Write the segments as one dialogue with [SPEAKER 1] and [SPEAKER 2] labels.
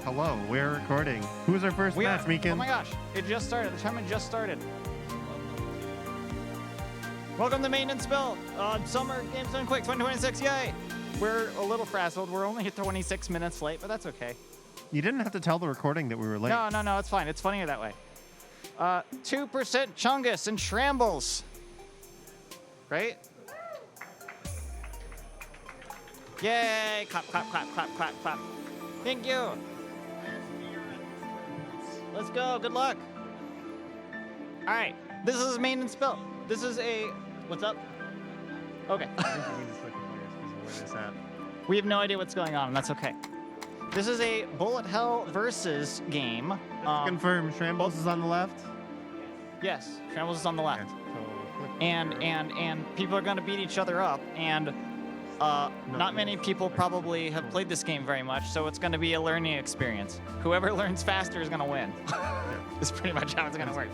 [SPEAKER 1] Hello, we're recording. Who's our first match, Meekin?
[SPEAKER 2] Oh my gosh, it just started. The tournament just started. Welcome to Maiden Spill on Summer Games Done Quick 2026. Yay! We're a little frazzled. We're only 26 minutes late, but that's okay.
[SPEAKER 1] You didn't have to tell the recording that we were late.
[SPEAKER 2] No, it's fine. It's funnier that way. 2% Chungus and Shrambles. Right? Yay! Clap, clap, clap, clap, clap, clap. Thank you. Let's go. Good luck. All right. This is Maiden Spill. This is a... What's up? Okay.
[SPEAKER 1] I think we need to switch players because of where this at.
[SPEAKER 2] We have no idea what's going on, and that's okay. This is a bullet hell versus game.
[SPEAKER 1] Confirm, Shrambles is on the left.
[SPEAKER 2] Yes, Shrambles is on the left.
[SPEAKER 1] Okay, so click
[SPEAKER 2] And
[SPEAKER 1] here.
[SPEAKER 2] people are going to beat each other up, and not many people probably have played this game very much, so it's going to be a learning experience. Whoever learns faster is going to win. That's pretty much how it's going to work.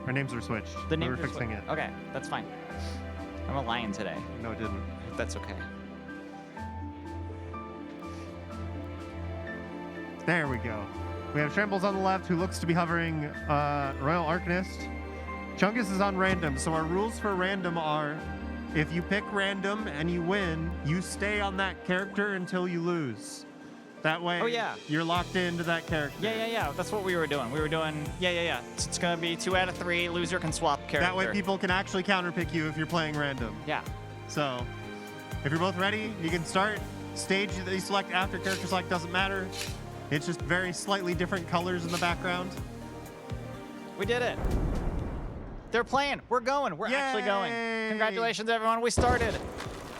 [SPEAKER 1] Our names are switched.
[SPEAKER 2] The names
[SPEAKER 1] We're
[SPEAKER 2] are
[SPEAKER 1] fixing
[SPEAKER 2] switched.
[SPEAKER 1] it.
[SPEAKER 2] Okay, that's fine. I'm a lion today.
[SPEAKER 1] No, it didn't.
[SPEAKER 2] That's okay.
[SPEAKER 1] There we go. We have Shrambles on the left, who looks to be hovering Royal Arcanist. Chungus is on random, so our rules for random are, if you pick random and you win, you stay on that character until you lose. That way,
[SPEAKER 2] Oh, yeah.
[SPEAKER 1] you're locked into that character.
[SPEAKER 2] Yeah. That's what we were doing. We were doing, yeah. It's going to be 2 out of 3. Loser can swap character.
[SPEAKER 1] That way people can actually counterpick you if you're playing random.
[SPEAKER 2] Yeah.
[SPEAKER 1] So, if you're both ready, you can start. Stage that you select after character select doesn't matter. It's just very slightly different colors in the background.
[SPEAKER 2] We did it. They're playing. We're going. We're actually going.
[SPEAKER 1] Yay!
[SPEAKER 2] Congratulations, everyone. We started.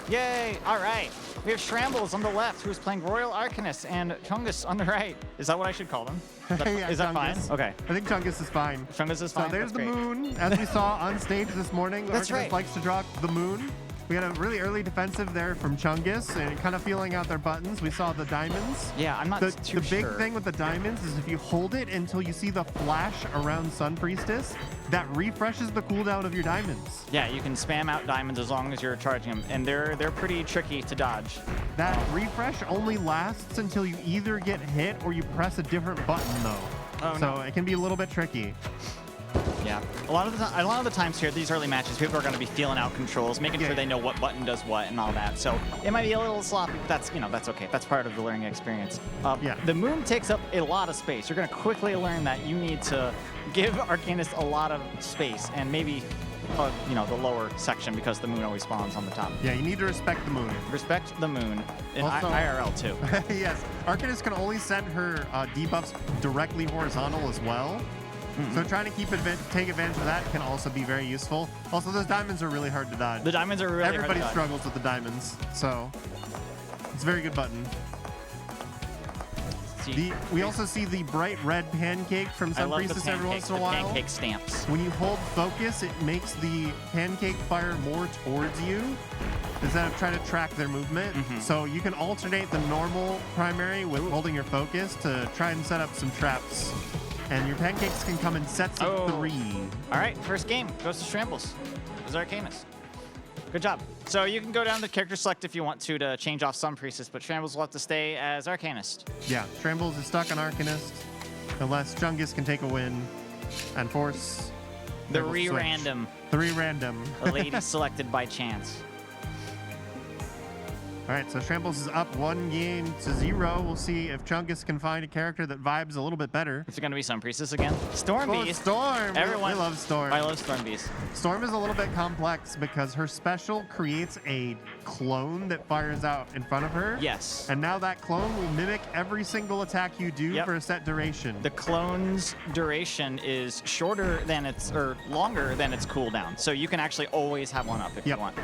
[SPEAKER 2] Yay. All right. We have Shrambles on the left, who's playing Royal Arcanist, and Chungus on the right. Is that what I should call them? Is that,
[SPEAKER 1] Yeah,
[SPEAKER 2] is that fine?
[SPEAKER 1] Chungus.
[SPEAKER 2] Okay.
[SPEAKER 1] I think Chungus is fine.
[SPEAKER 2] Chungus is fine.
[SPEAKER 1] So there's
[SPEAKER 2] That's
[SPEAKER 1] the
[SPEAKER 2] great.
[SPEAKER 1] moon, as we saw on stage this morning.
[SPEAKER 2] That's
[SPEAKER 1] Arcanist
[SPEAKER 2] right.
[SPEAKER 1] likes to draw the moon. We had a really early defensive there from Chungus, and kind of feeling out their buttons. We saw the diamonds.
[SPEAKER 2] Yeah, I'm not
[SPEAKER 1] The
[SPEAKER 2] too
[SPEAKER 1] big
[SPEAKER 2] sure.
[SPEAKER 1] thing with the diamonds is if you hold it until you see the flash around Sun Priestess, that refreshes the cooldown of your diamonds.
[SPEAKER 2] Yeah, you can spam out diamonds as long as you're charging them, and they're pretty tricky to dodge.
[SPEAKER 1] That refresh only lasts until you either get hit or you press a different button, though.
[SPEAKER 2] Oh,
[SPEAKER 1] So it can be a little bit tricky.
[SPEAKER 2] Yeah, a lot of the times here, these early matches, people are going to be feeling out controls, making
[SPEAKER 1] Yeah.
[SPEAKER 2] sure they know what button does what and all that. So it might be a little sloppy, but that's okay. That's part of the learning experience.
[SPEAKER 1] Yeah.
[SPEAKER 2] The moon takes up a lot of space. You're going to quickly learn that you need to give Arcanist a lot of space, and maybe the lower section, because the moon always spawns on the top.
[SPEAKER 1] Yeah, you need to respect the moon.
[SPEAKER 2] Respect the moon in
[SPEAKER 1] Also-
[SPEAKER 2] IRL too.
[SPEAKER 1] Yes, Arcanist can only send her debuffs directly horizontal as well. So trying to take advantage of that can also be very useful. Also, those diamonds are really hard to dodge.
[SPEAKER 2] The diamonds are really
[SPEAKER 1] Everybody
[SPEAKER 2] hard to dodge.
[SPEAKER 1] struggles with the diamonds, so it's a very good button. We also see the bright red pancake from
[SPEAKER 2] I
[SPEAKER 1] Sun
[SPEAKER 2] love the
[SPEAKER 1] Priestess every once
[SPEAKER 2] pancakes,
[SPEAKER 1] in a
[SPEAKER 2] the
[SPEAKER 1] while.
[SPEAKER 2] pancake stamps.
[SPEAKER 1] When you hold focus, it makes the pancake fire more towards you instead of trying to track their movement. So you can alternate the normal primary with holding your focus to try and set up some traps. And your pancakes can come in sets of 3.
[SPEAKER 2] All right, first game goes to Shrambles. As Arcanist. Good job. So you can go down to character select if you want to change off Sun Priestess, but Shrambles will have to stay as Arcanist.
[SPEAKER 1] Yeah, Shrambles is stuck on Arcanist unless Chungus can take a win and force
[SPEAKER 2] The
[SPEAKER 1] Shrambles switch.
[SPEAKER 2] re-random.
[SPEAKER 1] The re-random.
[SPEAKER 2] A lady selected by chance.
[SPEAKER 1] All right, so Shrambles is up 1-0. We'll see if Chungus can find a character that vibes a little bit better.
[SPEAKER 2] Is it going to be Sun Priestess again? Storm
[SPEAKER 1] Oh,
[SPEAKER 2] Beast.
[SPEAKER 1] Storm!
[SPEAKER 2] Everyone,
[SPEAKER 1] We love Storm.
[SPEAKER 2] I love Storm Beast.
[SPEAKER 1] Storm is a little bit complex because her special creates a clone that fires out in front of her.
[SPEAKER 2] Yes.
[SPEAKER 1] And now that clone will mimic every single attack you do
[SPEAKER 2] Yep.
[SPEAKER 1] for a set duration.
[SPEAKER 2] The clone's duration is longer than its cooldown. So you can actually always have one up if
[SPEAKER 1] Yep.
[SPEAKER 2] you want.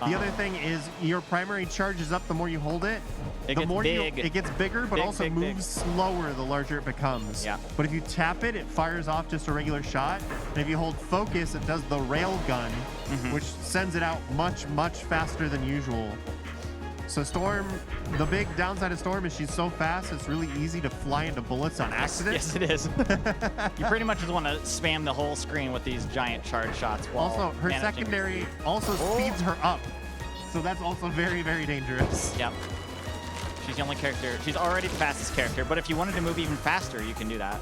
[SPEAKER 1] The other thing is your primary charges up the more you hold it.
[SPEAKER 2] It
[SPEAKER 1] the
[SPEAKER 2] gets
[SPEAKER 1] more
[SPEAKER 2] big.
[SPEAKER 1] it gets bigger, but
[SPEAKER 2] Big,
[SPEAKER 1] also
[SPEAKER 2] big,
[SPEAKER 1] moves slower the larger it becomes.
[SPEAKER 2] Yeah.
[SPEAKER 1] But if you tap it, it fires off just a regular shot. And if you hold focus, it does the rail gun, which sends it out much, much faster than usual. So Storm, the big downside of Storm is she's so fast, it's really easy to fly into bullets on accident.
[SPEAKER 2] Yes, it is. You pretty much just want to spam the whole screen with these giant charge shots. While
[SPEAKER 1] Also, her
[SPEAKER 2] managing-
[SPEAKER 1] secondary also speeds her up. So that's also very, very dangerous.
[SPEAKER 2] Yep. She's the only character. She's already the fastest character, but if you wanted to move even faster, you can do that.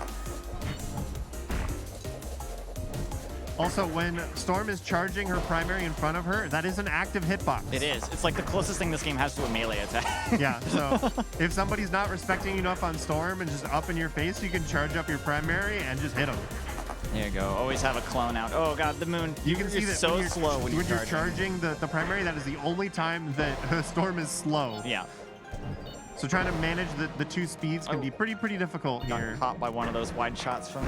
[SPEAKER 1] Also, when Storm is charging her primary in front of her, that is an active hitbox.
[SPEAKER 2] It is. It's like the closest thing this game has to a melee attack.
[SPEAKER 1] Yeah, so if somebody's not respecting you enough on Storm and just up in your face, you can charge up your primary and just hit them.
[SPEAKER 2] There you go. Always have a clone out. Oh god, the moon.
[SPEAKER 1] You can see that
[SPEAKER 2] so
[SPEAKER 1] when you're,
[SPEAKER 2] slow when you're
[SPEAKER 1] charging the primary. That is the only time that Storm is slow.
[SPEAKER 2] Yeah.
[SPEAKER 1] So trying to manage the two speeds can be pretty difficult
[SPEAKER 2] Got
[SPEAKER 1] here.
[SPEAKER 2] caught by one of those wide shots from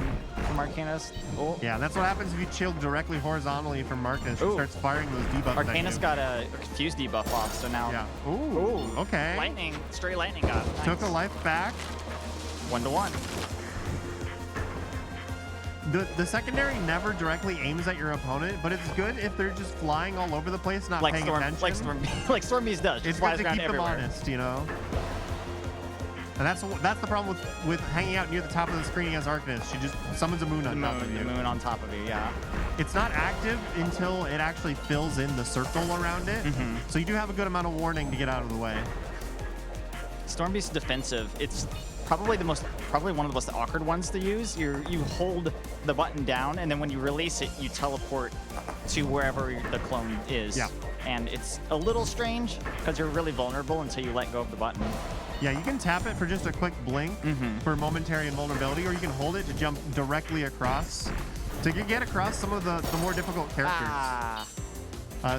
[SPEAKER 2] Arcanist. Oh.
[SPEAKER 1] Yeah, that's what happens if you chill directly horizontally from Marcus. She starts firing those debuffs.
[SPEAKER 2] Arcanist got a confused debuff off, so now.
[SPEAKER 1] Yeah. Ooh. Okay.
[SPEAKER 2] Lightning, straight lightning got. Nice.
[SPEAKER 1] Took a life back.
[SPEAKER 2] 1-to-1.
[SPEAKER 1] The secondary never directly aims at your opponent, but it's good if they're just flying all over the place, not paying attention.
[SPEAKER 2] Like Storm Beast does.
[SPEAKER 1] It's good to keep them honest, you know. And that's the problem with hanging out near the top of the screen as Arcanist. She just summons a moon on top of you.
[SPEAKER 2] The moon on top of you, yeah.
[SPEAKER 1] It's not active until it actually fills in the circle around it. So you do have a good amount of warning to get out of the way.
[SPEAKER 2] Storm Beast defensive. It's probably one of the most awkward ones to use. You hold the button down, and then when you release it, you teleport to wherever the clone is.
[SPEAKER 1] Yeah.
[SPEAKER 2] And it's a little strange because you're really vulnerable until you let go of the button.
[SPEAKER 1] Yeah, you can tap it for just a quick blink for momentary invulnerability, or you can hold it to jump directly across to get across some of the more difficult characters.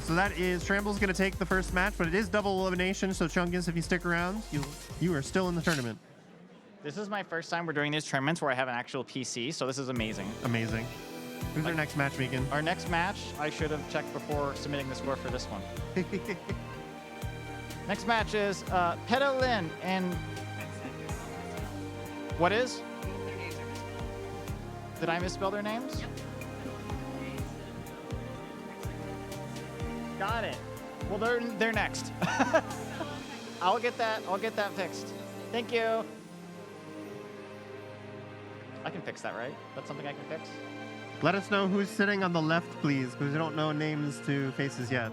[SPEAKER 1] So that is Tramble's going to take the first match, but it is double elimination. So Chungus, if you stick around, you are still in the tournament.
[SPEAKER 2] This is my first time we're doing these tournaments where I have an actual PC, so this is amazing.
[SPEAKER 1] Amazing. Who's our next match, Megan?
[SPEAKER 2] Our next match, I should have checked before submitting the score for this one. Next match is Peta Lin and... What is? Did I misspell their names? Got it. Well, they're next. I'll get that fixed. Thank you. I can fix that, right? That's something I can fix?
[SPEAKER 1] Let us know who's sitting on the left, please, because we don't know names to faces yet.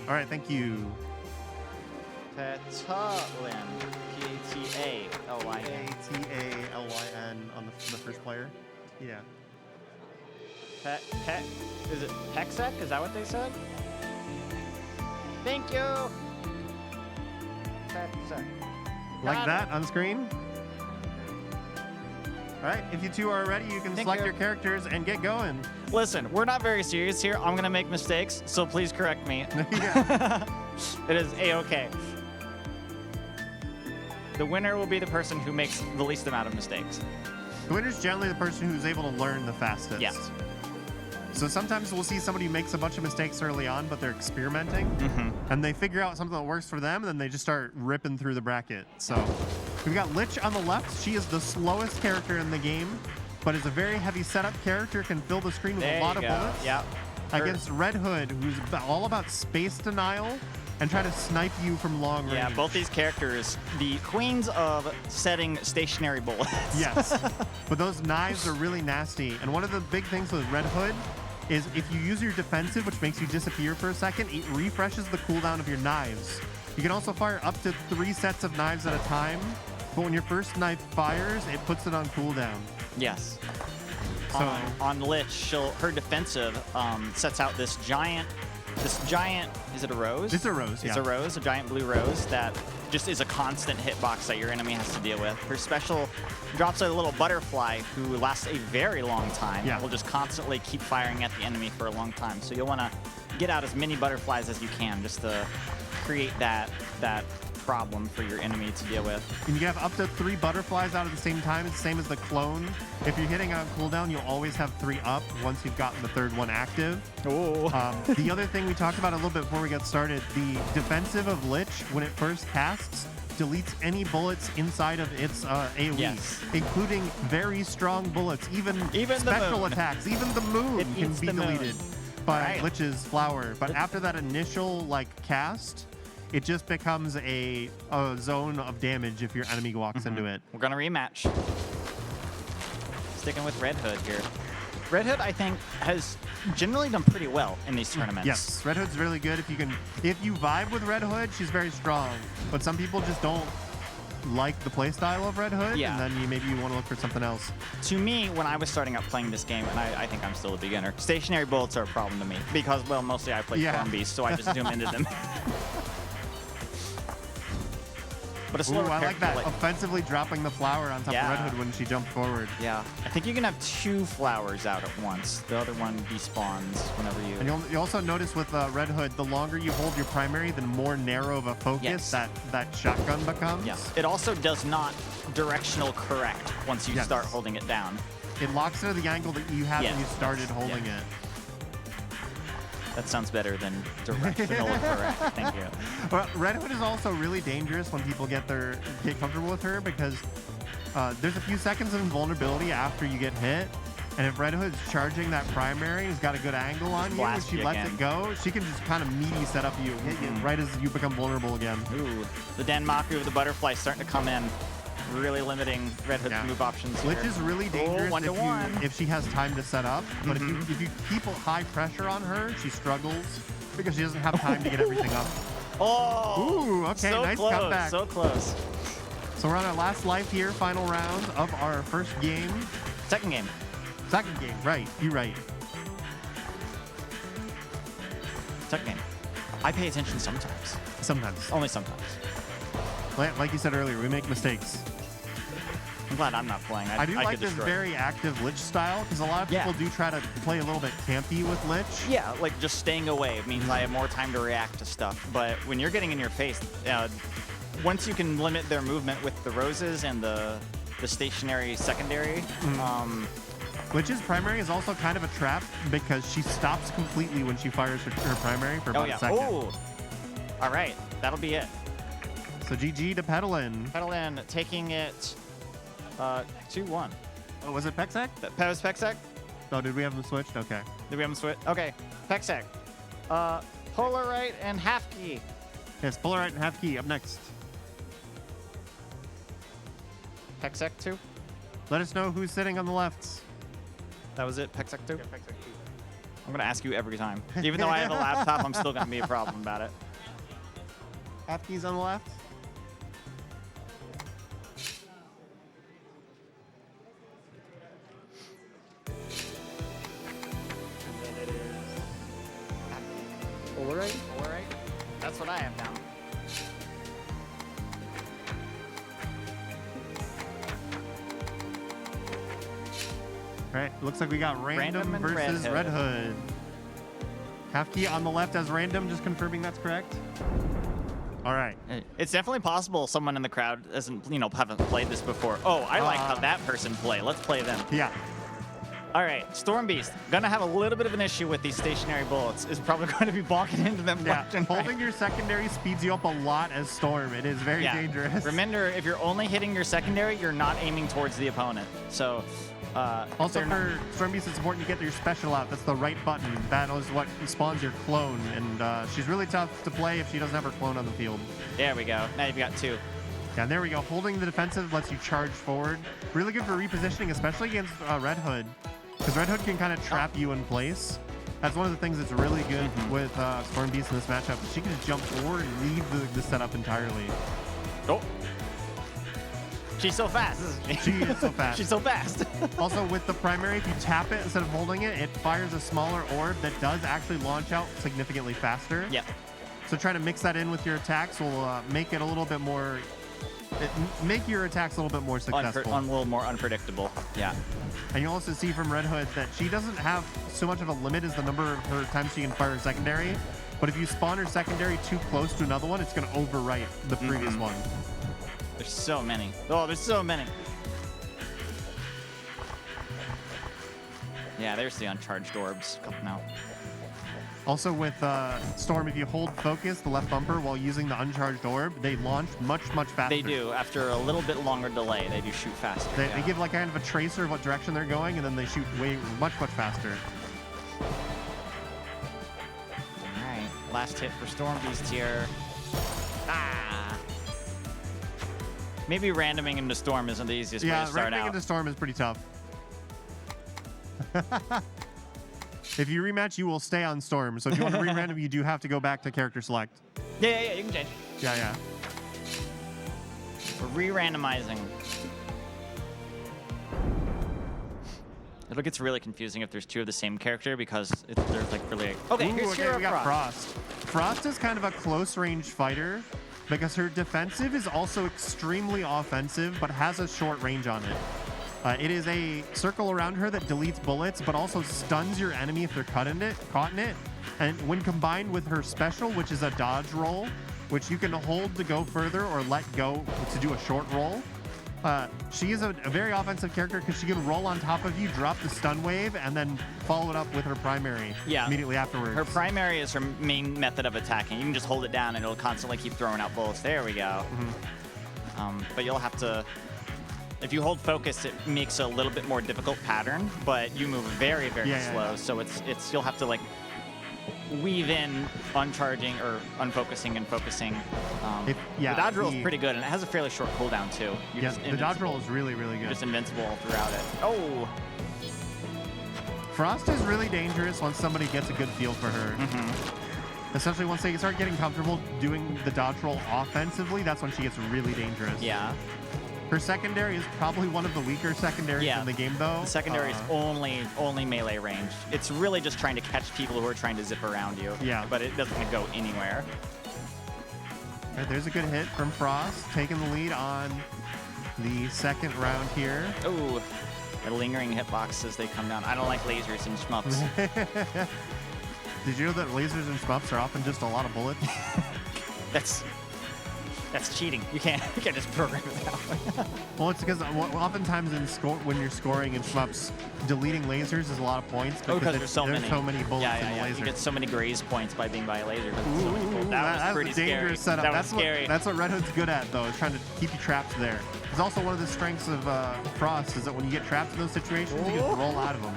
[SPEAKER 1] All right, thank you.
[SPEAKER 2] Petalin. P-A-T-A-L-Y-N.
[SPEAKER 1] A-T-A-L-Y-N on the first player. Yeah.
[SPEAKER 2] Is it Hexec? Is that what they said? Thank you. Hexec.
[SPEAKER 1] Like that on screen? All right, if you two are ready, you can select your characters and get going.
[SPEAKER 2] Listen, we're not very serious here. I'm going to make mistakes, so please correct me. It is A-okay. The winner will be the person who makes the least amount of mistakes.
[SPEAKER 1] The winner is generally the person who's able to learn the fastest.
[SPEAKER 2] Yeah.
[SPEAKER 1] So sometimes we'll see somebody who makes a bunch of mistakes early on, but they're experimenting, and they figure out something that works for them, and then they just start ripping through the bracket. So we've got Lich on the left. She is the slowest character in the game, but is a very heavy setup character, can fill the screen with a lot of bullets.
[SPEAKER 2] Yep.
[SPEAKER 1] Against Red Hood, who's all about space denial and try to snipe you from long range.
[SPEAKER 2] Yeah, both these characters, the queens of setting stationary bullets.
[SPEAKER 1] Yes, but those knives are really nasty. And one of the big things with Red Hood is if you use your defensive, which makes you disappear for a second, it refreshes the cooldown of your knives. You can also fire up to 3 sets of knives at a time, but when your first knife fires, it puts it on cooldown.
[SPEAKER 2] Yes.
[SPEAKER 1] So
[SPEAKER 2] on Lich, her defensive sets out this giant, is it a rose?
[SPEAKER 1] It's a rose,
[SPEAKER 2] It's a rose, a giant blue rose that just is a constant hitbox that your enemy has to deal with. Her special drops a little butterfly who lasts a very long time.
[SPEAKER 1] Yeah.
[SPEAKER 2] Will just constantly keep firing at the enemy for a long time. So you'll want to get out as many butterflies as you can just to create that problem for your enemy to deal with.
[SPEAKER 1] And you can have up to 3 butterflies out at the same time. It's the same as the clone. If you're hitting on cooldown, you'll always have 3 up once you've gotten the 3rd one active.
[SPEAKER 2] Ooh.
[SPEAKER 1] The other thing we talked about a little bit before we got started, the defensive of Lich, when it first casts, deletes any bullets inside of its AoE, including very strong bullets, even special attacks. Even the moon can be deleted by Lich's flower. But after that initial cast, it just becomes a zone of damage if your enemy walks into it.
[SPEAKER 2] We're gonna rematch. Sticking with Red Hood here. Red Hood, I think, has generally done pretty well in these tournaments.
[SPEAKER 1] Yes, Red Hood's really good. If you vibe with Red Hood, she's very strong. But some people just don't like the playstyle of Red Hood,
[SPEAKER 2] Yeah.
[SPEAKER 1] and then maybe you want to look for something else.
[SPEAKER 2] To me, when I was starting out playing this game, and I think I'm still a beginner, stationary bullets are a problem to me because, well, mostly I play Storm Beast, so I just zoom into them. But a
[SPEAKER 1] Ooh,
[SPEAKER 2] slower
[SPEAKER 1] I like that.
[SPEAKER 2] character,
[SPEAKER 1] Offensively dropping the flower on top
[SPEAKER 2] Yeah.
[SPEAKER 1] of Red Hood when she jumped forward.
[SPEAKER 2] Yeah, I think you can have 2 flowers out at once. The other one despawns whenever you...
[SPEAKER 1] And you also notice with Red Hood, the longer you hold your primary, the more narrow of a focus
[SPEAKER 2] Yes.
[SPEAKER 1] that shotgun becomes.
[SPEAKER 2] Yeah. It also does not directional correct once you
[SPEAKER 1] Yes.
[SPEAKER 2] start holding it down.
[SPEAKER 1] It locks into the angle that you had
[SPEAKER 2] Yeah.
[SPEAKER 1] when you started holding it.
[SPEAKER 2] That sounds better than directional correct. Thank you.
[SPEAKER 1] Well, Red Hood is also really dangerous when people get comfortable with her because there's a few seconds of invulnerability after you get hit. And if Red Hood's charging that primary, has got a good angle on you, and
[SPEAKER 2] blast
[SPEAKER 1] she
[SPEAKER 2] you
[SPEAKER 1] lets
[SPEAKER 2] again.
[SPEAKER 1] it go, she can just kind of meaty set up you, hit you right as you become vulnerable again.
[SPEAKER 2] Ooh, the Danmaku of the butterfly starting to come in, really limiting Red Hood's move options here.
[SPEAKER 1] Glitch is really dangerous if she has time to set up, but if you keep high pressure on her, she struggles because she doesn't have time to get everything up.
[SPEAKER 2] Oh!
[SPEAKER 1] Ooh, okay,
[SPEAKER 2] so
[SPEAKER 1] nice
[SPEAKER 2] close,
[SPEAKER 1] comeback.
[SPEAKER 2] so close.
[SPEAKER 1] So we're on our last life here, final round of our first game.
[SPEAKER 2] Second game.
[SPEAKER 1] Second game, right, you're right.
[SPEAKER 2] Second game. I pay attention sometimes.
[SPEAKER 1] Sometimes.
[SPEAKER 2] Only sometimes.
[SPEAKER 1] Like you said earlier, we make mistakes.
[SPEAKER 2] I'm glad I'm not playing.
[SPEAKER 1] I do like
[SPEAKER 2] could
[SPEAKER 1] this
[SPEAKER 2] destroy.
[SPEAKER 1] very active Lich style because a lot of people do try to play a little bit campy with Lich.
[SPEAKER 2] Yeah, like just staying away means I have more time to react to stuff. But when you're getting in your face, once you can limit their movement with the roses and the stationary secondary,
[SPEAKER 1] Lich's primary is also kind of a trap because she stops completely when she fires her primary for about a second.
[SPEAKER 2] Oh, all right, that'll be it.
[SPEAKER 1] So GG to Petalin.
[SPEAKER 2] Petalin taking it 2-1.
[SPEAKER 1] Oh, was it Pexec?
[SPEAKER 2] That was Pexec?
[SPEAKER 1] Oh, did we have them switched? Okay.
[SPEAKER 2] Did we have them switch? Okay, Pexec. Polarite and Half Key.
[SPEAKER 1] Yes, Polarite and Half Key up next.
[SPEAKER 2] Pexec 2?
[SPEAKER 1] Let us know who's sitting on the left.
[SPEAKER 2] That was it, Pexec 2? Yeah, Pexec 2. I'm gonna ask you every time. Even though I have a laptop, I'm still gonna be a problem about it.
[SPEAKER 1] Half Key's on the left.
[SPEAKER 2] Polarite? Polarite? That's what I have now.
[SPEAKER 1] Right, looks like we got Random
[SPEAKER 2] and
[SPEAKER 1] versus
[SPEAKER 2] Red
[SPEAKER 1] Red Hood. Half Key on the left as Random, just confirming that's correct. All right.
[SPEAKER 2] It's definitely possible someone in the crowd haven't played this before. Oh, I like how that person play. Let's play them.
[SPEAKER 1] Yeah.
[SPEAKER 2] All right, Storm Beast. Gonna have a little bit of an issue with these stationary bullets. Is probably going to be bonking into them.
[SPEAKER 1] Yeah,
[SPEAKER 2] left and right.
[SPEAKER 1] holding your secondary speeds you up a lot as Storm. It is very dangerous.
[SPEAKER 2] Remember, if you're only hitting your secondary, you're not aiming towards the opponent. So,
[SPEAKER 1] also for Storm Beast, it's important you get your special out. That's the right button. That is what spawns your clone, and she's really tough to play if she doesn't have her clone on the field.
[SPEAKER 2] There we go. Now you've got 2.
[SPEAKER 1] Yeah, and there we go. Holding the defensive lets you charge forward. Really good for repositioning, especially against Red Hood, because Red Hood can kind of trap you in place. That's one of the things that's really good with Storm Beast in this matchup. She can just jump forward and leave the setup entirely.
[SPEAKER 2] Oh. She's so fast, isn't she?
[SPEAKER 1] She is so fast.
[SPEAKER 2] She's so fast.
[SPEAKER 1] Also, with the primary, if you tap it instead of holding it, it fires a smaller orb that does actually launch out significantly faster.
[SPEAKER 2] Yeah.
[SPEAKER 1] So trying to mix that in with your attacks will make it a little bit more... make your attacks a little bit more successful.
[SPEAKER 2] A little more unpredictable. Yeah.
[SPEAKER 1] And you'll also see from Red Hood that she doesn't have so much of a limit as the number of her times she can fire her secondary. But if you spawn her secondary too close to another one, it's going to overwrite the previous one.
[SPEAKER 2] There's so many. Oh, there's so many. Yeah, there's the uncharged orbs coming out.
[SPEAKER 1] Also with Storm, if you hold focus, the left bumper, while using the uncharged orb, they launch much faster.
[SPEAKER 2] They do. After a little bit longer delay, they do shoot faster.
[SPEAKER 1] They give like kind of a tracer of what direction they're going, and then they shoot much faster.
[SPEAKER 2] All right, last hit for Storm Beast here. Ah. Maybe randoming into Storm isn't the easiest way to start
[SPEAKER 1] randoming
[SPEAKER 2] out.
[SPEAKER 1] into Storm is pretty tough. If you rematch, you will stay on Storm. So if you want to re-random, you do have to go back to character select.
[SPEAKER 2] Yeah, you can change.
[SPEAKER 1] Yeah.
[SPEAKER 2] We're re-randomizing. It gets really confusing if there's two of the same character because they're like really. Okay,
[SPEAKER 1] Ooh,
[SPEAKER 2] here's Hero
[SPEAKER 1] we got
[SPEAKER 2] Frost.
[SPEAKER 1] Frost is kind of a close range fighter because her defensive is also extremely offensive, but has a short range on it. It is a circle around her that deletes bullets, but also stuns your enemy if they're caught in it. And when combined with her special, which is a dodge roll, which you can hold to go further or let go to do a short roll. She is a very offensive character because she can roll on top of you, drop the stun wave, and then follow it up with her primary immediately afterwards.
[SPEAKER 2] Her primary is her main method of attacking. You can just hold it down and it'll constantly keep throwing out bullets. There we go. But you'll have to, if you hold focus, it makes a little bit more difficult pattern, but you move very, very slow. So it's you'll have to like weave in uncharging or unfocusing and focusing. The dodge roll is pretty good, and it has a fairly short cooldown too.
[SPEAKER 1] The dodge roll is really, really good.
[SPEAKER 2] You're just invincible throughout it. Oh!
[SPEAKER 1] Frost is really dangerous once somebody gets a good feel for her. Especially once they start getting comfortable doing the dodge roll offensively, that's when she gets really dangerous.
[SPEAKER 2] Yeah.
[SPEAKER 1] Her secondary is probably one of the weaker secondaries in the game, though.
[SPEAKER 2] The secondary is only melee range. It's really just trying to catch people who are trying to zip around you.
[SPEAKER 1] Yeah.
[SPEAKER 2] But it doesn't go anywhere.
[SPEAKER 1] All right, there's a good hit from Frost, taking the lead on the second round here.
[SPEAKER 2] Oh, the lingering hitbox as they come down. I don't like lasers and shmups.
[SPEAKER 1] Did you know that lasers and shmups are often just a lot of bullets?
[SPEAKER 2] That's cheating. You can't just program it that way.
[SPEAKER 1] Well, it's because oftentimes when you're scoring in shmups, deleting lasers is a lot of points because
[SPEAKER 2] there's so many
[SPEAKER 1] bullets in the laser.
[SPEAKER 2] You get so many graze points by being by a laser. That was pretty
[SPEAKER 1] a dangerous setup.
[SPEAKER 2] That was scary.
[SPEAKER 1] That's what Red Hood's good at, though, is trying to keep you trapped there. It's also one of the strengths of Frost is that when you get trapped in those situations, you can roll out of them.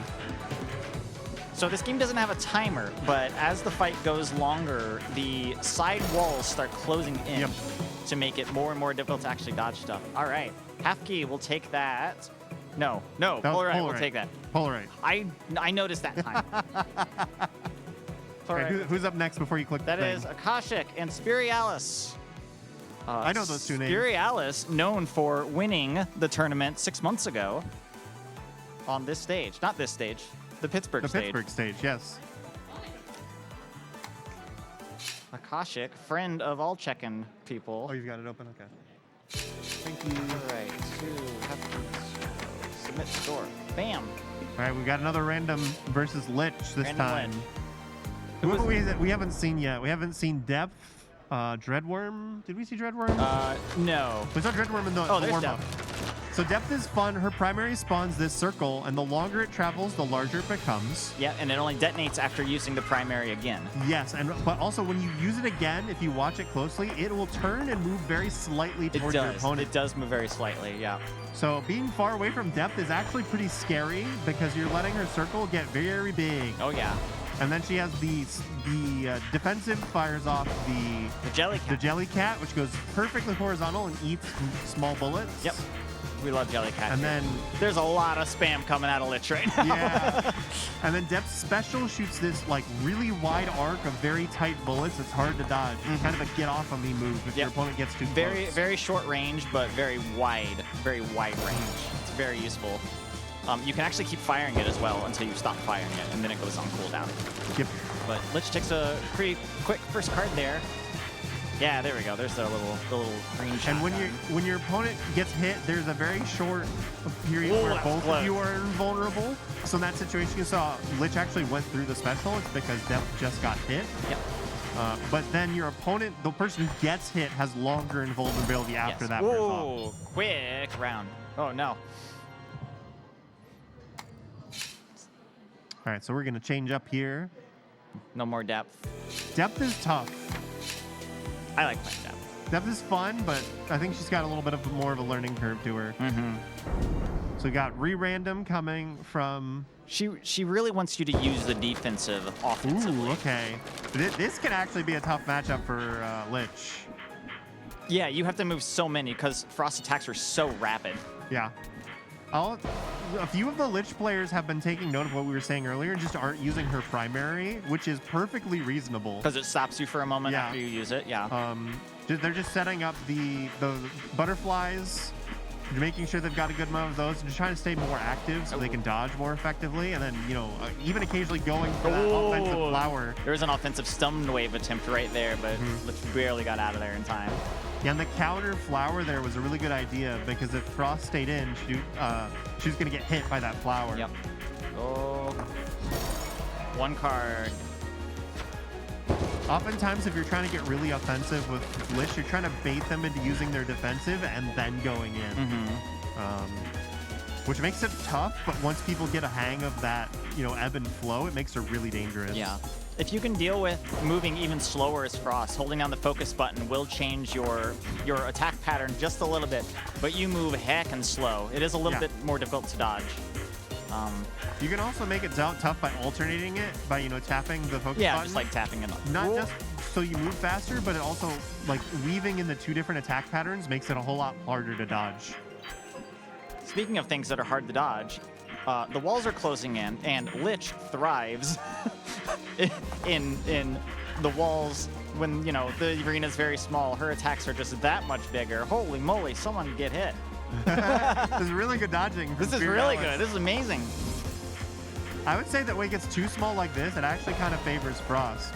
[SPEAKER 2] So this game doesn't have a timer, but as the fight goes longer, the side walls start closing in to make it more and more difficult to actually dodge stuff. All right, half key, we'll take that. No, polar right, we'll take that.
[SPEAKER 1] Polar right.
[SPEAKER 2] I noticed that time.
[SPEAKER 1] All right, who's up next before you click
[SPEAKER 2] that
[SPEAKER 1] the thing?
[SPEAKER 2] Is Akashic and Spirialis.
[SPEAKER 1] I know those two names.
[SPEAKER 2] Spirialis, known for winning the tournament 6 months ago on this stage. Not this stage. The Pittsburgh stage.
[SPEAKER 1] The Pittsburgh stage, yes.
[SPEAKER 2] Akashic, friend of all checkin' people.
[SPEAKER 1] Oh, you've got it open? Okay. Thank you.
[SPEAKER 2] All right, submit score. Bam.
[SPEAKER 1] All right, we've got another random versus Lich this time. We haven't seen yet. We haven't seen Depth, Dreadworm. Did we see Dreadworm?
[SPEAKER 2] No.
[SPEAKER 1] We saw Dreadworm in the warm-up. So Depth is fun. Her primary spawns this circle, and the longer it travels, the larger it becomes.
[SPEAKER 2] Yeah, and it only detonates after using the primary again.
[SPEAKER 1] Yes, but also when you use it again, if you watch it closely, it will turn and move very slightly towards your opponent.
[SPEAKER 2] It does move very slightly, yeah.
[SPEAKER 1] So being far away from Depth is actually pretty scary because you're letting her circle get very big.
[SPEAKER 2] Oh, yeah.
[SPEAKER 1] And then she has the defensive fires off
[SPEAKER 2] the jelly cat.
[SPEAKER 1] The jelly cat, which goes perfectly horizontal and eats small bullets.
[SPEAKER 2] Yep. We love Jellycat.
[SPEAKER 1] And then
[SPEAKER 2] there's a lot of spam coming out of Lich right now.
[SPEAKER 1] Yeah. And then Depth Special shoots this like really wide arc of very tight bullets. It's hard to dodge. It's kind of a get off of me move if your opponent gets too close.
[SPEAKER 2] Very short range, but very wide range. It's very useful. You can actually keep firing it as well until you stop firing it, and then it goes on cooldown.
[SPEAKER 1] Yep.
[SPEAKER 2] But Lich takes a pretty quick first card there. Yeah, there we go. There's the little green shot.
[SPEAKER 1] And when your opponent gets hit, there's a very short period where both of you are invulnerable. So in that situation, you saw Lich actually went through the special. It's because Depth just got hit.
[SPEAKER 2] Yep.
[SPEAKER 1] But then your opponent, the person who gets hit, has longer invulnerability after that wears off.
[SPEAKER 2] Whoa, quick round. Oh, no.
[SPEAKER 1] All right, so we're going to change up here.
[SPEAKER 2] No more Depth.
[SPEAKER 1] Depth is tough.
[SPEAKER 2] I like playing Depth.
[SPEAKER 1] Depth is fun, but I think she's got a little bit of more of a learning curve to her. So we got re-random coming from...
[SPEAKER 2] She really wants you to use the defensive offensively.
[SPEAKER 1] Ooh, okay. This can actually be a tough matchup for Lich.
[SPEAKER 2] Yeah, you have to move so many because Frost attacks are so rapid.
[SPEAKER 1] Yeah. A few of the Lich players have been taking note of what we were saying earlier and just aren't using her primary, which is perfectly reasonable.
[SPEAKER 2] Because it stops you for a moment
[SPEAKER 1] Yeah.
[SPEAKER 2] after you use it. Yeah.
[SPEAKER 1] They're just setting up the butterflies, making sure they've got a good amount of those, and just trying to stay more active so they can dodge more effectively, and then, you know, even occasionally going for that offensive flower.
[SPEAKER 2] There was an offensive stun wave attempt right there, but Lich barely got out of there in time.
[SPEAKER 1] Yeah, and the counter flower there was a really good idea because if Frost stayed in, she was going to get hit by that flower.
[SPEAKER 2] Yep. Oh. One card.
[SPEAKER 1] Oftentimes, if you're trying to get really offensive with Lich, you're trying to bait them into using their defensive and then going in. Which makes it tough, but once people get a hang of that, you know, ebb and flow, it makes her really dangerous.
[SPEAKER 2] Yeah. If you can deal with moving even slower as Frost, holding down the focus button will change your attack pattern just a little bit, but you move heckin' slow. It is a little bit more difficult to dodge.
[SPEAKER 1] You can also make it tough by alternating it, by, you know, tapping the focus button.
[SPEAKER 2] Just like tapping it up.
[SPEAKER 1] Not just so you move faster, but it also, like, weaving in the two different attack patterns makes it a whole lot harder to dodge.
[SPEAKER 2] Speaking of things that are hard to dodge, the walls are closing in, and Lich thrives in the walls when, you know, the arena is very small. Her attacks are just that much bigger. Holy moly, someone get hit.
[SPEAKER 1] This is really good dodging.
[SPEAKER 2] This is really good. This is amazing.
[SPEAKER 1] I would say that when it gets too small like this, it actually kind of favors Frost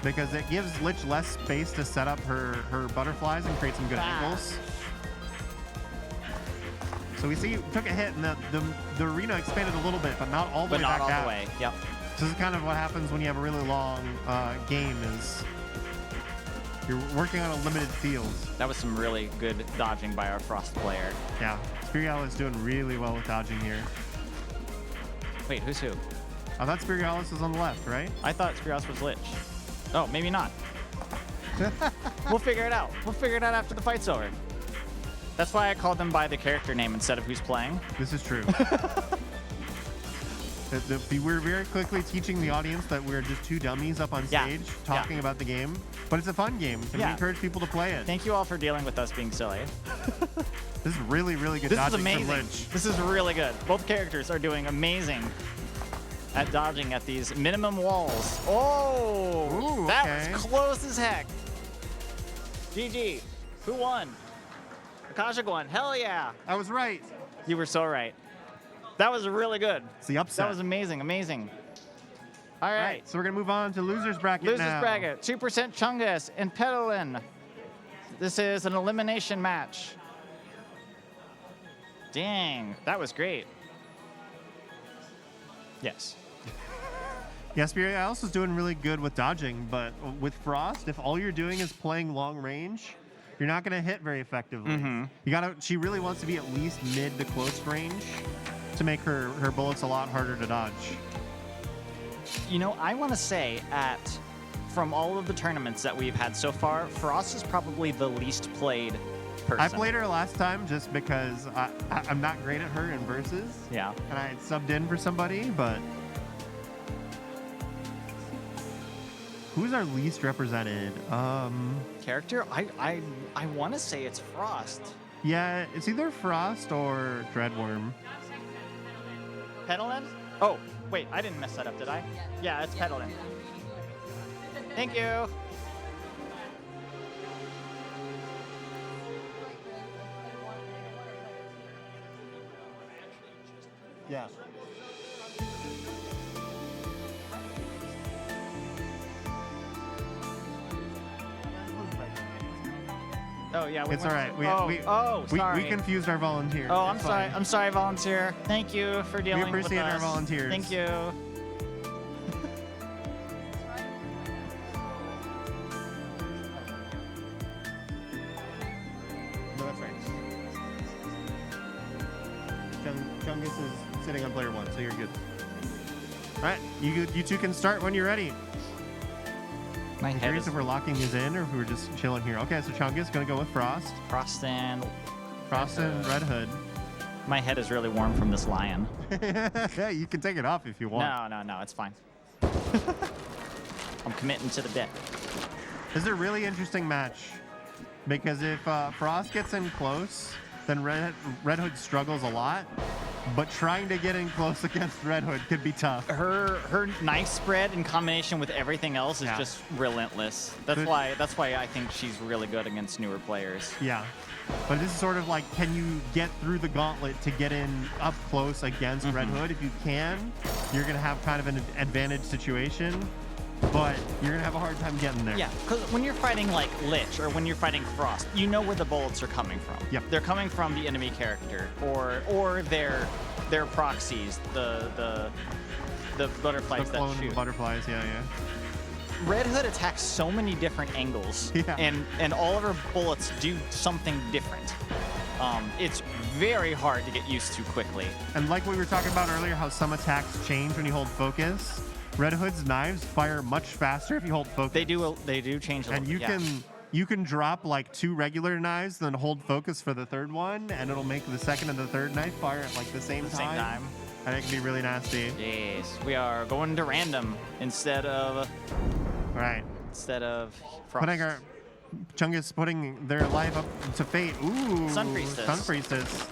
[SPEAKER 1] because it gives Lich less space to set up her butterflies and create some good angles. So we see took a hit and the arena expanded a little bit, but not all the way back out.
[SPEAKER 2] But not all the way. Yep.
[SPEAKER 1] So this is kind of what happens when you have a really long game is you're working on a limited field.
[SPEAKER 2] That was some really good dodging by our Frost player.
[SPEAKER 1] Yeah, Spirialis is doing really well with dodging here.
[SPEAKER 2] Wait, who's who?
[SPEAKER 1] I thought Spirialis was on the left, right?
[SPEAKER 2] I thought Spirialis was Lich. Oh, maybe not. We'll figure it out. We'll figure it out after the fight's over. That's why I called them by the character name instead of who's playing.
[SPEAKER 1] This is true. We're very quickly teaching the audience that we're just two dummies up on stage talking about the game, but it's a fun game, and we encourage people to play it.
[SPEAKER 2] Thank you all for dealing with us being silly.
[SPEAKER 1] This is really, really good
[SPEAKER 2] This is
[SPEAKER 1] dodging
[SPEAKER 2] amazing.
[SPEAKER 1] from Lich.
[SPEAKER 2] This is really good. Both characters are doing amazing at dodging at these minimum walls. Oh,
[SPEAKER 1] Ooh,
[SPEAKER 2] that was close as heck. GG. Who won? Akashic won. Hell yeah.
[SPEAKER 1] I was right.
[SPEAKER 2] You were so right. That was really good.
[SPEAKER 1] It's the upset.
[SPEAKER 2] That was amazing, amazing. All right.
[SPEAKER 1] So we're going to move on to Losers Bracket
[SPEAKER 2] Losers
[SPEAKER 1] now.
[SPEAKER 2] bracket. 2% Chungus and Pedalin. This is an elimination match. Dang, that was great. Yes.
[SPEAKER 1] Yeah, Spirialis is doing really good with dodging, but with Frost, if all you're doing is playing long range, you're not going to hit very effectively. She really wants to be at least mid to close range to make her bullets a lot harder to dodge.
[SPEAKER 2] You know, I want to say from all of the tournaments that we've had so far, Frost is probably the least played person.
[SPEAKER 1] I played her last time just because I'm not great at her in versus.
[SPEAKER 2] Yeah.
[SPEAKER 1] And I had subbed in for somebody, but who's our least represented?
[SPEAKER 2] Character? I want to say it's Frost.
[SPEAKER 1] Yeah, it's either Frost or Dreadworm.
[SPEAKER 2] Pedalin? Oh, wait, I didn't mess that up, did I? Yeah, it's Pedalin. Thank you.
[SPEAKER 1] Yeah.
[SPEAKER 2] Oh, yeah.
[SPEAKER 1] It's all right. We confused our volunteer.
[SPEAKER 2] Oh, I'm
[SPEAKER 1] It's
[SPEAKER 2] sorry.
[SPEAKER 1] fine.
[SPEAKER 2] I'm sorry, volunteer. Thank you for dealing with us.
[SPEAKER 1] We appreciate our volunteers.
[SPEAKER 2] Thank you.
[SPEAKER 1] No, that's right. Chungus is sitting on player one, so you're good. All right, you two can start when you're ready.
[SPEAKER 2] My
[SPEAKER 1] I'm
[SPEAKER 2] head
[SPEAKER 1] curious
[SPEAKER 2] is
[SPEAKER 1] if we're locking his in or if we're just chilling here. Okay, so Chungus gonna go with Frost.
[SPEAKER 2] Frost and
[SPEAKER 1] Red Hood.
[SPEAKER 2] my head is really warm from this lion.
[SPEAKER 1] Yeah, you can take it off if you want.
[SPEAKER 2] No, it's fine. I'm committing to the bit.
[SPEAKER 1] This is a really interesting match because if Frost gets in close, then Red Hood struggles a lot. but trying to get in close against Red Hood could be tough.
[SPEAKER 2] Her knife spread in combination with everything else is just relentless. That's why I think she's really good against newer players.
[SPEAKER 1] Yeah. But this is sort of like, can you get through the gauntlet to get in up close against Red Hood? If you can, you're going to have kind of an advantage situation, but you're going to have a hard time getting there.
[SPEAKER 2] Yeah, because when you're fighting like Lich or when you're fighting Frost, you know where the bullets are coming from.
[SPEAKER 1] Yep.
[SPEAKER 2] They're coming from the enemy character or their proxies, the butterflies
[SPEAKER 1] The clone
[SPEAKER 2] that shoot.
[SPEAKER 1] butterflies, yeah.
[SPEAKER 2] Red Hood attacks so many different angles, and all of her bullets do something different. It's very hard to get used to quickly.
[SPEAKER 1] And like we were talking about earlier, how some attacks change when you hold focus. Red Hood's knives fire much faster if you hold focus.
[SPEAKER 2] They do change a little bit.
[SPEAKER 1] And you can drop like 2 regular knives, then hold focus for the third one, and it'll make the second and the third knife fire at like the same time. And it can be really nasty.
[SPEAKER 2] Yes, we are going to random instead of Frost.
[SPEAKER 1] Chungus putting their life up to fate. Ooh,
[SPEAKER 2] Sun Priestess.
[SPEAKER 1] Sun Priestess.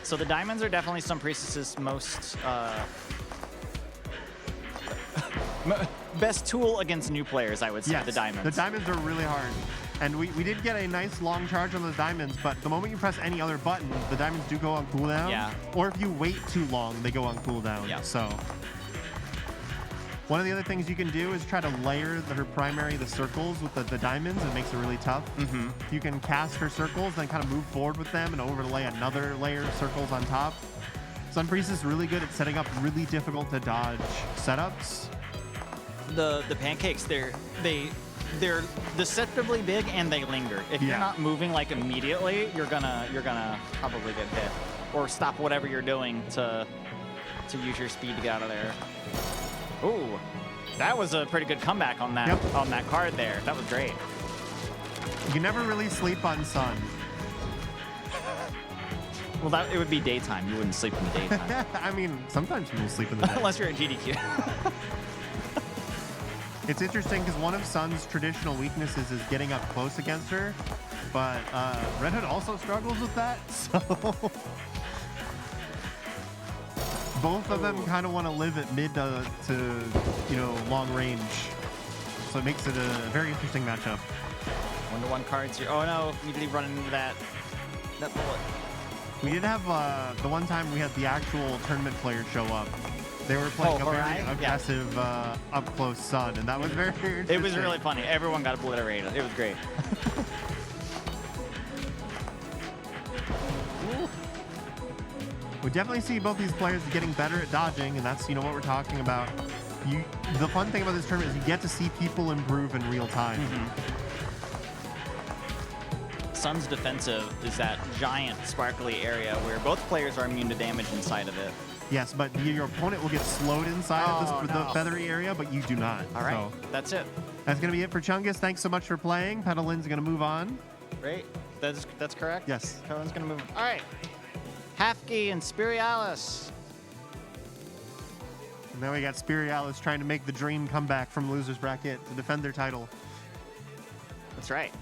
[SPEAKER 2] So the diamonds are definitely Sun Priestess's most best tool against new players, I would say.
[SPEAKER 1] Yes,
[SPEAKER 2] the diamonds.
[SPEAKER 1] The diamonds are really hard. And we did get a nice long charge on those diamonds, but the moment you press any other button, the diamonds do go on cooldown.
[SPEAKER 2] Yeah.
[SPEAKER 1] Or if you wait too long, they go on cooldown.
[SPEAKER 2] Yeah.
[SPEAKER 1] So one of the other things you can do is try to layer her primary, the circles, with the diamonds. It makes it really tough. You can cast her circles, then kind of move forward with them and overlay another layer of circles on top. Sun Priestess is really good at setting up really difficult to dodge setups.
[SPEAKER 2] The pancakes, they're deceptively big and they linger. If you're not moving like immediately, you're gonna probably get hit or stop whatever you're doing to use your speed to get out of there. Ooh, that was a pretty good comeback on that card there. That was great.
[SPEAKER 1] You can never really sleep on Sun.
[SPEAKER 2] Well, it would be daytime. You wouldn't sleep in the daytime.
[SPEAKER 1] I mean, sometimes people sleep in the day.
[SPEAKER 2] Unless you're at GDQ.
[SPEAKER 1] It's interesting because one of Sun's traditional weaknesses is getting up close against her, but Red Hood also struggles with that, so both of them kind of want to live at mid to long range, so it makes it a very interesting matchup.
[SPEAKER 2] 1-to-1 cards here. Oh no, immediately running into that bullet.
[SPEAKER 1] We did have the one time we had the actual tournament players show up. They were playing a very aggressive up-close Sun, and that was very interesting.
[SPEAKER 2] It was really funny. Everyone got obliterated. It was great.
[SPEAKER 1] We definitely see both these players getting better at dodging, and that's what we're talking about. The fun thing about this tournament is you get to see people improve in real time.
[SPEAKER 2] Sun's defensive is that giant sparkly area where both players are immune to damage inside of it.
[SPEAKER 1] Yes, but your opponent will get slowed inside of the feathery area, but you do not.
[SPEAKER 2] All right, that's it.
[SPEAKER 1] That's going to be it for Chungus. Thanks so much for playing. Pedalin's going to move on.
[SPEAKER 2] Right, that's correct?
[SPEAKER 1] Yes.
[SPEAKER 2] Pedalin's going to move. All right, Hafki and Spirialis.
[SPEAKER 1] And now we got Spirialis trying to make the dream comeback from loser's bracket to defend their title.
[SPEAKER 2] That's right.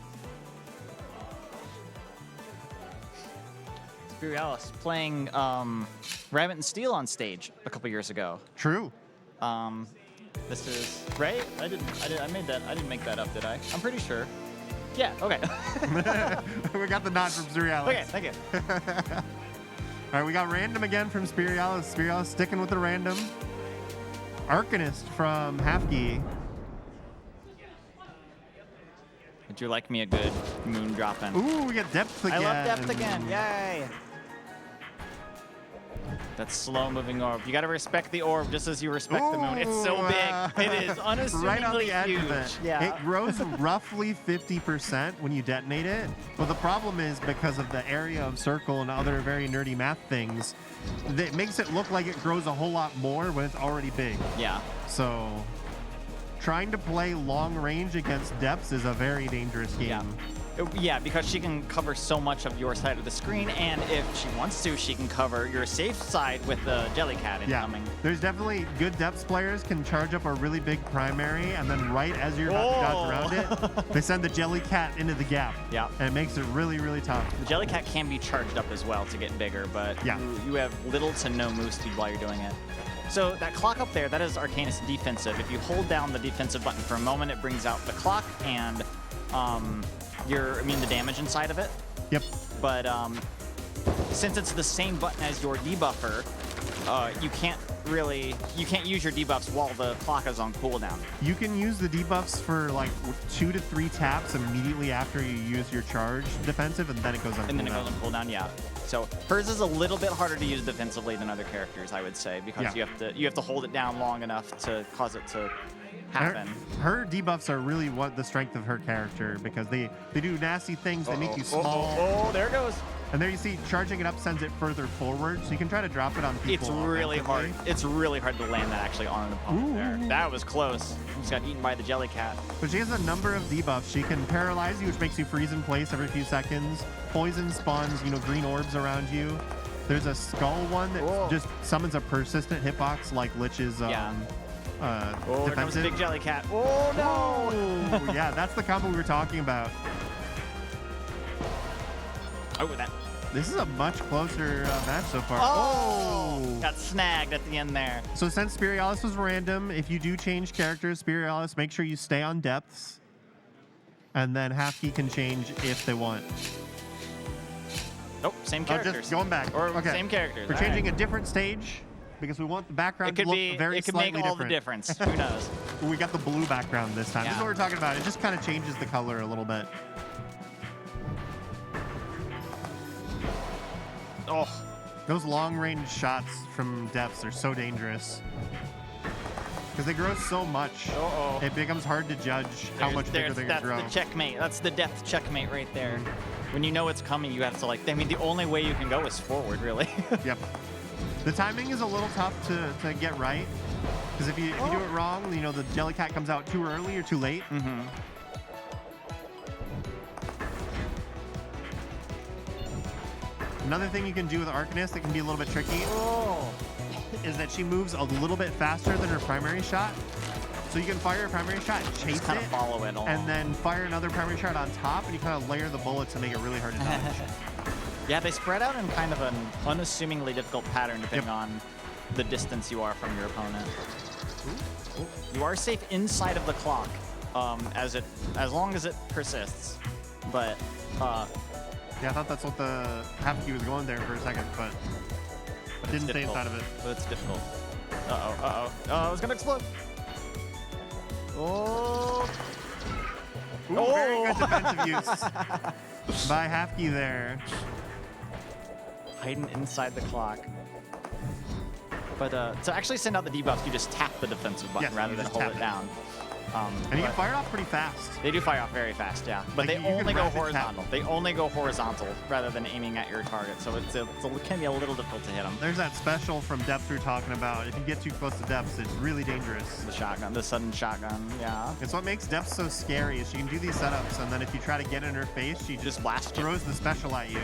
[SPEAKER 2] Spirialis playing Rabbit and Steel on stage a couple years ago.
[SPEAKER 1] True.
[SPEAKER 2] This is right. I made that. I didn't make that up, did I? I'm pretty sure. Yeah. Okay.
[SPEAKER 1] We got the nod from Spirialis.
[SPEAKER 2] Okay. Thank you.
[SPEAKER 1] All right, we got random again from Spirialis. Spirialis sticking with the random. Arcanist from Hafki.
[SPEAKER 2] Would you like me a good moon dropping?
[SPEAKER 1] Ooh, we got depth again.
[SPEAKER 2] I love depth again. Yay. That slow moving orb. You got to respect the orb just as you respect the moon. It's so big. It is unassumingly
[SPEAKER 1] right on the edge
[SPEAKER 2] huge.
[SPEAKER 1] of it.
[SPEAKER 2] Yeah.
[SPEAKER 1] It grows roughly 50% when you detonate it. But the problem is because of the area of circle and other very nerdy math things, it makes it look like it grows a whole lot more when it's already big.
[SPEAKER 2] Yeah.
[SPEAKER 1] So trying to play long range against depths is a very dangerous game.
[SPEAKER 2] Yeah. Yeah, because she can cover so much of your side of the screen, and if she wants to, she can cover your safe side with the Jellycat incoming.
[SPEAKER 1] Yeah, there's definitely good depths players can charge up a really big primary, and then right as you're about to dodge around it, they send the Jellycat into the gap.
[SPEAKER 2] Yeah.
[SPEAKER 1] And it makes it really, really tough.
[SPEAKER 2] The Jellycat can be charged up as well to get bigger, but
[SPEAKER 1] yeah.
[SPEAKER 2] you have little to no move speed while you're doing it. So that clock up there, that is Arcanist defensive. If you hold down the defensive button for a moment, it brings out the clock, and you're immune to damage inside of it.
[SPEAKER 1] Yep.
[SPEAKER 2] But since it's the same button as your debuffer, you can't use your debuffs while the clock is on cooldown.
[SPEAKER 1] You can use the debuffs for like 2 to 3 taps immediately after you use your charge defensive, and then it goes on cooldown.
[SPEAKER 2] And then it goes on cooldown, yeah. So hers is a little bit harder to use defensively than other characters, I would say, because you have to hold it down long enough to cause it to happen.
[SPEAKER 1] Her debuffs are really what the strength of her character, because they do nasty things. They make you small.
[SPEAKER 2] Oh, there it goes.
[SPEAKER 1] And there you see, charging it up sends it further forward, so you can try to drop it on people.
[SPEAKER 2] It's really hard. It's really hard to land that actually on an opponent there. That was close. Just got eaten by the Jellycat.
[SPEAKER 1] But she has a number of debuffs. She can paralyze you, which makes you freeze in place every few seconds. Poison spawns, green orbs around you. There's a skull one that just summons a persistent hitbox like Lich's
[SPEAKER 2] there comes the big Jellycat. Oh, no!
[SPEAKER 1] Yeah, that's the combo we were talking about.
[SPEAKER 2] Oh, that.
[SPEAKER 1] This is a much closer match so far.
[SPEAKER 2] Oh! Got snagged at the end there.
[SPEAKER 1] So since Spirialis was random, if you do change characters, Spirialis, make sure you stay on depths. And then Halfkey can change if they want.
[SPEAKER 2] Nope, same characters.
[SPEAKER 1] Just going back.
[SPEAKER 2] Okay. Same characters.
[SPEAKER 1] We're changing a different stage because we want the background to look very slightly different.
[SPEAKER 2] It could make all the difference. Who knows?
[SPEAKER 1] We got the blue background this time.
[SPEAKER 2] Yeah.
[SPEAKER 1] This is what we're talking about. It just kind of changes the color a little bit.
[SPEAKER 2] Oh,
[SPEAKER 1] those long-range shots from depths are so dangerous because they grow so much. It becomes hard to judge how much bigger they can grow.
[SPEAKER 2] That's the checkmate. That's the depth checkmate right there. When you know it's coming, you have to the only way you can go is forward, really.
[SPEAKER 1] Yep. The timing is a little tough to get right because if you do it wrong, the Jellycat comes out too early or too late.
[SPEAKER 2] Mm-hmm.
[SPEAKER 1] Another thing you can do with Arcanist that can be a little bit tricky is that she moves a little bit faster than her primary shot. So you can fire a primary shot, chase
[SPEAKER 2] just kind of follow it along.
[SPEAKER 1] and then fire another primary shot on top, and you kind of layer the bullets to make it really hard to dodge.
[SPEAKER 2] Yeah, they spread out in kind of an unassumingly difficult pattern depending on the distance you are from your opponent. You are safe inside of the clock as long as it persists, but.
[SPEAKER 1] Yeah, I thought that's what the Halfkey was going there for a second, but didn't stay inside of it.
[SPEAKER 2] But it's difficult. Oh, it's gonna explode. Oh.
[SPEAKER 1] Ooh, very good defensive use by Halfkey there.
[SPEAKER 2] Hiding inside the clock. But to actually send out the debuffs, you just tap the defensive button rather than hold it down.
[SPEAKER 1] And you can fire off pretty fast.
[SPEAKER 2] They do fire off very fast, yeah. But they only go horizontal. They only go horizontal rather than aiming at your target. So it can be a little difficult to hit them.
[SPEAKER 1] There's that special from depth we were talking about. If you get too close to depths, it's really dangerous.
[SPEAKER 2] The shotgun, the sudden shotgun, yeah.
[SPEAKER 1] It's what makes depth so scary is she can do these setups, and then if you try to get in her face, she just throws the special at you.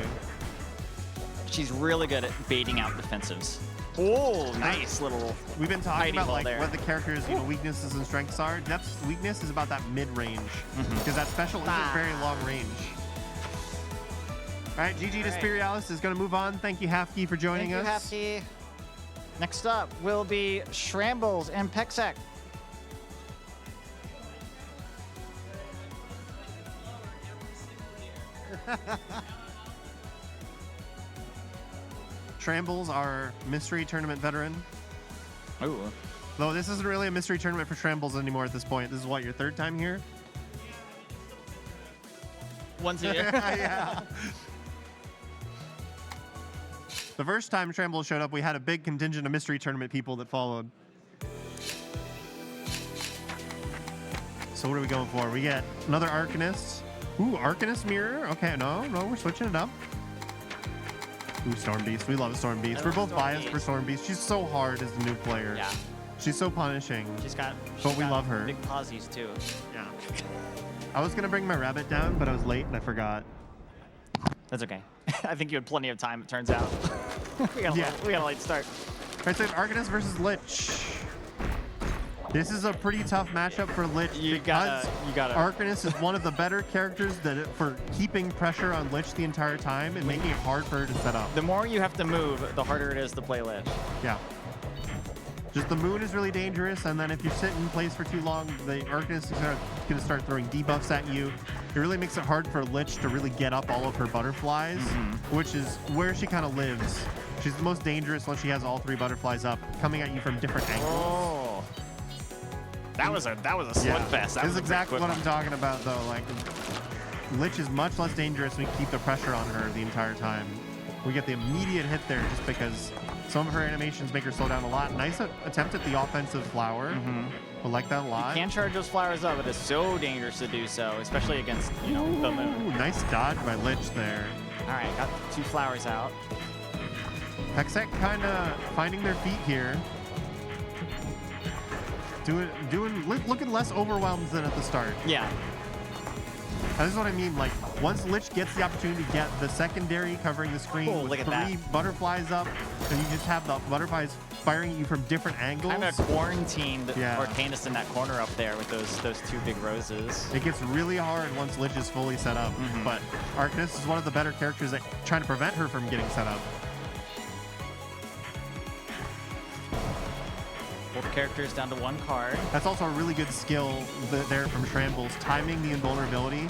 [SPEAKER 2] She's really good at baiting out defensives. Oh, nice little.
[SPEAKER 1] We've been talking about
[SPEAKER 2] there.
[SPEAKER 1] what the character's weaknesses and strengths are. Depth's weakness is about that mid-range because that special isn't very long range. All right, GG to Spirialis is going to move on. Thank you, Halfkey, for joining us.
[SPEAKER 2] Thank you, Halfkey. Next up will be Shrambles and Pexec.
[SPEAKER 1] Shrambles, our mystery tournament veteran.
[SPEAKER 2] Ooh.
[SPEAKER 1] Though this isn't really a mystery tournament for Shrambles anymore at this point. This is what, your third time here?
[SPEAKER 2] Once a year.
[SPEAKER 1] Yeah. The first time Shrambles showed up, we had a big contingent of mystery tournament people that followed. So what are we going for? We get another Arcanist. Ooh, Arcanist mirror. Okay, no, we're switching it up. Ooh, Storm Beast. We love Storm Beast. We're both biased for Storm Beast. She's so hard as a new player.
[SPEAKER 2] Yeah.
[SPEAKER 1] She's so punishing.
[SPEAKER 2] She's got
[SPEAKER 1] we love her.
[SPEAKER 2] Big pausies too.
[SPEAKER 1] Yeah. I was gonna bring my rabbit down, but I was late and I forgot.
[SPEAKER 2] That's okay. I think you had plenty of time, it turns out. we got a late start.
[SPEAKER 1] Right, so Arcanist versus Lich. This is a pretty tough matchup for Lich because Arcanist is one of the better characters for keeping pressure on Lich the entire time and making it hard for her to set up.
[SPEAKER 2] The more you have to move, the harder it is to play Lich.
[SPEAKER 1] Yeah. Just the moon is really dangerous, and then if you sit in place for too long, the Arcanist is going to start throwing debuffs at you. It really makes it hard for Lich to really get up all of her butterflies, which is where she kind of lives. She's the most dangerous once she has all 3 butterflies up, coming at you from different angles.
[SPEAKER 2] Oh. That was a slugfest.
[SPEAKER 1] This is exactly what I'm talking about, though. Like, Lich is much less dangerous when we keep the pressure on her the entire time. We get the immediate hit there just because some of her animations make her slow down a lot. Nice attempt at the offensive flower. I like that a lot.
[SPEAKER 2] You can't charge those flowers up. It is so dangerous to do so, especially against, the moon.
[SPEAKER 1] Ooh, nice dodge by Lich there.
[SPEAKER 2] All right, got 2 flowers out.
[SPEAKER 1] Hexec kind of finding their feet here. Looking less overwhelmed than at the start.
[SPEAKER 2] Yeah.
[SPEAKER 1] This is what I mean. Like, once Lich gets the opportunity to get the secondary covering the screen with 3 butterflies up, and you just have the butterflies firing at you from different angles.
[SPEAKER 2] Kind of quarantined Arcanist in that corner up there with those 2 big roses.
[SPEAKER 1] It gets really hard once Lich is fully set up, but Arcanist is one of the better characters at trying to prevent her from getting set up.
[SPEAKER 2] Both characters down to 1 card.
[SPEAKER 1] That's also a really good skill there from Shrambles, timing the invulnerability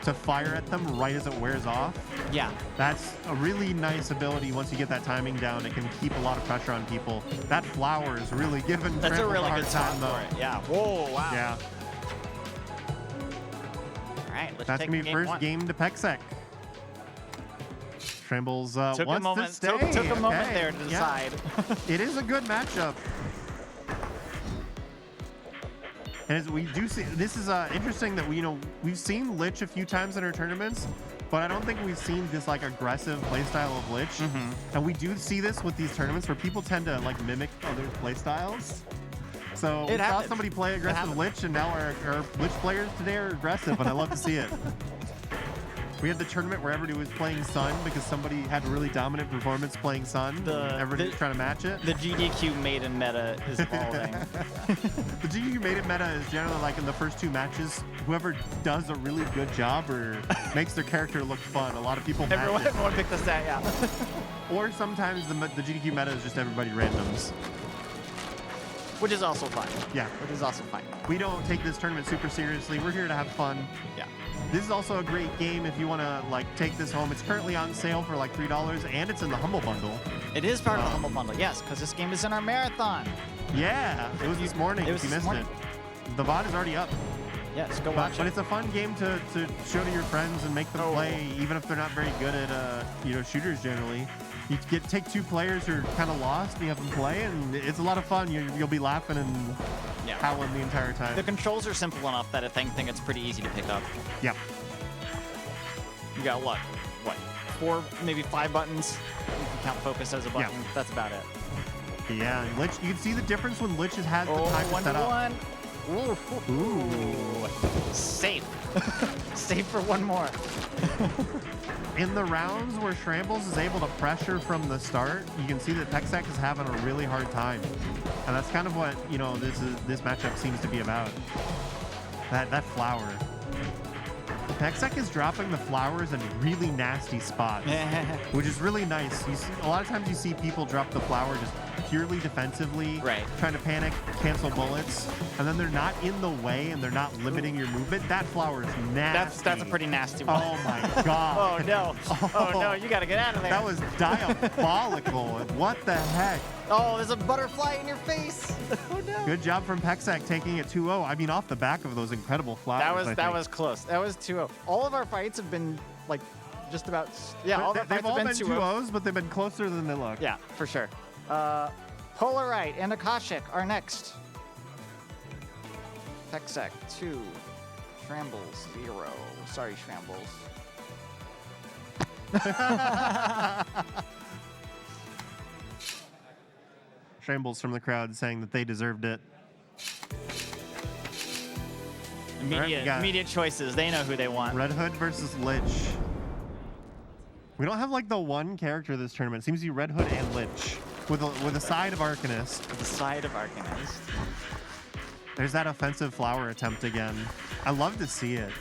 [SPEAKER 1] to fire at them right as it wears off.
[SPEAKER 2] Yeah.
[SPEAKER 1] That's a really nice ability. Once you get that timing down, it can keep a lot of pressure on people. That flower is really giving
[SPEAKER 2] That's
[SPEAKER 1] Shrambles
[SPEAKER 2] a really
[SPEAKER 1] hard
[SPEAKER 2] good
[SPEAKER 1] time,
[SPEAKER 2] spot
[SPEAKER 1] though.
[SPEAKER 2] for it. Yeah. Whoa, wow.
[SPEAKER 1] Yeah.
[SPEAKER 2] All right, let's
[SPEAKER 1] That's
[SPEAKER 2] take
[SPEAKER 1] going to be first
[SPEAKER 2] 1.
[SPEAKER 1] game to Pexec. Shrambles
[SPEAKER 2] took
[SPEAKER 1] wants
[SPEAKER 2] a moment,
[SPEAKER 1] to stay.
[SPEAKER 2] Took a moment
[SPEAKER 1] Okay.
[SPEAKER 2] there to decide.
[SPEAKER 1] It is a good matchup. And as we do see, this is interesting that we've seen Lich a few times in our tournaments, but I don't think we've seen this like aggressive playstyle of Lich. And we do see this with these tournaments where people tend to like mimic other playstyles. So we saw somebody play aggressive Lich, and now our Lich players today are aggressive, and I love to see it. We had the tournament where everybody was playing Sun because somebody had a really dominant performance playing Sun. Everybody was trying to match it.
[SPEAKER 2] The GDQ Maiden meta is evolving.
[SPEAKER 1] The GDQ Maiden meta is generally like in the first 2 matches, whoever does a really good job or makes their character look fun. A lot of people match it.
[SPEAKER 2] Everyone picked the stat, yeah.
[SPEAKER 1] Or sometimes the GDQ meta is just everybody randoms.
[SPEAKER 2] Which is also fine.
[SPEAKER 1] Yeah.
[SPEAKER 2] Which is also fine.
[SPEAKER 1] We don't take this tournament super seriously. We're here to have fun.
[SPEAKER 2] Yeah.
[SPEAKER 1] This is also a great game if you want to like take this home. It's currently on sale for like $3, and it's in the Humble Bundle.
[SPEAKER 2] It is part of the Humble Bundle, yes, because this game is in our marathon.
[SPEAKER 1] Yeah, it was this morning. If you missed it, the VOD is already up.
[SPEAKER 2] Yes, go watch it.
[SPEAKER 1] But it's a fun game to show to your friends and make them play, even if they're not very good at shooters generally. You take 2 players who are kind of lost, and you have them play, and it's a lot of fun. You'll be laughing and howling the entire time.
[SPEAKER 2] The controls are simple enough that I think it's pretty easy to pick up.
[SPEAKER 1] Yeah.
[SPEAKER 2] You got what? 4, maybe 5 buttons? You can count focus as a button. Yeah. That's about it.
[SPEAKER 1] Yeah, and Lich, you can see the difference when Lich has the time to set up.
[SPEAKER 2] Ooh. Safe. Safe for 1 more.
[SPEAKER 1] In the rounds where Shrambles is able to pressure from the start, you can see that Pexec is having a really hard time. And that's kind of what, this matchup seems to be about. That flower. Pexec is dropping the flowers in really nasty spots, which is really nice. A lot of times you see people drop the flower just purely defensively, trying to panic, cancel bullets, and then they're not in the way and they're not limiting your movement. That flower is nasty.
[SPEAKER 2] That's a pretty nasty one.
[SPEAKER 1] Oh my god.
[SPEAKER 2] Oh no. Oh no, you gotta get out of there.
[SPEAKER 1] That was diabolical. What the heck?
[SPEAKER 2] Oh, there's a butterfly in your face. Oh no.
[SPEAKER 1] Good job from Pexec taking it 2-0. I mean, off the back of those incredible flowers.
[SPEAKER 2] That was close. That was 2-0. All of our fights have been like just about they've all been
[SPEAKER 1] 2-0s, but they've been closer than they look.
[SPEAKER 2] Yeah, for sure. Polarite and Akashic are next. Pexec 2, Shrambles 0. Sorry, Shrambles.
[SPEAKER 1] Shrambles from the crowd saying that they deserved it.
[SPEAKER 2] Immediate, immediate choices. They know who they want.
[SPEAKER 1] Red Hood versus Lich. We don't have like the one character this tournament. It seems to be Red Hood and Lich with a side of Arcanist.
[SPEAKER 2] The side of Arcanist.
[SPEAKER 1] There's that offensive flower attempt again. I love to see it.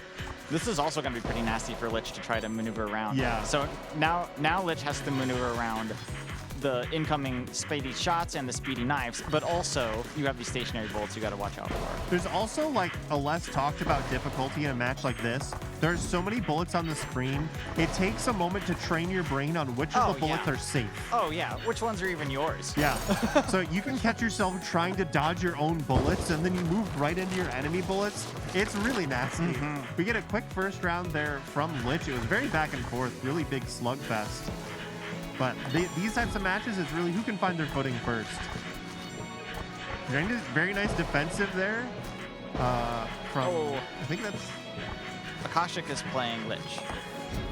[SPEAKER 2] This is also going to be pretty nasty for Lich to try to maneuver around.
[SPEAKER 1] Yeah.
[SPEAKER 2] So now Lich has to maneuver around the incoming speedy shots and the speedy knives, but also you have these stationary bullets you got to watch out for.
[SPEAKER 1] There's also like a less talked about difficulty in a match like this. There's so many bullets on the screen. It takes a moment to train your brain on which of the bullets are safe.
[SPEAKER 2] Oh yeah, which ones are even yours?
[SPEAKER 1] Yeah. So you can catch yourself trying to dodge your own bullets and then you move right into your enemy bullets. It's really nasty. We get a quick first round there from Lich. It was very back and forth, really big slugfest. But these types of matches, it's really who can find their footing first. Very nice defensive there. From I think that's
[SPEAKER 2] Akashic is playing Lich.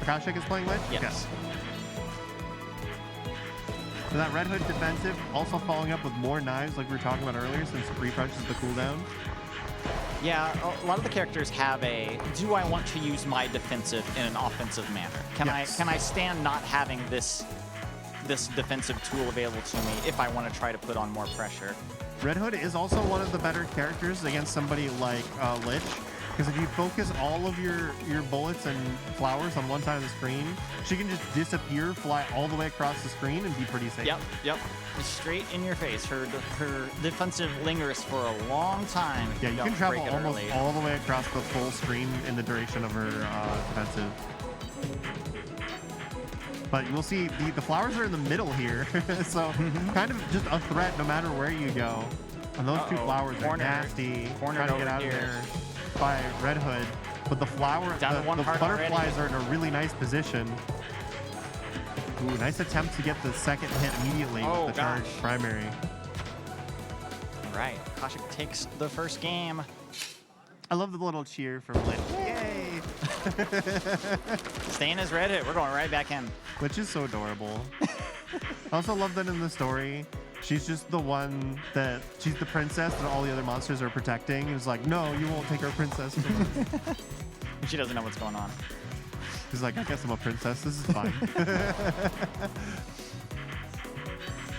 [SPEAKER 1] Akashic is playing Lich?
[SPEAKER 2] Yes.
[SPEAKER 1] So that Red Hood defensive also following up with more knives like we were talking about earlier since refreshes the cooldown.
[SPEAKER 2] Yeah, a lot of the characters have a, do I want to use my defensive in an offensive manner? Can I stand not having this defensive tool available to me if I want to try to put on more pressure?
[SPEAKER 1] Red Hood is also one of the better characters against somebody like Lich, because if you focus all of your bullets and flowers on one side of the screen, she can just disappear, fly all the way across the screen, and be pretty safe.
[SPEAKER 2] Yep. Just straight in your face. Her defensive lingers for a long time.
[SPEAKER 1] Yeah, you can travel almost all the way across the full screen in the duration of her defensive. But you'll see the flowers are in the middle here, so kind of just a threat no matter where you go. And those two flowers are nasty. Trying to get out of there by Red Hood. But the the butterflies are in a really nice position. Ooh, nice attempt to get the second hit immediately with the charged primary.
[SPEAKER 2] All right, Akashic takes the first game.
[SPEAKER 1] I love the little cheer from Lich. Yay!
[SPEAKER 2] Staying as Red Hood. We're going right back in.
[SPEAKER 1] Which is so adorable. I also love that in the story, she's just the one she's the princess that all the other monsters are protecting. It's like, no, you won't take our princess from us.
[SPEAKER 2] She doesn't know what's going on.
[SPEAKER 1] She's like, I guess I'm a princess. This is fine.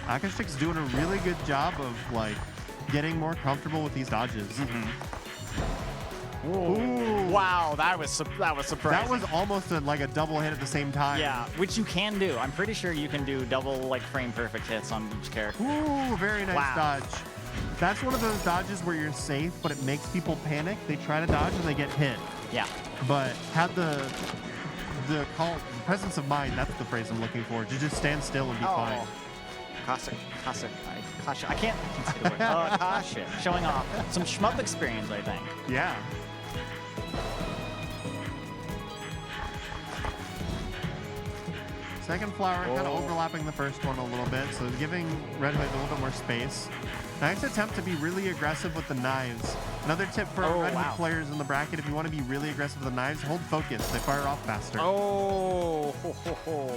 [SPEAKER 1] Akashic's doing a really good job of like getting more comfortable with these dodges.
[SPEAKER 2] Ooh. Wow, that was surprising.
[SPEAKER 1] That was almost like a double hit at the same time.
[SPEAKER 2] Yeah, which you can do. I'm pretty sure you can do double like frame perfect hits on each character.
[SPEAKER 1] Ooh, very nice dodge. That's one of those dodges where you're safe, but it makes people panic. They try to dodge and they get hit.
[SPEAKER 2] Yeah.
[SPEAKER 1] But had the presence of mind, that's the phrase I'm looking for, to just stand still and be fine.
[SPEAKER 2] Akashic. I can't consider it. Akashic. Showing off some shmup experience, I think.
[SPEAKER 1] Yeah. Second flower kind of overlapping the first one a little bit, so giving Red Hood a little bit more space. Nice attempt to be really aggressive with the knives. Another tip for Red Hood players in the bracket, if you want to be really aggressive with the knives, hold focus. They fire off faster.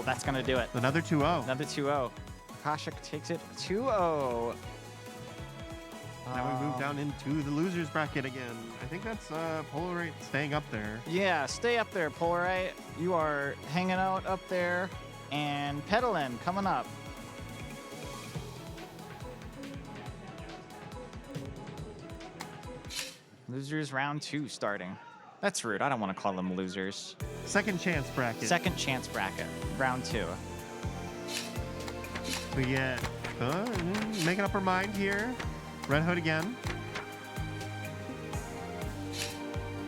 [SPEAKER 2] That's going to do it.
[SPEAKER 1] Another 2-0.
[SPEAKER 2] Another 2-0. Akashic takes it 2-0.
[SPEAKER 1] Now we move down into the losers bracket again. I think that's Polarite staying up there.
[SPEAKER 2] Yeah, stay up there, Polarite. You are hanging out up there. And Petalin coming up. Losers round 2 starting. That's rude. I don't want to call them losers.
[SPEAKER 1] Second chance bracket.
[SPEAKER 2] Second chance bracket. Round 2.
[SPEAKER 1] We get making up her mind here. Red Hood again.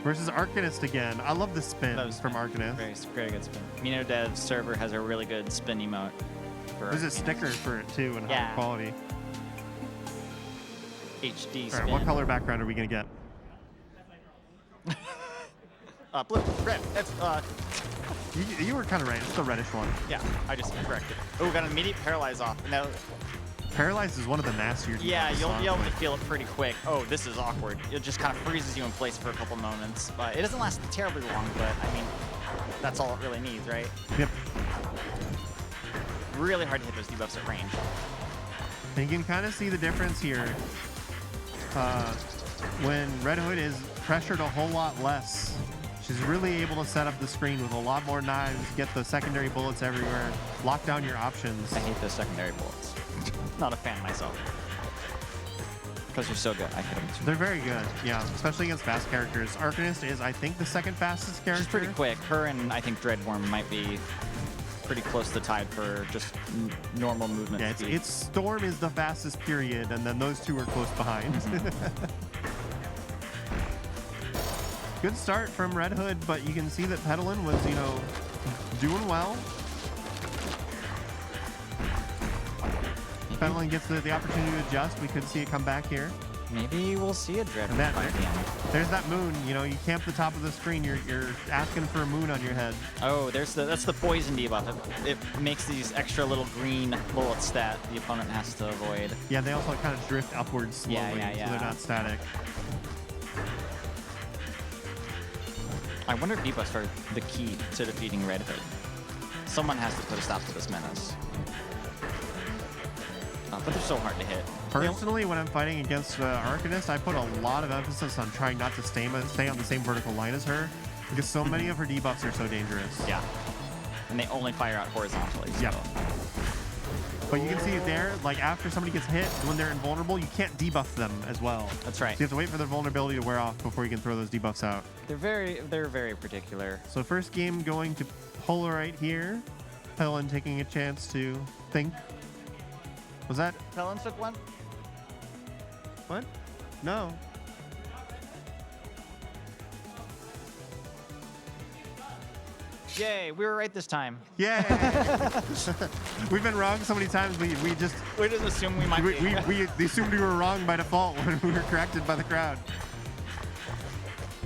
[SPEAKER 1] Versus Arcanist again. I love the spin from Arcanist.
[SPEAKER 2] Very good spin. Minodev's server has a really good spin emote.
[SPEAKER 1] There's a sticker for it too in high quality.
[SPEAKER 2] HD spin.
[SPEAKER 1] All right, what color background are we going to get?
[SPEAKER 2] Blue. Red. That's,
[SPEAKER 1] you were kind of right. It's the reddish one.
[SPEAKER 2] Yeah, I just corrected. Oh, got an immediate paralyze off. Now,
[SPEAKER 1] paralyze is one of the nastier.
[SPEAKER 2] Yeah, you'll be able to feel it pretty quick. Oh, this is awkward. It just kind of freezes you in place for a couple moments. It doesn't last terribly long, but I mean, that's all it really needs, right?
[SPEAKER 1] Yep.
[SPEAKER 2] Really hard to hit those debuffs at range.
[SPEAKER 1] And you can kind of see the difference here. When Red Hood is pressured a whole lot less. She's really able to set up the screen with a lot more knives, get the secondary bullets everywhere, lock down your options.
[SPEAKER 2] I hate those secondary bullets. Not a fan myself. Because they're so good. I hate them too.
[SPEAKER 1] They're very good, yeah, especially against fast characters. Arcanist is, I think, the second fastest character.
[SPEAKER 2] She's pretty quick. Her and I think Dreadworm might be pretty close to tied for just normal movement
[SPEAKER 1] Yeah,
[SPEAKER 2] speed.
[SPEAKER 1] it's Storm is the fastest period, and then those two are close behind. Good start from Red Hood, but you can see that Petalin was, you know, doing well. Petalin gets the opportunity to adjust. We could see it come back here.
[SPEAKER 2] Maybe we'll see a Dreadworm
[SPEAKER 1] That-
[SPEAKER 2] by the end.
[SPEAKER 1] There's that moon. You know, you camp the top of the screen. You're asking for a moon on your head.
[SPEAKER 2] Oh, that's the poison debuff. It makes these extra little green bullets that the opponent has to avoid.
[SPEAKER 1] Yeah, they also kind of drift upwards slowly,
[SPEAKER 2] Yeah.
[SPEAKER 1] so they're not static.
[SPEAKER 2] I wonder if debuffs are the key to defeating Red Hood. Someone has to put a stop to this menace. But they're so hard to hit.
[SPEAKER 1] Personally, when I'm fighting against Arcanist, I put a lot of emphasis on trying not to stay on the same vertical line as her, because so many of her debuffs are so dangerous.
[SPEAKER 2] Yeah. And they only fire out horizontally. So.
[SPEAKER 1] Yeah. But you can see there, like after somebody gets hit, when they're invulnerable, you can't debuff them as well.
[SPEAKER 2] That's right.
[SPEAKER 1] So you have to wait for their vulnerability to wear off before you can throw those debuffs out.
[SPEAKER 2] They're very particular.
[SPEAKER 1] So first game going to Polarite here. Helen taking a chance to think. Was that
[SPEAKER 2] Helen took one?
[SPEAKER 1] what? No.
[SPEAKER 2] Yay, we were right this time.
[SPEAKER 1] Yeah. We've been wrong so many times. We just
[SPEAKER 2] We just assume we might be.
[SPEAKER 1] we assumed we were wrong by default when we were corrected by the crowd.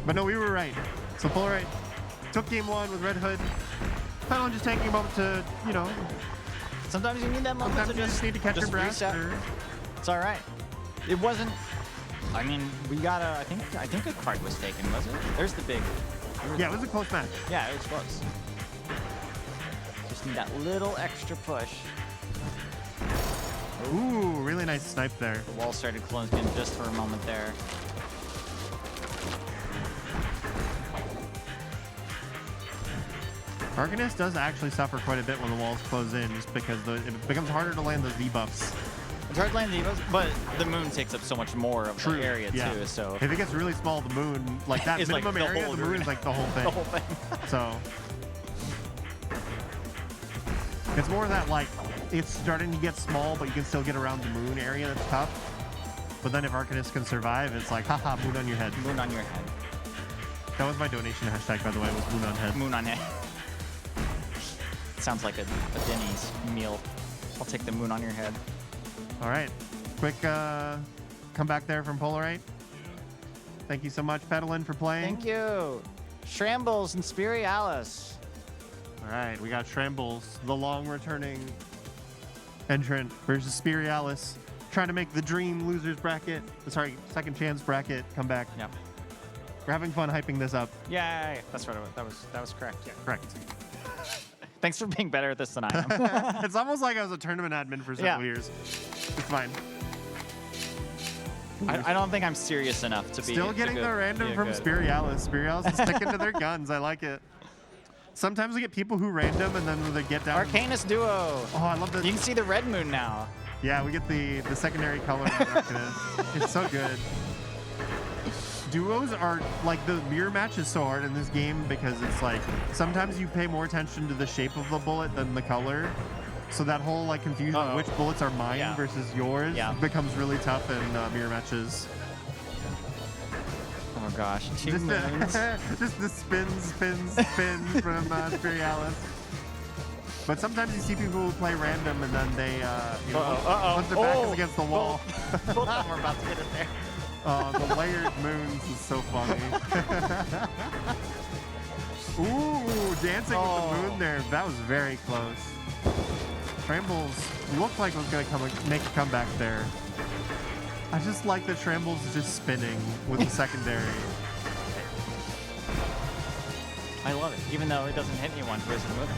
[SPEAKER 1] But no, we were right. So Polarite took game one with Red Hood. Petalin just taking a moment to, you know,
[SPEAKER 2] Sometimes you need that moment
[SPEAKER 1] sometimes
[SPEAKER 2] to
[SPEAKER 1] you just need to catch your breath.
[SPEAKER 2] reset.
[SPEAKER 1] or-
[SPEAKER 2] It's all right. It wasn't. I mean, we got a. I think a card was taken, was it? There's the big.
[SPEAKER 1] Yeah, it was a close match.
[SPEAKER 2] Yeah, it was close. Just need that little extra push.
[SPEAKER 1] Ooh, really nice snipe there.
[SPEAKER 2] The wall started closing in just for a moment there.
[SPEAKER 1] Arcanist does actually suffer quite a bit when the walls close in, just because it becomes harder to land those debuffs.
[SPEAKER 2] It's hard to land divas, but the moon takes up so much more of the area
[SPEAKER 1] yeah.
[SPEAKER 2] too. So
[SPEAKER 1] if it gets really small, the moon, like that
[SPEAKER 2] It's like
[SPEAKER 1] minimum
[SPEAKER 2] the
[SPEAKER 1] area,
[SPEAKER 2] whole
[SPEAKER 1] the moon
[SPEAKER 2] arena.
[SPEAKER 1] is like the whole thing.
[SPEAKER 2] the whole thing.
[SPEAKER 1] So it's more that like it's starting to get small, but you can still get around the moon area. That's tough. But then if Arcanist can survive, it's like haha, moon on your head.
[SPEAKER 2] Moon on your head.
[SPEAKER 1] That was my donation hashtag, by the way. Was moon on head.
[SPEAKER 2] Moon on head. Sounds like a Denny's meal. I'll take the moon on your head.
[SPEAKER 1] All right, quick comeback there from Polarite. Thank you so much, Petalin, for playing.
[SPEAKER 2] Thank you. Shrambles and Spirialis.
[SPEAKER 1] All right, we got Shrambles, the long returning entrant versus Spirialis, trying to make the dream losers bracket, sorry, second chance bracket come back.
[SPEAKER 2] Yep.
[SPEAKER 1] We're having fun hyping this up.
[SPEAKER 2] Yay. That's right. That was correct. Yeah.
[SPEAKER 1] Correct.
[SPEAKER 2] Thanks for being better at this than I am.
[SPEAKER 1] It's almost like I was a tournament admin for several years. It's fine.
[SPEAKER 2] I don't think I'm serious enough to be.
[SPEAKER 1] Still getting the random from Spirialis. Spirialis is sticking to their guns. I like it. Sometimes we get people who random and then when they get down.
[SPEAKER 2] Arcanus Duo.
[SPEAKER 1] Oh, I love that.
[SPEAKER 2] You can see the red moon now.
[SPEAKER 1] Yeah, we get the secondary color. It's so good. Duos are like the mirror match is so hard in this game because it's like sometimes you pay more attention to the shape of the bullet than the color. So that whole like confusion of which bullets are mine versus yours becomes really tough in mirror matches.
[SPEAKER 2] Oh gosh,
[SPEAKER 1] Just the spins from Spirialis. But sometimes you see people who play random and then they, you know, once their back is against the wall.
[SPEAKER 2] Both of them are about to get in there.
[SPEAKER 1] The layered moons is so funny. Ooh, dancing with the moon there. That was very close. Shrambles looked like it was going to make a comeback there. I just like that Shrambles is just spinning with the secondary.
[SPEAKER 2] I love it, even though it doesn't hit anyone who isn't moving.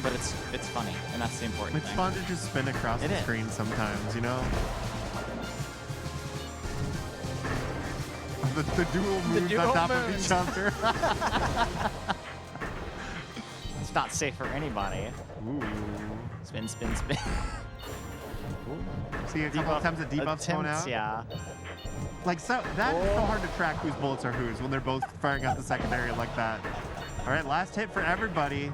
[SPEAKER 2] But it's funny, and that's the important thing.
[SPEAKER 1] It's fun to just spin across the screen sometimes, you know? the dual moves
[SPEAKER 2] dual
[SPEAKER 1] on top of
[SPEAKER 2] moves.
[SPEAKER 1] each other.
[SPEAKER 2] It's not safe for anybody.
[SPEAKER 1] Ooh.
[SPEAKER 2] Spin, spin, spin.
[SPEAKER 1] See a couple attempts at debuffs going
[SPEAKER 2] Attempts,
[SPEAKER 1] out.
[SPEAKER 2] yeah.
[SPEAKER 1] Like so that's so hard to track whose bullets are whose when they're both firing out the secondary like that. All right, last hit for everybody.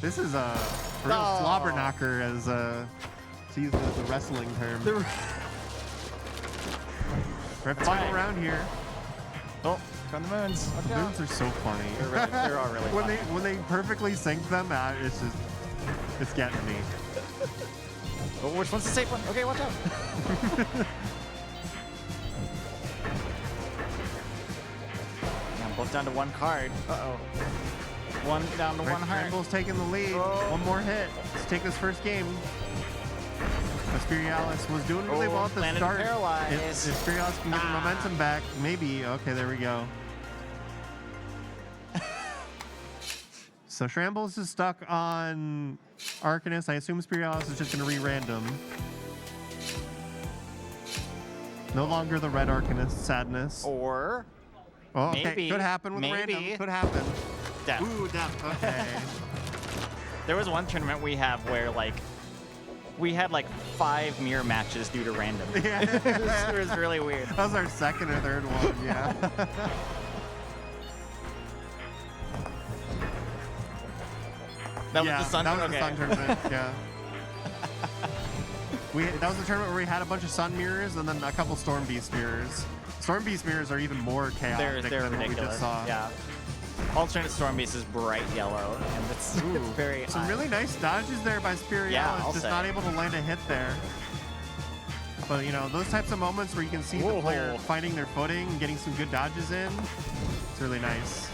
[SPEAKER 1] This is a real slobber knocker, as to use the wrestling term. Right, final round here.
[SPEAKER 2] Oh, from the moons.
[SPEAKER 1] The moons are so funny.
[SPEAKER 2] They're all really funny.
[SPEAKER 1] When they perfectly sync them, it's getting me.
[SPEAKER 2] Oh, which one's the safe one? Okay, watch out. Yeah, both down to one card. Uh-oh. One down to one heart.
[SPEAKER 1] Rainbow's taking the lead.
[SPEAKER 2] Oh.
[SPEAKER 1] One more hit. Let's take this first game. Aspirialis was doing really well at the
[SPEAKER 2] landed
[SPEAKER 1] start.
[SPEAKER 2] paralyzed.
[SPEAKER 1] If Aspirialis can get the momentum back, maybe. Okay, there we go. So Shrambles is stuck on Arcanist. I assume Aspirialis is just going to re-random. No longer the red Arcanist. Sadness.
[SPEAKER 2] Or
[SPEAKER 1] Oh, okay.
[SPEAKER 2] maybe,
[SPEAKER 1] Could happen with random. Could happen.
[SPEAKER 2] Death.
[SPEAKER 1] Ooh, death. Okay.
[SPEAKER 2] There was one tournament we have where we had 5 mirror matches due to random.
[SPEAKER 1] Yeah.
[SPEAKER 2] It was really weird.
[SPEAKER 1] That was our second or third one, yeah.
[SPEAKER 2] That was the sun
[SPEAKER 1] that was
[SPEAKER 2] okay.
[SPEAKER 1] the sun tournament, yeah. That was the tournament where we had a bunch of sun mirrors and then a couple storm beast mirrors. Storm beast mirrors are even more chaotic
[SPEAKER 2] They're
[SPEAKER 1] than
[SPEAKER 2] ridiculous.
[SPEAKER 1] what we just saw.
[SPEAKER 2] Yeah. Alternate Storm Beast is bright yellow, and it's very
[SPEAKER 1] Some really nice dodges there by Spirialis,
[SPEAKER 2] Yeah, I'll
[SPEAKER 1] just
[SPEAKER 2] say.
[SPEAKER 1] not able to land a hit there. But you know, those types of moments where you can see the player finding their footing, getting some good dodges in, it's really nice.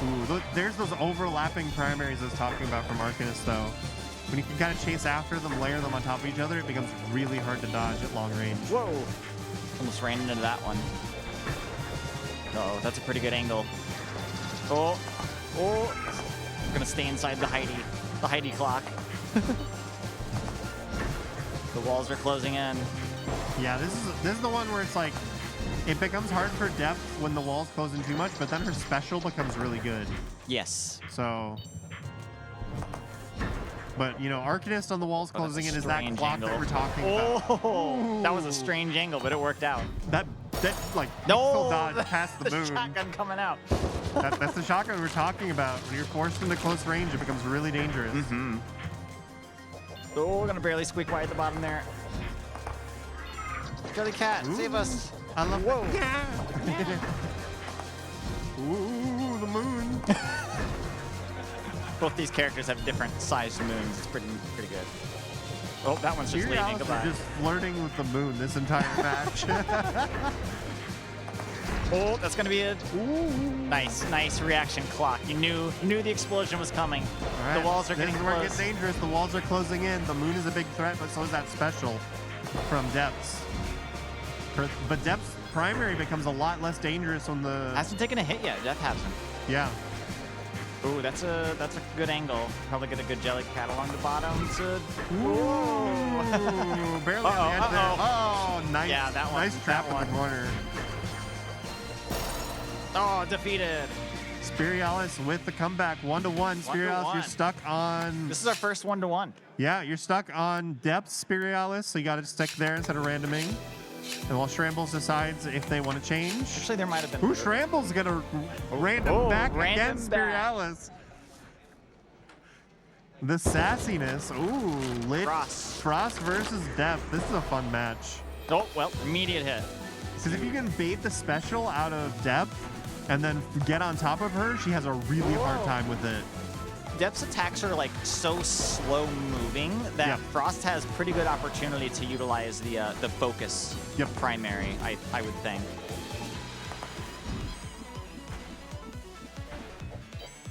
[SPEAKER 1] Ooh, there's those overlapping primaries I was talking about from Arcanist though. When you can kind of chase after them, layer them on top of each other, it becomes really hard to dodge at long range.
[SPEAKER 2] Whoa! Almost ran into that one. Oh, that's a pretty good angle. Oh, oh! I'm gonna stay inside the Heidi clock. The walls are closing in.
[SPEAKER 1] Yeah, this is the one where it's like, it becomes hard for depth when the walls close in too much, but then her special becomes really good.
[SPEAKER 2] Yes.
[SPEAKER 1] So, but you know, Arcanist on the walls closing in is that clock that we're talking about.
[SPEAKER 2] Oh, that was a strange angle, but it worked out.
[SPEAKER 1] That like pixel dodge past the moon.
[SPEAKER 2] Shotgun coming out.
[SPEAKER 1] That's the shotgun we're talking about. When you're forced into close range, it becomes really dangerous.
[SPEAKER 2] Mm-hmm. Oh, we're gonna barely squeak wide at the bottom there. Jelly Cat, save us.
[SPEAKER 1] I love
[SPEAKER 2] Whoa.
[SPEAKER 1] Yeah. Ooh, the moon.
[SPEAKER 2] Both these characters have different sized moons. It's pretty good. Oh, that one's just leaving. Goodbye.
[SPEAKER 1] Just flirting with the moon this entire match.
[SPEAKER 2] Oh, that's gonna be a nice reaction clock. You knew the explosion was coming.
[SPEAKER 1] All right.
[SPEAKER 2] The walls are getting
[SPEAKER 1] This is where it
[SPEAKER 2] close.
[SPEAKER 1] gets dangerous. The walls are closing in. The moon is a big threat, but so is that special from depths. But depth's primary becomes a lot less dangerous when the
[SPEAKER 2] Hasn't taken a hit yet. Death hasn't.
[SPEAKER 1] yeah.
[SPEAKER 2] Ooh, that's a good angle. Probably get a good Jelly Cat along the bottom.
[SPEAKER 1] Ooh, barely on the edge there. Oh, nice.
[SPEAKER 2] Yeah, that one.
[SPEAKER 1] Nice trap in the corner.
[SPEAKER 2] Oh, defeated.
[SPEAKER 1] Spirialis with the comeback, 1-1. Spirialis, you're stuck on.
[SPEAKER 2] This is our first 1-1.
[SPEAKER 1] Yeah, you're stuck on depth, Spirialis, so you got to stick there instead of randoming. And while Shrambles decides if they want to change.
[SPEAKER 2] Actually, there might have been.
[SPEAKER 1] Who Shrambles gonna random back
[SPEAKER 2] random
[SPEAKER 1] against
[SPEAKER 2] back.
[SPEAKER 1] Spirialis? The sassiness. Ooh, lit. Frost versus depth. This is a fun match.
[SPEAKER 2] Oh, well, immediate hit.
[SPEAKER 1] Because if you can bait the special out of depth and then get on top of her, she has a really hard time with it.
[SPEAKER 2] Depth's attacks are so slow moving that Frost has pretty good opportunity to utilize the focus primary, I would think.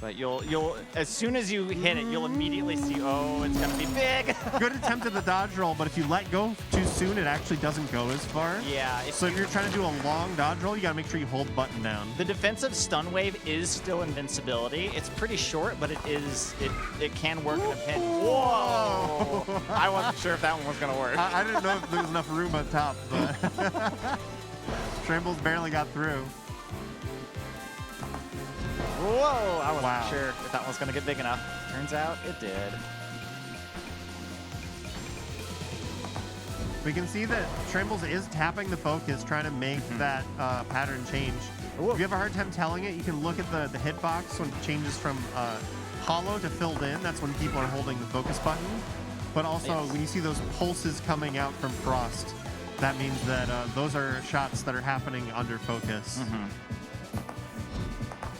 [SPEAKER 2] But you'll as soon as you hit it, you'll immediately see, oh, it's gonna be big.
[SPEAKER 1] Good attempt at the dodge roll, but if you let go too soon, it actually doesn't go as far.
[SPEAKER 2] Yeah.
[SPEAKER 1] So if you're trying to do a long dodge roll, you gotta make sure you hold button down.
[SPEAKER 2] The defensive stun wave is still invincibility. It's pretty short, but it can work in a pinch. Whoa! I wasn't sure if that one was gonna work.
[SPEAKER 1] I didn't know if there was enough room on top, but Trimbles barely got through.
[SPEAKER 2] Whoa! I wasn't
[SPEAKER 1] Wow.
[SPEAKER 2] sure if that one was going to get big enough. Turns out it did.
[SPEAKER 1] We can see that Trimbles is tapping the focus, trying to make that pattern change.
[SPEAKER 2] Ooh.
[SPEAKER 1] If you have a hard time telling it, you can look at the hitbox when it changes from hollow to filled in. That's when people are holding the focus button. But also, when you see those pulses coming out from Frost, that means that those are shots that are happening under focus.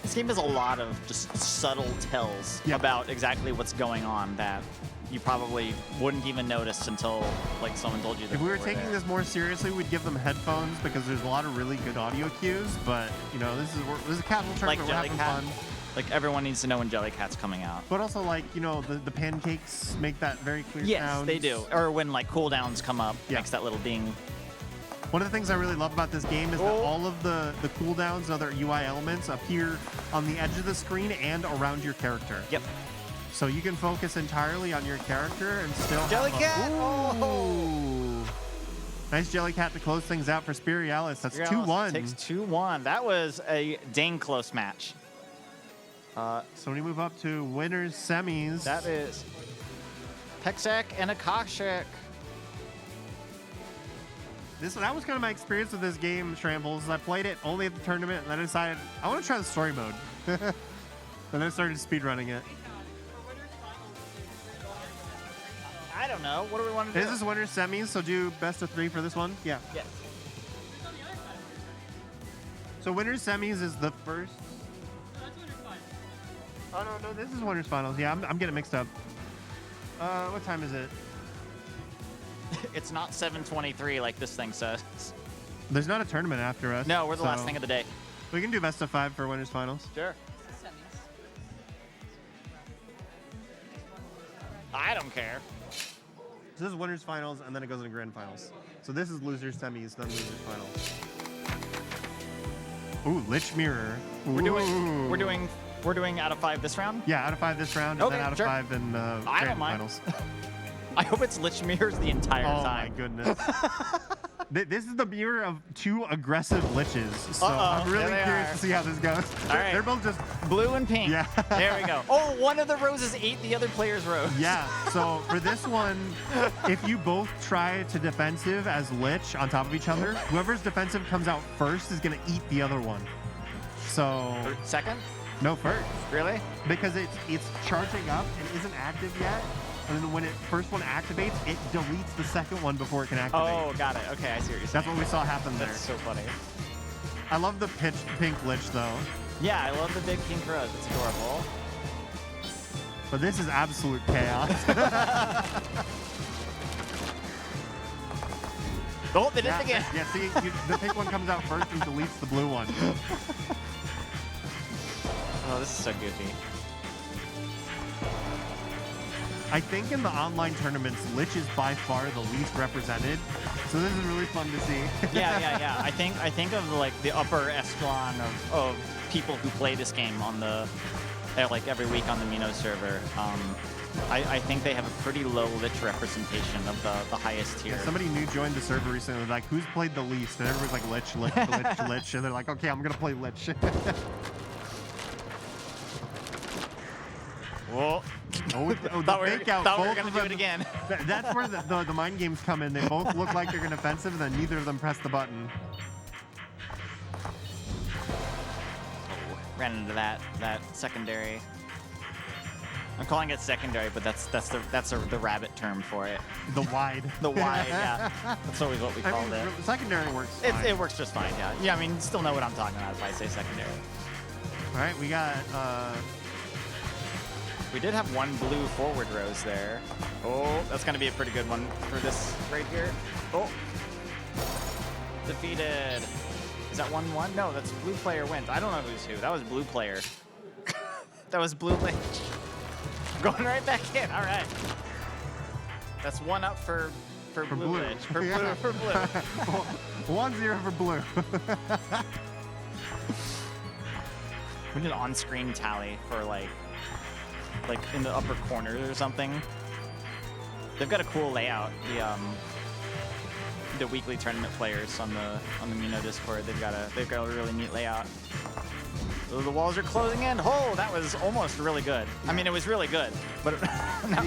[SPEAKER 2] This game has a lot of just subtle tells about exactly what's going on that you probably wouldn't even notice until like someone told you that.
[SPEAKER 1] If we were
[SPEAKER 2] they
[SPEAKER 1] taking
[SPEAKER 2] there.
[SPEAKER 1] this more seriously, we'd give them headphones because there's a lot of really good audio cues. But you know, this is a casual tournament. We're having fun.
[SPEAKER 2] Like everyone needs to know when Jellycat's coming out.
[SPEAKER 1] But also, like, you know, the pancakes make that very clear
[SPEAKER 2] Yes,
[SPEAKER 1] sound.
[SPEAKER 2] they do. Or when like cooldowns come up, makes that little ding.
[SPEAKER 1] One of the things I really love about this game is that all of the cooldowns and other UI elements appear on the edge of the screen and around your character.
[SPEAKER 2] Yep.
[SPEAKER 1] So you can focus entirely on your character and still
[SPEAKER 2] Jellycat!
[SPEAKER 1] Ooh. Nice Jellycat to close things out for Spirialis. That's 2-1.
[SPEAKER 2] Takes 2-1. That was a dang close match.
[SPEAKER 1] So when you move up to winners semis,
[SPEAKER 2] That is Pexek and Akashik.
[SPEAKER 1] That was kind of my experience with this game, Shrambles. I played it only at the tournament, and then I decided I want to try the story mode. And then I started speedrunning it.
[SPEAKER 2] I don't know. What do we want to do?
[SPEAKER 1] This is winners semis, so do best of 3 for this one. Yeah.
[SPEAKER 2] Yes.
[SPEAKER 1] So winners semis is the first. Oh no, this is winners finals. Yeah, I'm getting mixed up. What time is it?
[SPEAKER 2] It's not 7:23 like this thing says.
[SPEAKER 1] There's not a tournament after us.
[SPEAKER 2] No, we're the
[SPEAKER 1] so
[SPEAKER 2] last thing of the day.
[SPEAKER 1] We can do best of 5 for winners finals.
[SPEAKER 2] Sure. I don't care.
[SPEAKER 1] So this is winners finals, and then it goes into grand finals. So this is losers semis, then losers finals. Ooh, Lich Mirror.
[SPEAKER 2] We're doing out of 5 this round.
[SPEAKER 1] Yeah, out of 5 this round, and
[SPEAKER 2] Okay,
[SPEAKER 1] then out of
[SPEAKER 2] sure.
[SPEAKER 1] 5 in grand
[SPEAKER 2] I don't mind.
[SPEAKER 1] finals.
[SPEAKER 2] I hope it's Lich Mirrors the entire
[SPEAKER 1] Oh
[SPEAKER 2] time.
[SPEAKER 1] my goodness. This is the mirror of 2 aggressive liches, so I'm really
[SPEAKER 2] There they
[SPEAKER 1] curious
[SPEAKER 2] are.
[SPEAKER 1] to see how this goes.
[SPEAKER 2] All right.
[SPEAKER 1] They're both just
[SPEAKER 2] Blue and pink.
[SPEAKER 1] Yeah.
[SPEAKER 2] There we go. Oh, one of the roses ate the other player's rose.
[SPEAKER 1] yeah. So for this one, if you both try to defensive as Lich on top of each other, whoever's defensive comes out first is gonna eat the other one. So
[SPEAKER 2] Second?
[SPEAKER 1] no first,
[SPEAKER 2] Really?
[SPEAKER 1] because it's charging up and isn't active yet. And then when it first one activates, it deletes the second one before it can activate.
[SPEAKER 2] Oh, got it. Okay, I see what you're saying.
[SPEAKER 1] That's what we saw happen there.
[SPEAKER 2] That's so funny.
[SPEAKER 1] I love the pitch pink Lich though.
[SPEAKER 2] Yeah, I love the big pink rose. It's adorable.
[SPEAKER 1] But this is absolute chaos.
[SPEAKER 2] Oh, they did it again.
[SPEAKER 1] Yeah, see, the pink one comes out first and deletes the blue one.
[SPEAKER 2] Oh, this is so goofy.
[SPEAKER 1] I think in the online tournaments, Lich is by far the least represented. So this is really fun to see.
[SPEAKER 2] Yeah. I think of like the upper echelon of people who play this game on the like every week on the Mino server. I think they have a pretty low Lich representation of the highest tier.
[SPEAKER 1] Yeah, somebody new joined the server recently, like, who's played the least? And everyone's like, Lich, Lich. And they're like, okay, I'm going to play Lich.
[SPEAKER 2] Whoa.
[SPEAKER 1] The fake out.
[SPEAKER 2] Thought we were
[SPEAKER 1] both
[SPEAKER 2] going
[SPEAKER 1] of
[SPEAKER 2] to do
[SPEAKER 1] them-
[SPEAKER 2] it again.
[SPEAKER 1] That's where the mind games come in. They both look like they're going to offensive, and then neither of them press the button.
[SPEAKER 2] Ran into that secondary. I'm calling it secondary, but that's the rabbit term for it.
[SPEAKER 1] The wide.
[SPEAKER 2] The wide, yeah. That's always what we called it.
[SPEAKER 1] Secondary works fine.
[SPEAKER 2] It works just fine, yeah. Yeah, I mean, still know what I'm talking about if I say secondary.
[SPEAKER 1] All right, we got...
[SPEAKER 2] We did have one blue forward rose there. Oh, that's going to be a pretty good one for this right here. Oh. Defeated. Is that 1-1? No, that's blue player wins. I don't know who's who. That was blue player. That was blue player. Going right back in. All right. That's 1 up for blue. Lich. For blue.
[SPEAKER 1] Yeah.
[SPEAKER 2] For blue.
[SPEAKER 1] 1-0 for blue.
[SPEAKER 2] We need an on-screen tally for like in the upper corner or something. They've got a cool layout. the weekly tournament players on the Mino Discord. They've got a really neat layout. So the walls are closing in. Oh, that was almost really good. I mean, it was really good, but
[SPEAKER 1] You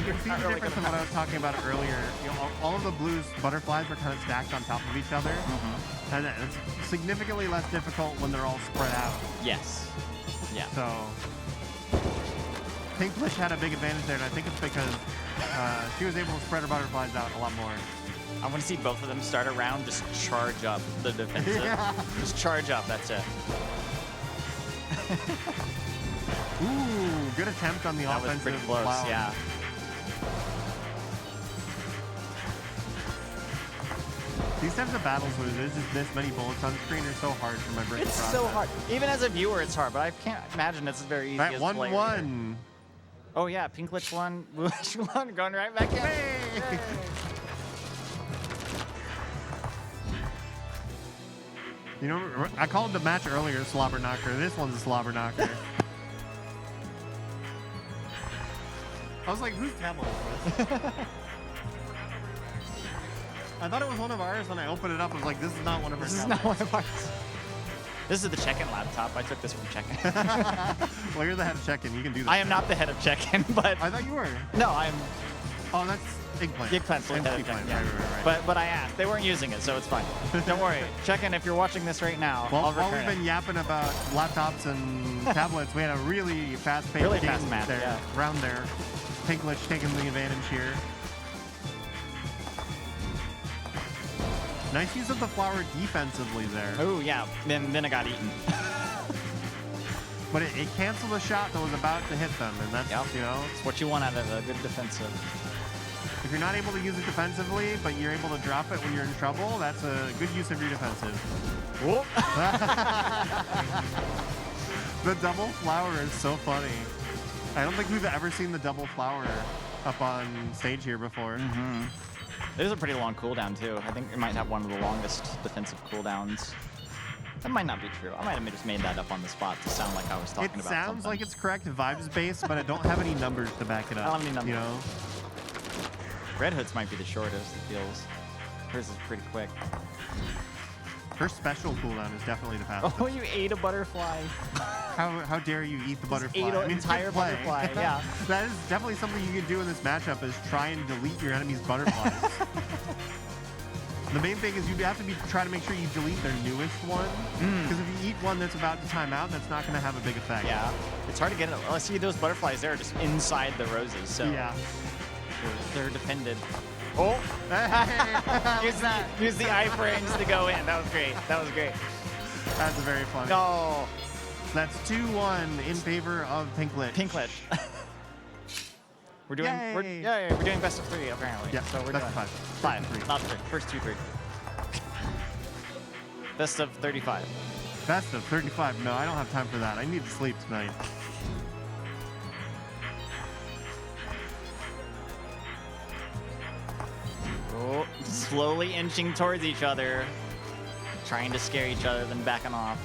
[SPEAKER 1] can see the difference in what I was talking about earlier. You know, all of the blues butterflies are kind of stacked on top of each other, and it's significantly less difficult when they're all spread out.
[SPEAKER 2] Yes. Yeah.
[SPEAKER 1] So, Pink Lish had a big advantage there, and I think it's because she was able to spread her butterflies out a lot more.
[SPEAKER 2] I want to see both of them start a round, just charge up the defensive.
[SPEAKER 1] Yeah.
[SPEAKER 2] Just charge up, that's it.
[SPEAKER 1] Ooh, good attempt on the
[SPEAKER 2] That was
[SPEAKER 1] offensive
[SPEAKER 2] pretty close,
[SPEAKER 1] flower.
[SPEAKER 2] yeah.
[SPEAKER 1] These types of battles where there's just this many bullets on screen are so hard for my brain to
[SPEAKER 2] It's
[SPEAKER 1] process.
[SPEAKER 2] so hard. Even as a viewer, it's hard, but I can't imagine it's very easy
[SPEAKER 1] Right,
[SPEAKER 2] as a player.
[SPEAKER 1] 1-1.
[SPEAKER 2] Oh yeah, Pink Lich won, Blue Lich won, going right back in.
[SPEAKER 1] Hey! You know, I called the match earlier Slobber Knocker. This one's a Slobber Knocker. I was like, whose tablet is this? I thought it was one of ours, and I opened it up. I was like, this is not one of our
[SPEAKER 2] This is
[SPEAKER 1] tablets.
[SPEAKER 2] not one of ours. This is the check-in laptop. I took this from check-in.
[SPEAKER 1] Well, you're the head of check-in. You can do that.
[SPEAKER 2] I am not the head of check-in, but
[SPEAKER 1] I thought you were.
[SPEAKER 2] no, I'm
[SPEAKER 1] Oh, that's Eggplant.
[SPEAKER 2] Eggplant's the head of
[SPEAKER 1] Eggplant,
[SPEAKER 2] check-in. Yeah.
[SPEAKER 1] right.
[SPEAKER 2] But I asked. They weren't using it, so it's fine. Don't worry. Check-in, if you're watching this right now,
[SPEAKER 1] Well,
[SPEAKER 2] I'll
[SPEAKER 1] while
[SPEAKER 2] return
[SPEAKER 1] we've been yapping about laptops and tablets, we had a really fast-paced
[SPEAKER 2] Really
[SPEAKER 1] game
[SPEAKER 2] fast match,
[SPEAKER 1] there,
[SPEAKER 2] yeah.
[SPEAKER 1] round there. Pink Lich taking the advantage here. Nice use of the flower defensively there.
[SPEAKER 2] Oh yeah, then it got eaten.
[SPEAKER 1] But it canceled a shot that was about to hit them, and that's,
[SPEAKER 2] Yep.
[SPEAKER 1] you know,
[SPEAKER 2] It's what you want out of a good defensive.
[SPEAKER 1] if you're not able to use it defensively, but you're able to drop it when you're in trouble, that's a good use of your defensive. The double flower is so funny. I don't think we've ever seen the double flower up on stage here before.
[SPEAKER 2] There's a pretty long cooldown too. I think it might have one of the longest defensive cooldowns. That might not be true. I might have just made that up on the spot to sound like I was talking
[SPEAKER 1] It
[SPEAKER 2] about
[SPEAKER 1] sounds
[SPEAKER 2] something.
[SPEAKER 1] like it's correct vibes based, but I don't have any numbers to back it up.
[SPEAKER 2] I don't have any numbers.
[SPEAKER 1] You know?
[SPEAKER 2] Red Hood's might be the shortest, it feels. Hers is pretty quick.
[SPEAKER 1] Her special cooldown is definitely the fastest.
[SPEAKER 2] Oh, you ate a butterfly.
[SPEAKER 1] How dare you eat the butterfly?
[SPEAKER 2] ate an
[SPEAKER 1] I mean, it's
[SPEAKER 2] entire
[SPEAKER 1] good play.
[SPEAKER 2] butterfly, yeah.
[SPEAKER 1] That is definitely something you can do in this matchup is try and delete your enemy's butterflies. The main thing is you have to try to make sure you delete their newest one. Because if you eat one that's about to time out, that's not going to have a big effect.
[SPEAKER 2] Yeah, it's hard to get it. Well, see, those butterflies there are just inside the roses, so
[SPEAKER 1] Yeah.
[SPEAKER 2] they're dependent. Oh, use the iframes to go in. That was great. That was great.
[SPEAKER 1] That's very funny.
[SPEAKER 2] No,
[SPEAKER 1] That's 2-1 in favor of Pink Lich.
[SPEAKER 2] Pink Lich. We're doing
[SPEAKER 1] Yay.
[SPEAKER 2] we're doing best of 3 apparently.
[SPEAKER 1] Yeah,
[SPEAKER 2] so we're
[SPEAKER 1] best
[SPEAKER 2] doing
[SPEAKER 1] of 5.
[SPEAKER 2] five, not 3. First 2, 3. Best of 35.
[SPEAKER 1] Best of 35. No, I don't have time for that. I need to sleep tonight.
[SPEAKER 2] Oh, slowly inching towards each other, trying to scare each other, then backing off.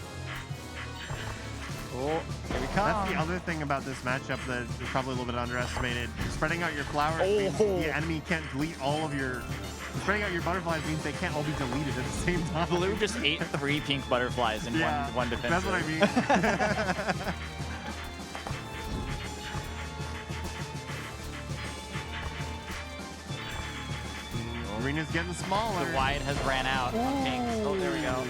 [SPEAKER 2] Oh, here we come.
[SPEAKER 1] That's the other thing about this matchup that is probably a little bit underestimated. Spreading out your flowers means
[SPEAKER 2] Oh.
[SPEAKER 1] the enemy can't delete all of your... Spreading out your butterflies means they can't all be deleted at the same time.
[SPEAKER 2] Blue just ate 3 pink butterflies in one defense.
[SPEAKER 1] That's what I mean. Arena's getting smaller.
[SPEAKER 2] The wide has ran out of pinks. Oh, there we go.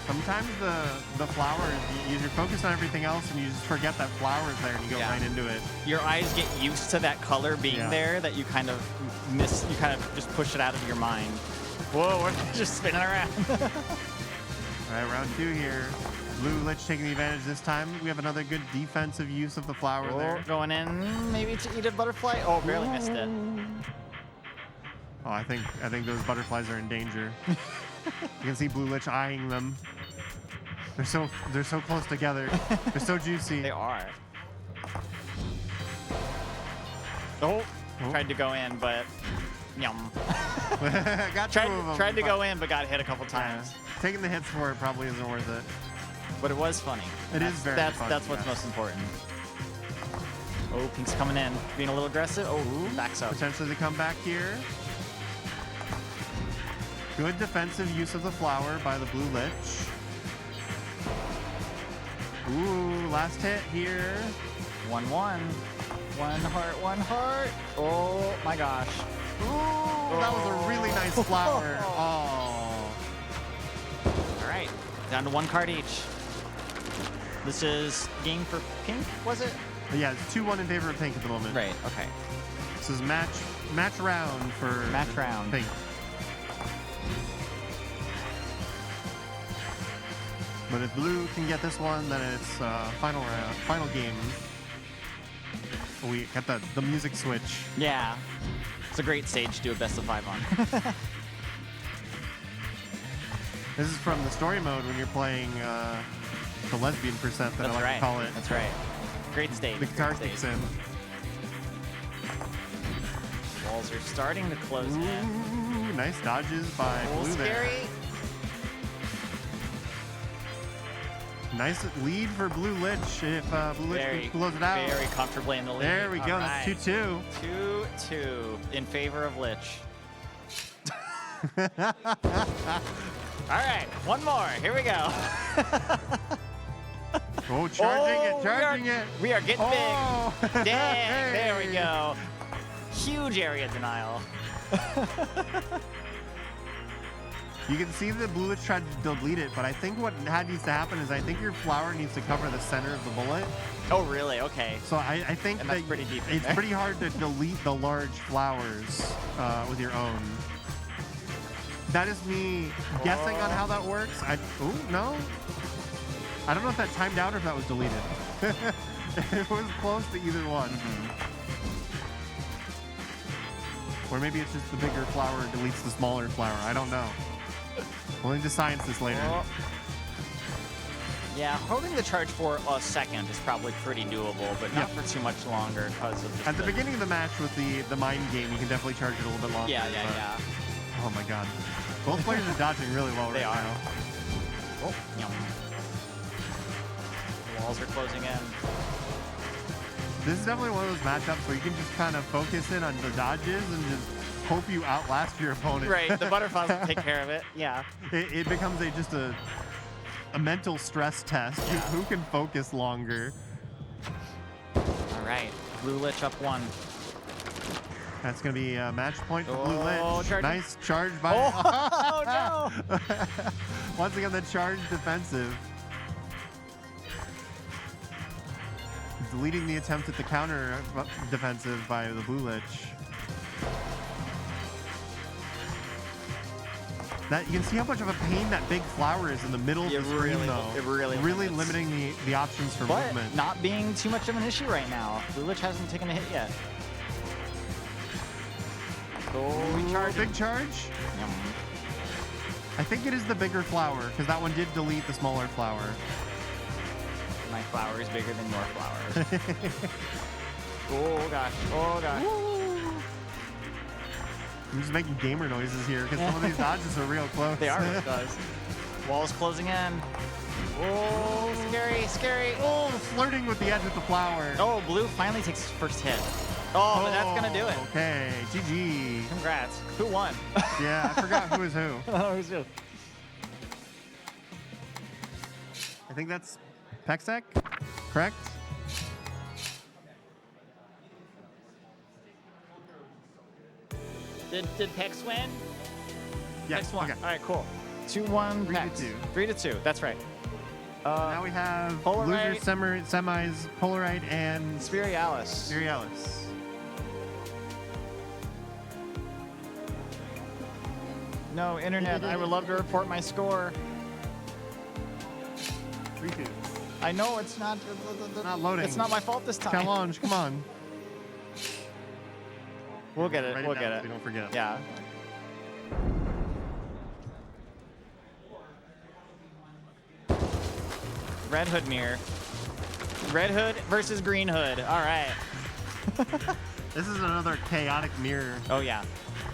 [SPEAKER 1] Sometimes the flowers, you're focused on everything else and you just forget that flower's there and you go
[SPEAKER 2] Yeah.
[SPEAKER 1] right into it.
[SPEAKER 2] Your eyes get used to that color being
[SPEAKER 1] Yeah.
[SPEAKER 2] there that you kind of miss. You kind of just push it out of your mind. Whoa, we're just spinning around.
[SPEAKER 1] All right, round 2 here. Blue Lich taking the advantage this time. We have another good defensive use of the flower
[SPEAKER 2] Oh,
[SPEAKER 1] there.
[SPEAKER 2] going in, maybe to eat a butterfly. Oh, barely missed it.
[SPEAKER 1] Oh, I think those butterflies are in danger. You can see Blue Lich eyeing them. They're so close together. They're so juicy.
[SPEAKER 2] They are. Oh, tried to go in, but yum.
[SPEAKER 1] Got 2 of them.
[SPEAKER 2] Tried to go in, but got hit a couple
[SPEAKER 1] Yeah.
[SPEAKER 2] times.
[SPEAKER 1] Taking the hits for it probably isn't worth it.
[SPEAKER 2] But it was funny.
[SPEAKER 1] It is very funny,
[SPEAKER 2] That's what's
[SPEAKER 1] yeah.
[SPEAKER 2] most important. Oh, Pink's coming in. Being a little aggressive. Oh, backs up.
[SPEAKER 1] Potentially to come back here. Good defensive use of the flower by the blue lich. Ooh, last hit here.
[SPEAKER 2] 1-1. One heart. Oh my gosh.
[SPEAKER 1] Ooh, that was a really nice flower. Oh.
[SPEAKER 2] All right, down to 1 card each. This is game for Pink, was it?
[SPEAKER 1] Yeah, it's 2-1 in favor of Pink at the moment.
[SPEAKER 2] Right, okay.
[SPEAKER 1] This is match round for
[SPEAKER 2] Match round.
[SPEAKER 1] Pink. But if blue can get this one, then it's final round, final game. We got the music switch.
[SPEAKER 2] Yeah. It's a great stage to do a best of 5 on.
[SPEAKER 1] This is from the story mode when you're playing the lesbian percent that I like to call it.
[SPEAKER 2] That's right. Great stage.
[SPEAKER 1] The guitar
[SPEAKER 2] great
[SPEAKER 1] kicks
[SPEAKER 2] stage.
[SPEAKER 1] in.
[SPEAKER 2] Walls are starting to close in.
[SPEAKER 1] Ooh, nice dodges by blue there.
[SPEAKER 2] Scary.
[SPEAKER 1] Nice lead for blue lich if blue lich can close it out.
[SPEAKER 2] Very comfortably in the lead.
[SPEAKER 1] There we go.
[SPEAKER 2] All
[SPEAKER 1] That's
[SPEAKER 2] right.
[SPEAKER 1] 2-2.
[SPEAKER 2] 2-2 in favor of Lich. All right, one more. Here we go.
[SPEAKER 1] Oh, charging it.
[SPEAKER 2] We are getting
[SPEAKER 1] Oh.
[SPEAKER 2] big. Dang, there we
[SPEAKER 1] Hey.
[SPEAKER 2] go. Huge area denial.
[SPEAKER 1] You can see the blue lich tried to delete it, but I think what needs to happen is I think your flower needs to cover the center of the bullet.
[SPEAKER 2] Oh, really? Okay.
[SPEAKER 1] So I think
[SPEAKER 2] And
[SPEAKER 1] that
[SPEAKER 2] that's pretty deep in
[SPEAKER 1] it's
[SPEAKER 2] there.
[SPEAKER 1] pretty hard to delete the large flowers with your own. That is me guessing on how that works. Oh, no. I don't know if that timed out or if that was deleted. It was close to either one. Or maybe it's just the bigger flower deletes the smaller flower. I don't know. We'll need to science this later.
[SPEAKER 2] Oh. Yeah, holding the charge for a second is probably pretty doable, but not for too much longer because of just
[SPEAKER 1] At the beginning of the match with the mind game, you can definitely charge it a little bit longer.
[SPEAKER 2] Yeah.
[SPEAKER 1] Oh my god. Both players are dodging really well
[SPEAKER 2] They
[SPEAKER 1] right
[SPEAKER 2] are.
[SPEAKER 1] now.
[SPEAKER 2] Oh, yum. Walls are closing in.
[SPEAKER 1] This is definitely one of those matchups where you can just kind of focus in on the dodges and just hope you outlast your opponent.
[SPEAKER 2] Right, the butterflies will take care of it. Yeah.
[SPEAKER 1] It becomes just a mental stress test.
[SPEAKER 2] Yeah.
[SPEAKER 1] Who can focus longer?
[SPEAKER 2] All right, blue lich up 1.
[SPEAKER 1] That's going to be a match point for Blue
[SPEAKER 2] Oh,
[SPEAKER 1] Lich.
[SPEAKER 2] charging.
[SPEAKER 1] Nice charge by...
[SPEAKER 2] Oh, no.
[SPEAKER 1] Once again, the charge defensive. Deleting the attempt at the counter defensive by the Blue Lich. That, you can see how much of a pain that big flower is in the middle of the screen, though.
[SPEAKER 2] It really limits.
[SPEAKER 1] limiting the options for
[SPEAKER 2] But
[SPEAKER 1] movement.
[SPEAKER 2] not being too much of an issue right now. Blue lich hasn't taken a hit yet. Oh, we charge.
[SPEAKER 1] Big charge. I think it is the bigger flower, because that one did delete the smaller flower.
[SPEAKER 2] My flower is bigger than your flower. Oh gosh. Oh gosh.
[SPEAKER 1] I'm just making gamer noises here, because some of these dodges are real close.
[SPEAKER 2] They are. It does. Walls closing in. Oh, scary, scary.
[SPEAKER 1] Oh, flirting with the edge of the flower.
[SPEAKER 2] Oh, blue finally takes his first hit. Oh, but that's gonna do it.
[SPEAKER 1] Okay, GG.
[SPEAKER 2] Congrats. Who won?
[SPEAKER 1] Yeah, I forgot who is who.
[SPEAKER 2] Oh, who's who?
[SPEAKER 1] I think that's Pexec, correct?
[SPEAKER 2] Did Pex win?
[SPEAKER 1] Yes.
[SPEAKER 2] Pex won.
[SPEAKER 1] Okay.
[SPEAKER 2] All right, cool. 2-1
[SPEAKER 1] 3 to
[SPEAKER 2] Pex.
[SPEAKER 1] 2.
[SPEAKER 2] 3-2. That's right.
[SPEAKER 1] Now we have
[SPEAKER 2] Polarite.
[SPEAKER 1] loser semis, Polarite and
[SPEAKER 2] Spirialis.
[SPEAKER 1] Spirialis.
[SPEAKER 2] No, internet. I would love to report my score.
[SPEAKER 1] 3-2.
[SPEAKER 2] I know it's not.
[SPEAKER 1] Not loading.
[SPEAKER 2] It's not my fault this time.
[SPEAKER 1] Challenge, come on.
[SPEAKER 2] We'll get it.
[SPEAKER 1] Write
[SPEAKER 2] We'll
[SPEAKER 1] down
[SPEAKER 2] get
[SPEAKER 1] so
[SPEAKER 2] it.
[SPEAKER 1] we don't forget.
[SPEAKER 2] Yeah. Red Hood mirror. Red Hood versus Green Hood. All right.
[SPEAKER 1] This is another chaotic mirror.
[SPEAKER 2] Oh yeah.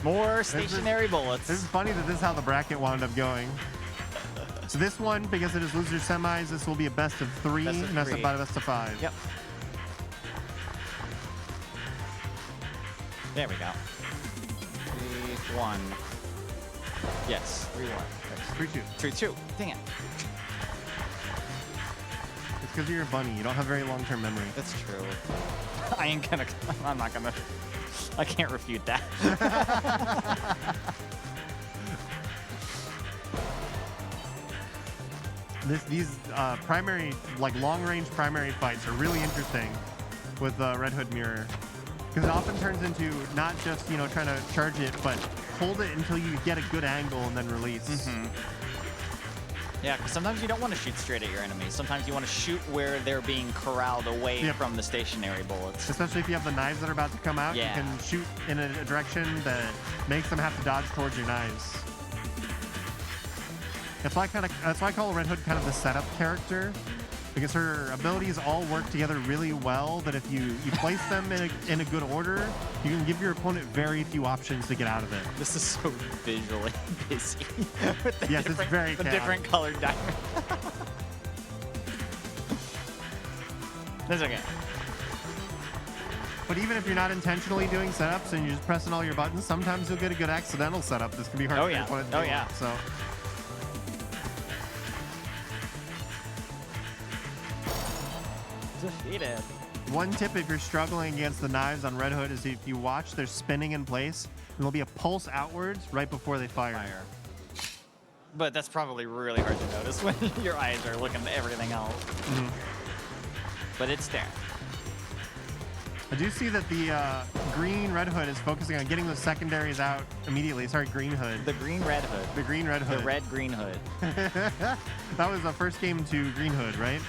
[SPEAKER 2] More stationary bullets.
[SPEAKER 1] This is funny that this is how the bracket wound up going. So this one, because it is loser semis, this will be a best of 3,
[SPEAKER 2] Best of
[SPEAKER 1] and that's
[SPEAKER 2] 3.
[SPEAKER 1] about a best of 5.
[SPEAKER 2] Yep. There we go. 3-1. Yes, 3-1.
[SPEAKER 1] 3-2.
[SPEAKER 2] 3-2. Dang it.
[SPEAKER 1] It's because you're a bunny. You don't have very long-term memory.
[SPEAKER 2] That's true. I'm not gonna. I can't refute that.
[SPEAKER 1] These primary, like long-range primary fights are really interesting with Red Hood Mirror, because it often turns into not just trying to charge it, but hold it until you get a good angle and then release.
[SPEAKER 2] Mm-hmm. Yeah, because sometimes you don't want to shoot straight at your enemies. Sometimes you want to shoot where they're being corralled away from the stationary bullets.
[SPEAKER 1] Especially if you have the knives that are about to come out,
[SPEAKER 2] Yeah.
[SPEAKER 1] you can shoot in a direction that makes them have to dodge towards your knives. That's why I call Red Hood kind of the setup character, because her abilities all work together really well. That if you place them in a good order, you can give your opponent very few options to get out of it.
[SPEAKER 2] This is so visually busy. With the
[SPEAKER 1] Yes, it's very
[SPEAKER 2] the
[SPEAKER 1] chaotic.
[SPEAKER 2] different colored diamond. That's okay.
[SPEAKER 1] But even if you're not intentionally doing setups and you're just pressing all your buttons, sometimes you'll get a good accidental setup. This can be hard
[SPEAKER 2] Oh,
[SPEAKER 1] for your
[SPEAKER 2] yeah.
[SPEAKER 1] opponent to
[SPEAKER 2] Oh,
[SPEAKER 1] deal
[SPEAKER 2] yeah.
[SPEAKER 1] with, So.
[SPEAKER 2] Defeated.
[SPEAKER 1] One tip if you're struggling against the knives on Red Hood is if you watch they're spinning in place, there'll be a pulse outwards right before they fire.
[SPEAKER 2] But that's probably really hard to notice when your eyes are looking at everything else.
[SPEAKER 1] Mm-hmm.
[SPEAKER 2] But it's there.
[SPEAKER 1] I do see that the green Red Hood is focusing on getting those secondaries out immediately. Sorry, Green Hood.
[SPEAKER 2] The green red hood.
[SPEAKER 1] The Green Red Hood.
[SPEAKER 2] The red green hood.
[SPEAKER 1] That was the first game to Green Hood, right?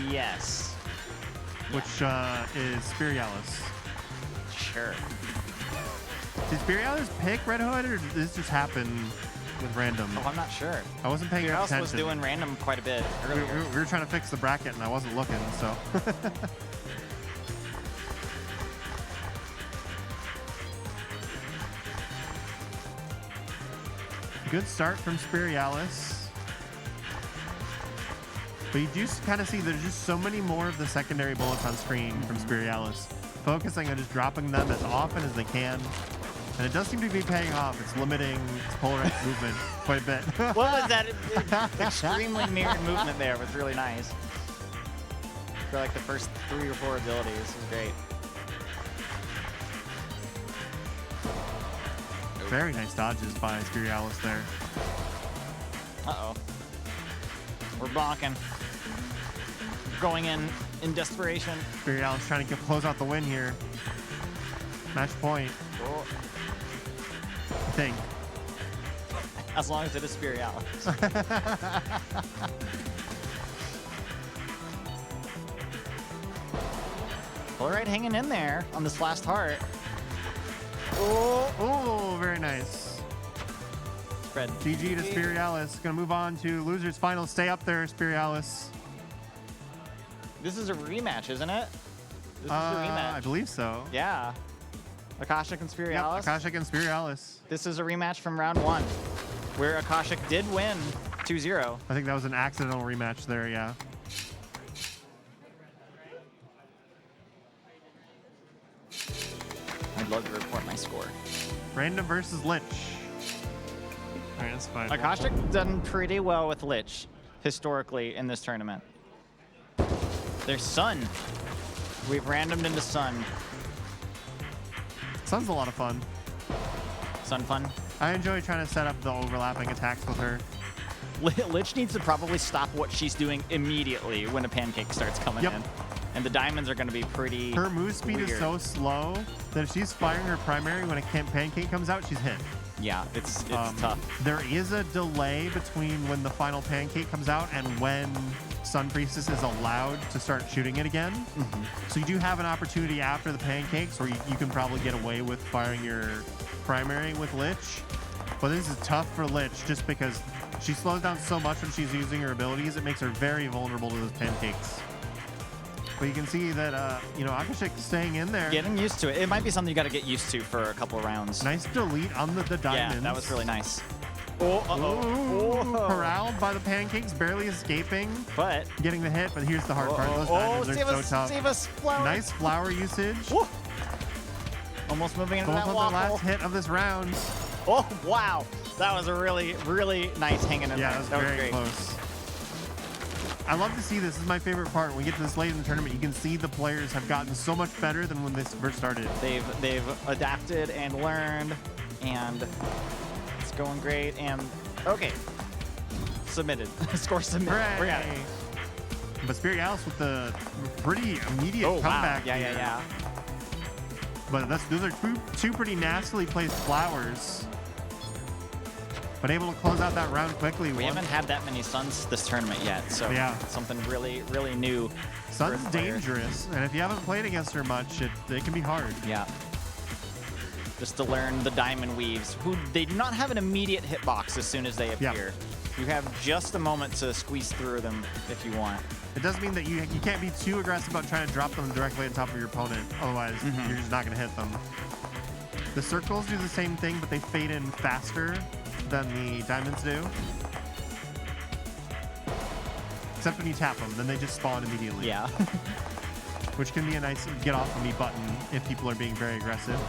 [SPEAKER 2] Yes.
[SPEAKER 1] Which is Spirialis.
[SPEAKER 2] Sure.
[SPEAKER 1] Did Spirialis pick Red Hood, or did this just happen with random?
[SPEAKER 2] Oh, I'm not sure.
[SPEAKER 1] I wasn't paying
[SPEAKER 2] Who else
[SPEAKER 1] attention.
[SPEAKER 2] was doing random quite a bit
[SPEAKER 1] We
[SPEAKER 2] earlier.
[SPEAKER 1] were trying to fix the bracket, and I wasn't looking, so. Good start from Spirialis. But you do kind of see there's just so many more of the secondary bullets on screen from Spirialis, focusing on just dropping them as often as they can. And it does seem to be paying off. It's limiting its polarized movement quite a bit.
[SPEAKER 2] What was that extremely mirrored movement there? It was really nice. For like the first 3 or 4 abilities. It was great.
[SPEAKER 1] Very nice dodges by Spirialis there.
[SPEAKER 2] Uh-oh. We're bonking. Going in desperation.
[SPEAKER 1] Spirialis trying to close out the win here. Match point,
[SPEAKER 2] Oh.
[SPEAKER 1] I think.
[SPEAKER 2] As long as it is Spirialis. All right, hanging in there on this last heart.
[SPEAKER 1] Oh, very nice.
[SPEAKER 2] Spread.
[SPEAKER 1] GG to Spirialis. Gonna move on to losers final. Stay up there, Spirialis.
[SPEAKER 2] This is a rematch, isn't it? This is a rematch.
[SPEAKER 1] I believe so.
[SPEAKER 2] Yeah. Akashic and
[SPEAKER 1] Yep,
[SPEAKER 2] Spirialis.
[SPEAKER 1] Akashic and Spirialis.
[SPEAKER 2] This is a rematch from round 1, where Akashic did win 2-0.
[SPEAKER 1] I think that was an accidental rematch there, yeah.
[SPEAKER 2] I'd love to report my score.
[SPEAKER 1] Random versus Lich. All right, that's fine.
[SPEAKER 2] Akashic done pretty well with Lich, historically, in this tournament. There's Sun. We've randomed into Sun.
[SPEAKER 1] Sun's a lot of fun.
[SPEAKER 2] Sun fun.
[SPEAKER 1] I enjoy trying to set up the overlapping attacks with her.
[SPEAKER 2] Lich needs to probably stop what she's doing immediately when a pancake starts coming
[SPEAKER 1] Yep.
[SPEAKER 2] in. And the diamonds are going to be pretty
[SPEAKER 1] Her move speed is
[SPEAKER 2] weird.
[SPEAKER 1] so slow that if she's firing her primary when a pancake comes out, she's hit.
[SPEAKER 2] Yeah, it's tough.
[SPEAKER 1] There is a delay between when the final pancake comes out and when Sun Priestess is allowed to start shooting it again. So you do have an opportunity after the pancakes where you can probably get away with firing your primary with Lich. But this is tough for Lich just because she slows down so much when she's using her abilities. It makes her very vulnerable to those pancakes. But you can see that, Akashik staying in there.
[SPEAKER 2] Getting used to it. It might be something you got to get used to for a couple of rounds.
[SPEAKER 1] Nice delete on the diamonds.
[SPEAKER 2] Yeah, that was really nice. Oh,
[SPEAKER 1] Ooh, corralled by the pancakes, barely escaping.
[SPEAKER 2] But
[SPEAKER 1] Getting the hit, but here's the hard part. Those diamonds are
[SPEAKER 2] save
[SPEAKER 1] so
[SPEAKER 2] us,
[SPEAKER 1] tough.
[SPEAKER 2] save us, flower.
[SPEAKER 1] Nice flower usage.
[SPEAKER 2] Woo. Almost moving into
[SPEAKER 1] Both
[SPEAKER 2] that
[SPEAKER 1] on the
[SPEAKER 2] waffle.
[SPEAKER 1] last hit of this round.
[SPEAKER 2] Oh, wow. That was a really, really nice hanging in
[SPEAKER 1] Yeah,
[SPEAKER 2] there.
[SPEAKER 1] that was
[SPEAKER 2] That was
[SPEAKER 1] very
[SPEAKER 2] great.
[SPEAKER 1] close. I love to see this. This is my favorite part. When we get to this late in the tournament, you can see the players have gotten so much better than when this first started.
[SPEAKER 2] They've adapted and learned, and it's going great. And okay, submitted. Score submitted. We got it.
[SPEAKER 1] Hooray! But Spirit Alice with the pretty immediate
[SPEAKER 2] Oh, wow.
[SPEAKER 1] comeback.
[SPEAKER 2] Yeah,
[SPEAKER 1] here.
[SPEAKER 2] yeah, yeah.
[SPEAKER 1] But those are two pretty nastily placed flowers. But able to close out that round quickly.
[SPEAKER 2] We haven't had that many Suns this tournament yet, so
[SPEAKER 1] Yeah.
[SPEAKER 2] something really, really new. for
[SPEAKER 1] Sun's
[SPEAKER 2] players.
[SPEAKER 1] dangerous, and if you haven't played against her much, it can be hard.
[SPEAKER 2] Yeah. Just to learn the diamond weaves, who they do not have an immediate hitbox as soon as they
[SPEAKER 1] Yeah.
[SPEAKER 2] appear. You have just a moment to squeeze through them if you want.
[SPEAKER 1] It does mean that you can't be too aggressive about trying to drop them directly on top of your opponent. Otherwise, you're just not going to hit them. The circles do the same thing, but they fade in faster than the diamonds do. Except when you tap them, then they just spawn immediately.
[SPEAKER 2] Yeah.
[SPEAKER 1] Which can be a nice get off of me button if people are being very aggressive.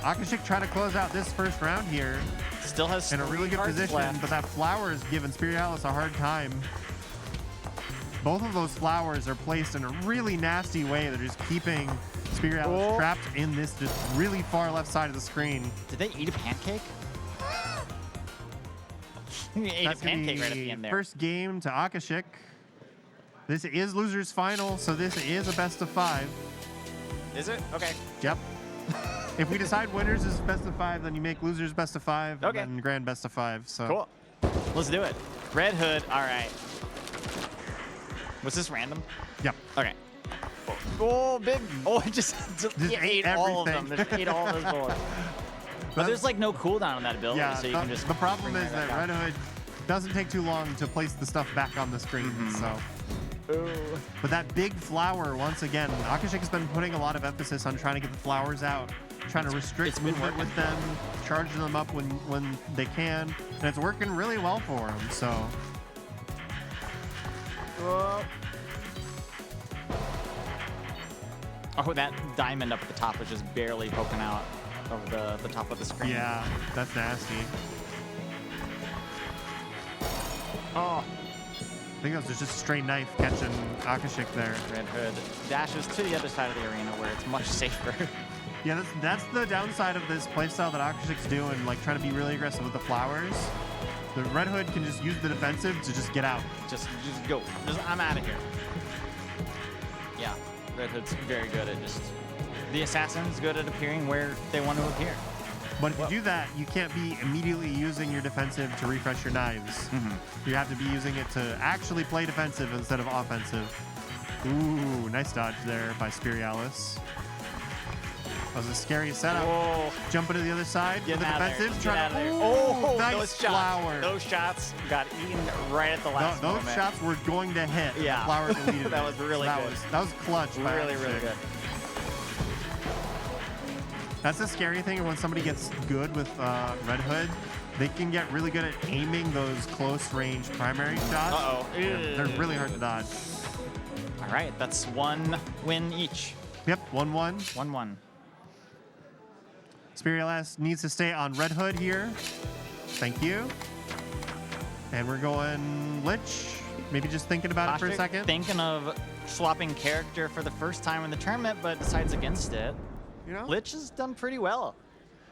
[SPEAKER 1] Akashik trying to close out this first round here
[SPEAKER 2] Still has
[SPEAKER 1] in a really good
[SPEAKER 2] cards
[SPEAKER 1] position,
[SPEAKER 2] left.
[SPEAKER 1] but that flower is giving Spirit Alice a hard time. Both of those flowers are placed in a really nasty way. They're just keeping Spirit Alice
[SPEAKER 2] Oh.
[SPEAKER 1] trapped in this just really far left side of the screen.
[SPEAKER 2] Did they eat a pancake? You ate
[SPEAKER 1] That's
[SPEAKER 2] a
[SPEAKER 1] gonna
[SPEAKER 2] pancake
[SPEAKER 1] be
[SPEAKER 2] right at the end there.
[SPEAKER 1] first game to Akashik. This is losers final, so this is a best of 5.
[SPEAKER 2] Is it? Okay.
[SPEAKER 1] Yep. If we decide winners is best of 5, then you make losers best of 5,
[SPEAKER 2] Okay.
[SPEAKER 1] and then grand best of 5. So
[SPEAKER 2] Cool. Let's do it. Red Hood. All right. Was this random?
[SPEAKER 1] Yep.
[SPEAKER 2] Okay. Oh, big. Oh, it just he
[SPEAKER 1] ate
[SPEAKER 2] ate all of them.
[SPEAKER 1] everything.
[SPEAKER 2] Just ate all those bullets. But there's like no cooldown on that ability,
[SPEAKER 1] Yeah,
[SPEAKER 2] so you can just.
[SPEAKER 1] the problem
[SPEAKER 2] bring
[SPEAKER 1] is
[SPEAKER 2] right
[SPEAKER 1] that
[SPEAKER 2] back
[SPEAKER 1] Red Hood doesn't take too long to place the stuff back on the screen. So,
[SPEAKER 2] up. Ooh.
[SPEAKER 1] but that big flower, once again, Akashik has been putting a lot of emphasis on trying to get the flowers out, trying to restrict
[SPEAKER 2] it's been
[SPEAKER 1] movement
[SPEAKER 2] working.
[SPEAKER 1] with them, charging them up when they can, and it's working really well for him. So,
[SPEAKER 2] Oh, that diamond up at the top was just barely poking out of the top of the screen.
[SPEAKER 1] yeah, that's nasty.
[SPEAKER 2] Oh,
[SPEAKER 1] I think that was just a straight knife catching Akashik there.
[SPEAKER 2] Red Hood dashes to the other side of the arena where it's much safer.
[SPEAKER 1] Yeah, that's the downside of this playstyle that Akashik's doing, like trying to be really aggressive with the flowers. The Red Hood can just use the defensive to just get out.
[SPEAKER 2] just go. I'm out of here. Yeah, Red Hood's very good at just. The assassin's good at appearing where they want to appear.
[SPEAKER 1] But if you do that, you can't be immediately using your defensive to refresh your knives. You have to be using it to actually play defensive instead of offensive. Ooh, nice dodge there by Spirialis. That was a scary setup.
[SPEAKER 2] Whoa.
[SPEAKER 1] Jumping to the other side with
[SPEAKER 2] Getting
[SPEAKER 1] the
[SPEAKER 2] out of there.
[SPEAKER 1] defensive.
[SPEAKER 2] Get out of there.
[SPEAKER 1] Ooh,
[SPEAKER 2] Oh,
[SPEAKER 1] nice
[SPEAKER 2] those shots.
[SPEAKER 1] flower.
[SPEAKER 2] Those shots got eaten right at the last
[SPEAKER 1] Those
[SPEAKER 2] moment.
[SPEAKER 1] shots were going to hit. and
[SPEAKER 2] Yeah.
[SPEAKER 1] The flower deleted
[SPEAKER 2] That
[SPEAKER 1] it.
[SPEAKER 2] was really
[SPEAKER 1] that
[SPEAKER 2] good.
[SPEAKER 1] that was clutch. by
[SPEAKER 2] Really, really
[SPEAKER 1] Akashik.
[SPEAKER 2] good.
[SPEAKER 1] That's the scary thing when somebody gets good with Red Hood. They can get really good at aiming those close range primary shots.
[SPEAKER 2] Uh-oh.
[SPEAKER 1] They're really hard to dodge.
[SPEAKER 2] All right, that's one win each.
[SPEAKER 1] Yep, 1-1.
[SPEAKER 2] 1-1.
[SPEAKER 1] Spirialis needs to stay on Red Hood here. Thank you. And we're going Lich. Maybe just thinking about it for a
[SPEAKER 2] Ostrich
[SPEAKER 1] second.
[SPEAKER 2] Thinking of swapping character for the first time in the tournament, but decides against it.
[SPEAKER 1] You know?
[SPEAKER 2] Lich has done pretty well.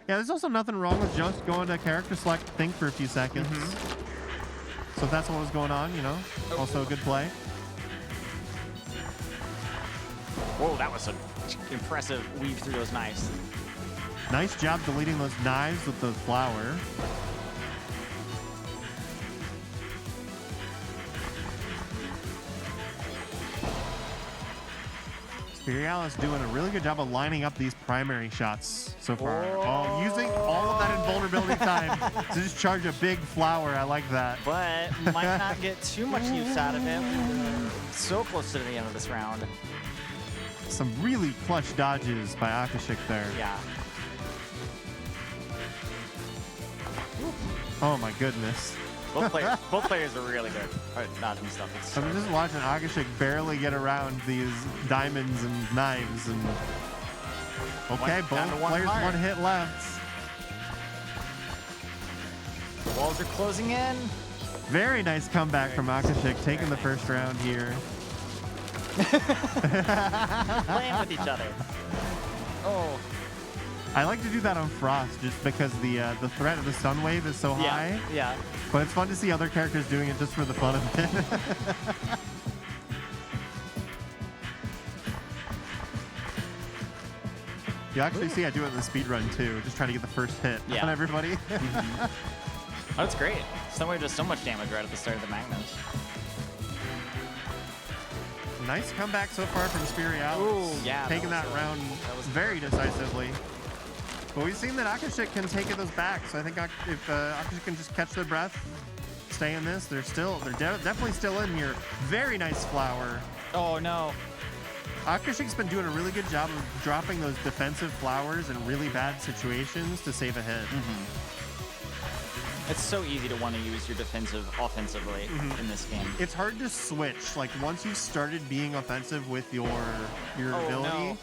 [SPEAKER 1] Yeah, there's also nothing wrong with just going to character select, think for a few seconds. So if that's what was going on, you know, also a good play.
[SPEAKER 2] Whoa, that was an impressive weave through those knives.
[SPEAKER 1] Nice job deleting those knives with the flower. Spirialis doing a really good job of lining up these primary shots so far. Oh, using all of that invulnerability time to just charge a big flower. I like that.
[SPEAKER 2] But might not get too much use out of it. So close to the end of this round.
[SPEAKER 1] Some really clutch dodges by Akashik there.
[SPEAKER 2] Yeah.
[SPEAKER 1] Oh my goodness.
[SPEAKER 2] Both players are really good at dodging stuff. It's so
[SPEAKER 1] I'm just watching Akashik barely get around these diamonds and knives, and Okay,
[SPEAKER 2] down
[SPEAKER 1] both
[SPEAKER 2] to one
[SPEAKER 1] players
[SPEAKER 2] heart.
[SPEAKER 1] 1 hit left.
[SPEAKER 2] The walls are closing in.
[SPEAKER 1] Very nice comeback from Akashik, taking the first round here.
[SPEAKER 2] Playing with each other. Oh.
[SPEAKER 1] I like to do that on Frost just because the threat of the sun wave is so high.
[SPEAKER 2] Yeah.
[SPEAKER 1] But it's fun to see other characters doing it just for the fun of it. You actually see I do it in the speed run too, just trying to get the first hit on everybody.
[SPEAKER 2] Oh, that's great. Sunwave does so much damage right at the start of the Magnus.
[SPEAKER 1] Nice comeback so far from Spirialis.
[SPEAKER 2] Ooh, yeah.
[SPEAKER 1] Taking that round very decisively. But we've seen that Akashik can take those back, so I think if Akashik can just catch their breath, stay in this, they're definitely still in here. Very nice flower.
[SPEAKER 2] Oh no.
[SPEAKER 1] Akashik's been doing a really good job of dropping those defensive flowers in really bad situations to save a hit.
[SPEAKER 2] It's so easy to want to use your defensive offensively in this game.
[SPEAKER 1] It's hard to switch. Like once you've started being offensive with your ability,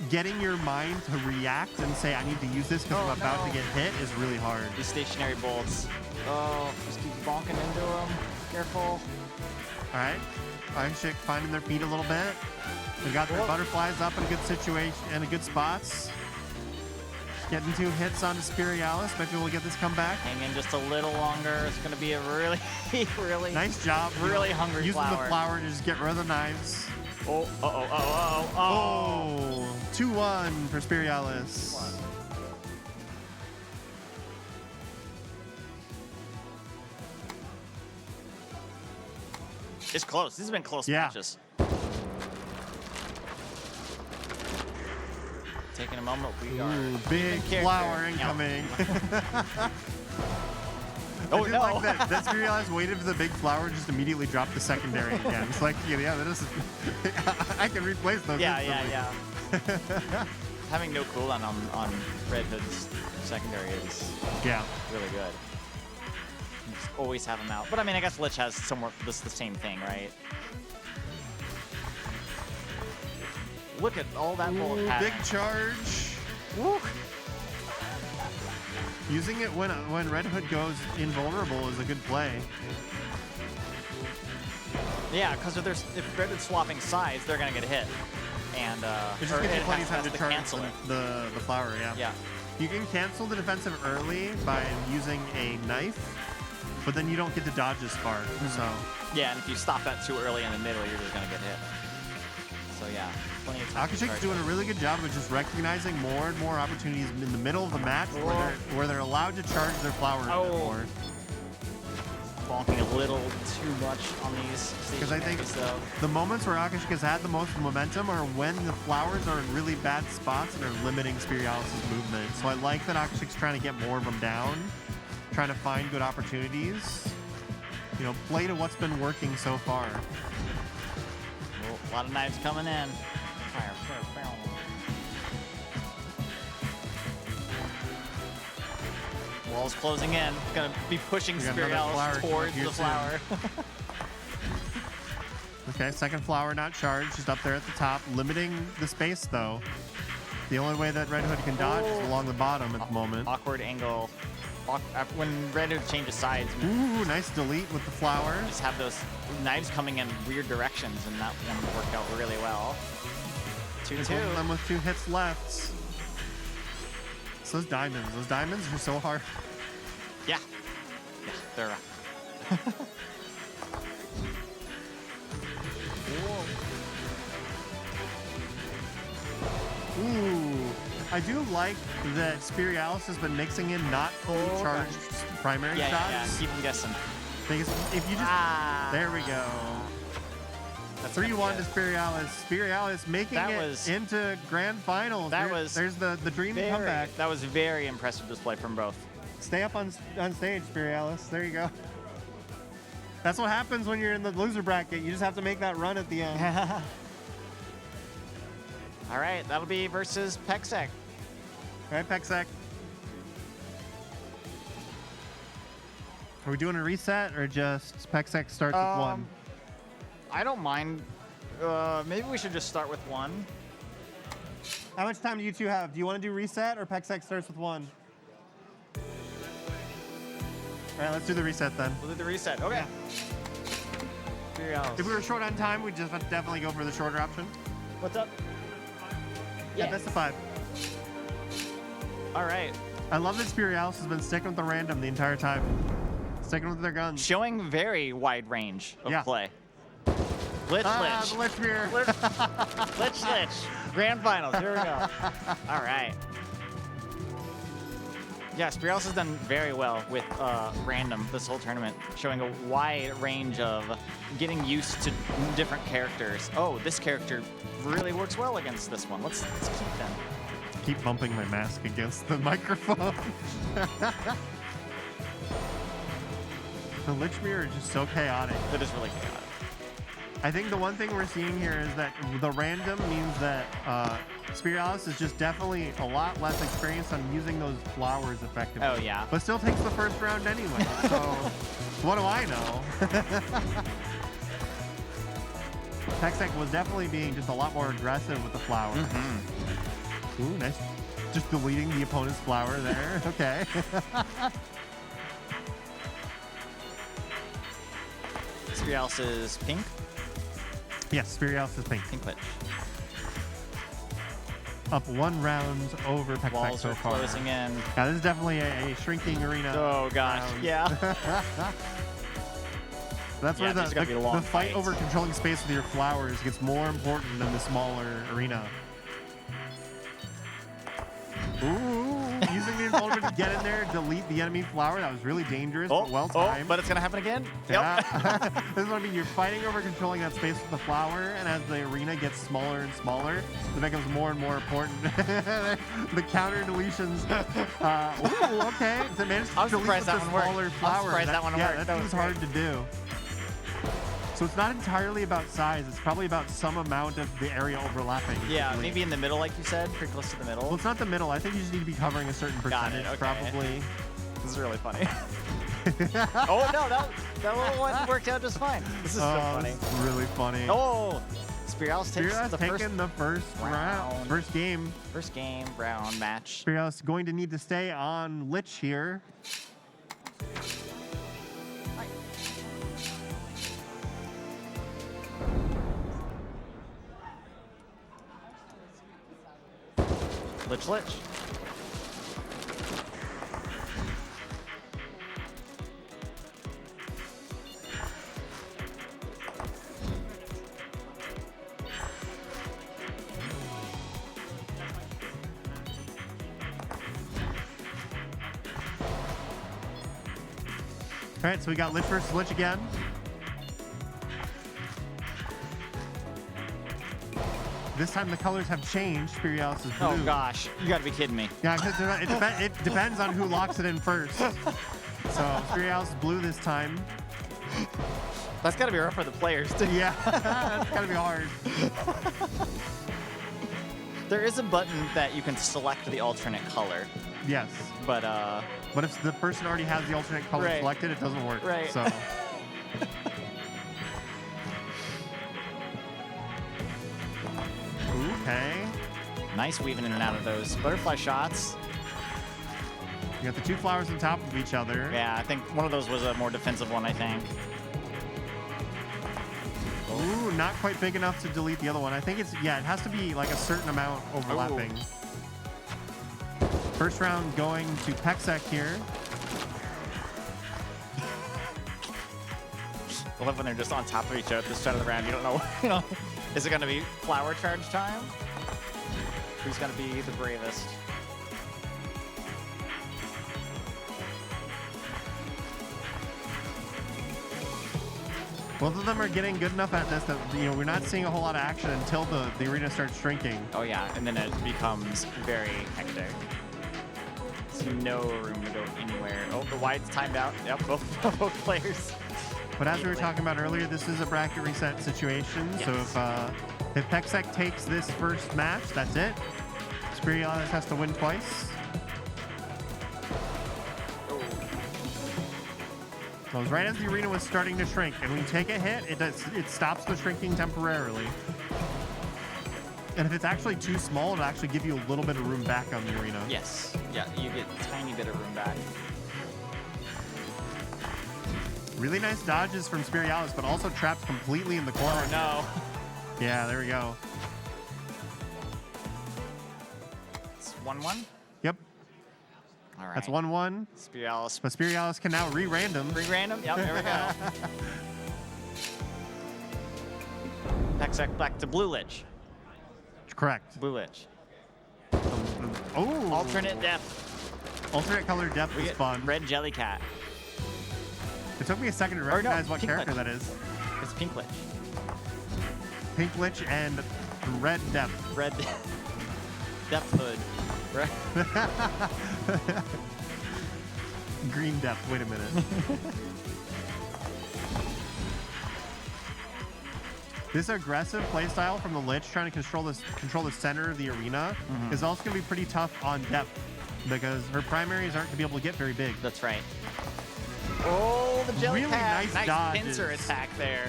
[SPEAKER 1] getting your mind to react and say, I need to use this because I'm about to get hit is really hard.
[SPEAKER 2] These stationary bolts. Oh, just keep bonking into them. Careful.
[SPEAKER 1] All right. Akashik finding their feet a little bit. They got their butterflies up in a good situation and good spots. Getting 2 hits onto Spirialis. Maybe we'll get this comeback.
[SPEAKER 2] Hang in just a little longer. It's going to be a really, really
[SPEAKER 1] nice job.
[SPEAKER 2] Really hungry
[SPEAKER 1] using
[SPEAKER 2] flower.
[SPEAKER 1] The flower to just get rid of the knives.
[SPEAKER 2] Oh.
[SPEAKER 1] 2-1 for Spirialis.
[SPEAKER 2] It's close. This has been close matches. Taking a moment, we are.
[SPEAKER 1] Big flower incoming. I do like that Spirialis waited for the big flower and just immediately dropped the secondary again. It's like, that is. I can replace those.
[SPEAKER 2] Yeah. Having no cooldown on Red Hood's secondary is really good. Just always have him out. But I mean, I guess Lich has somewhat the same thing, right? Look at all that bullet pattern.
[SPEAKER 1] Big charge.
[SPEAKER 2] Woo.
[SPEAKER 1] Using it when Red Hood goes invulnerable is a good play.
[SPEAKER 2] Yeah, because if Red Hood's swapping sides, they're gonna get hit, and
[SPEAKER 1] it just gives you plenty of time to charge
[SPEAKER 2] cancel
[SPEAKER 1] the flower. Yeah. You can cancel the defensive early by using a knife, but then you don't get to dodge as far. So.
[SPEAKER 2] Yeah, and if you stop that too early in the middle, you're just gonna get hit. So yeah.
[SPEAKER 1] Akashik's doing a really good job of just recognizing more and more opportunities in the middle of the match where they're allowed to charge their flowers a bit more.
[SPEAKER 2] Bonking a little too much on these.
[SPEAKER 1] Because I think the moments where Akashik has had the most momentum are when the flowers are in really bad spots and are limiting Spirialis' movement. So I like that Akashik's trying to get more of them down, trying to find good opportunities. Play to what's been working so far.
[SPEAKER 2] A lot of knives coming in. Wall's closing in. Gonna be pushing Spirialis towards the flower.
[SPEAKER 1] Okay, second flower not charged. Just up there at the top, limiting the space though. The only way that Red Hood can dodge is along the bottom at the moment.
[SPEAKER 2] Awkward angle. When Red Hood changes sides.
[SPEAKER 1] Ooh, nice delete with the flower.
[SPEAKER 2] Just have those knives coming in weird directions, and that one worked out really well. 2-2.
[SPEAKER 1] Them with 2 hits left. So those diamonds are so hard.
[SPEAKER 2] Yeah, they're
[SPEAKER 1] Ooh, I do like that Spirialis has been mixing in not fully charged primary shots.
[SPEAKER 2] Yeah, keep them guessing.
[SPEAKER 1] Because if you just... There we go. 3-1 to Spirialis. Spirialis making it into grand finals. There's the dream comeback.
[SPEAKER 2] That was a very impressive display from both.
[SPEAKER 1] Stay up on stage, Spirialis. There you go. That's what happens when you're in the loser bracket. You just have to make that run at the end.
[SPEAKER 2] All right, that'll be versus Pexec.
[SPEAKER 1] All right, Pexec. Are we doing a reset or just Pexec starts with 1?
[SPEAKER 2] I don't mind. Maybe we should just start with 1.
[SPEAKER 1] How much time do you two have? Do you want to do reset or Pexec starts with 1? All right, let's do the reset then.
[SPEAKER 2] We'll do the reset. Okay.
[SPEAKER 1] If we were short on time, we'd just definitely go for the shorter option.
[SPEAKER 2] What's up?
[SPEAKER 1] Yeah, best of 5.
[SPEAKER 2] All right.
[SPEAKER 1] I love that Spirialis has been sticking with the random the entire time. Sticking with their guns.
[SPEAKER 2] Showing very wide range of play. Lich
[SPEAKER 1] The
[SPEAKER 2] Lich.
[SPEAKER 1] Lich Spear.
[SPEAKER 2] Lich Lich. Grand finals. Here we go. All right. Yeah, Spirialis has done very well with random this whole tournament, showing a wide range of getting used to different characters. Oh, this character really works well against this one. Let's keep them.
[SPEAKER 1] Keep bumping my mask against the microphone. The Lich Spear is just so chaotic.
[SPEAKER 2] It is really chaotic.
[SPEAKER 1] I think the one thing we're seeing here is that the random means that Spirialis is just definitely a lot less experienced on using those flowers effectively.
[SPEAKER 2] Oh, yeah.
[SPEAKER 1] But still takes the first round anyway, so what do I know? Pexec was definitely being just a lot more aggressive with the flowers.
[SPEAKER 2] Mm-hmm.
[SPEAKER 1] Ooh, nice. Just deleting the opponent's flower there. Okay.
[SPEAKER 2] Spirialis is pink.
[SPEAKER 1] Yes, Spirialis is pink.
[SPEAKER 2] Pink Lich.
[SPEAKER 1] Up 1 round over Pexec
[SPEAKER 2] Walls
[SPEAKER 1] so
[SPEAKER 2] are
[SPEAKER 1] far.
[SPEAKER 2] closing in.
[SPEAKER 1] Yeah, this is definitely a shrinking arena.
[SPEAKER 2] Oh gosh,
[SPEAKER 1] round.
[SPEAKER 2] yeah.
[SPEAKER 1] That's where
[SPEAKER 2] these are gonna be long
[SPEAKER 1] the fight
[SPEAKER 2] fights.
[SPEAKER 1] over controlling space with your flowers gets more important than the smaller arena. Ooh, using the invulnerability to get in there, delete the enemy flower. That was really dangerous, but well timed.
[SPEAKER 2] But it's gonna happen again.
[SPEAKER 1] Yeah.
[SPEAKER 2] Yep.
[SPEAKER 1] This is what I mean. You're fighting over controlling that space with the flower, and as the arena gets smaller and smaller, it becomes more and more important. The counter deletions. Ooh, okay. So managed to
[SPEAKER 2] I'm
[SPEAKER 1] delete
[SPEAKER 2] surprised
[SPEAKER 1] with
[SPEAKER 2] that
[SPEAKER 1] the
[SPEAKER 2] one worked.
[SPEAKER 1] smaller
[SPEAKER 2] I'm
[SPEAKER 1] flower.
[SPEAKER 2] surprised that one worked.
[SPEAKER 1] Yeah,
[SPEAKER 2] That
[SPEAKER 1] that
[SPEAKER 2] was
[SPEAKER 1] seems hard to do. So it's not entirely about size. It's probably about some amount of the area overlapping.
[SPEAKER 2] Yeah,
[SPEAKER 1] typically.
[SPEAKER 2] maybe in the middle, like you said, pretty close to the middle.
[SPEAKER 1] Well, it's not the middle. I think you just need to be covering a certain
[SPEAKER 2] Got it,
[SPEAKER 1] percentage,
[SPEAKER 2] okay.
[SPEAKER 1] probably.
[SPEAKER 2] This is really funny. Oh no, that little one worked out just fine. This is so funny.
[SPEAKER 1] This is really funny.
[SPEAKER 2] Oh, Spirialis takes
[SPEAKER 1] Spirialis
[SPEAKER 2] the
[SPEAKER 1] taking the first round. First game.
[SPEAKER 2] first game, round, match.
[SPEAKER 1] Spirialis going to need to stay on Lich here.
[SPEAKER 2] Lich Lich.
[SPEAKER 1] All right, so we got Lich versus Lich again. This time the colors have changed. Spirialis is blue.
[SPEAKER 2] Oh gosh, you gotta be kidding me.
[SPEAKER 1] Yeah, because it depends on who locks it in first. So Spirialis is blue this time.
[SPEAKER 2] That's gotta be rough for the players too.
[SPEAKER 1] Yeah, that's gotta be hard.
[SPEAKER 2] There is a button that you can select the alternate color,
[SPEAKER 1] Yes,
[SPEAKER 2] but
[SPEAKER 1] but if the person already has the alternate color
[SPEAKER 2] Right.
[SPEAKER 1] selected, it doesn't work.
[SPEAKER 2] Right.
[SPEAKER 1] So. Okay.
[SPEAKER 2] nice weaving in and out of those butterfly shots.
[SPEAKER 1] You got the 2 flowers on top of each other.
[SPEAKER 2] Yeah, I think one of those was a more defensive one, I think.
[SPEAKER 1] Ooh, not quite big enough to delete the other one. I think it has to be like a certain amount overlapping. First round going to Pexec here.
[SPEAKER 2] I love when they're just on top of each other at this side of the round. You don't know, you know, is it gonna be flower charge time? Who's gonna be the bravest?
[SPEAKER 1] Both of them are getting good enough at this that we're not seeing a whole lot of action until the arena starts shrinking.
[SPEAKER 2] Oh yeah, and then it becomes very hectic. There's no room to go anywhere. Oh, the wide's timed out. Yep, both players.
[SPEAKER 1] But as we were talking about earlier, this is a bracket reset situation.
[SPEAKER 2] Yes.
[SPEAKER 1] So if Pexec takes this first match, that's it. Spirialis has to win twice. So it was right as the arena was starting to shrink, and when you take a hit, it stops the shrinking temporarily. And if it's actually too small, it'll actually give you a little bit of room back on the arena.
[SPEAKER 2] Yes. Yeah, you get a tiny bit of room back.
[SPEAKER 1] Really nice dodges from Spirialis, but also trapped completely in the corner.
[SPEAKER 2] Oh, no.
[SPEAKER 1] Yeah, there we go.
[SPEAKER 2] It's 1-1.
[SPEAKER 1] Yep.
[SPEAKER 2] All right.
[SPEAKER 1] That's 1-1.
[SPEAKER 2] Spirialis.
[SPEAKER 1] But Spirialis can now re-random.
[SPEAKER 2] Re-random. Yep, there we go. Hexac back to Blue Lich.
[SPEAKER 1] Correct.
[SPEAKER 2] Blue Lich.
[SPEAKER 1] Oh.
[SPEAKER 2] Alternate depth.
[SPEAKER 1] Alternate color depth
[SPEAKER 2] We
[SPEAKER 1] is
[SPEAKER 2] get
[SPEAKER 1] fun.
[SPEAKER 2] Red Jellycat.
[SPEAKER 1] It took me a second to recognize what
[SPEAKER 2] Pink
[SPEAKER 1] character
[SPEAKER 2] Lich.
[SPEAKER 1] that is.
[SPEAKER 2] It's Pink Lich.
[SPEAKER 1] Pink Lich and Red Depth.
[SPEAKER 2] Red Depth Hood. Right.
[SPEAKER 1] Green Depth. Wait a minute. This aggressive playstyle from the Lich, trying to control the center of the arena, is also going to be pretty tough on depth because her primaries aren't going to be able to get very big.
[SPEAKER 2] That's right. Oh, the Jellycat.
[SPEAKER 1] Really nice dodges.
[SPEAKER 2] Pincer attack there.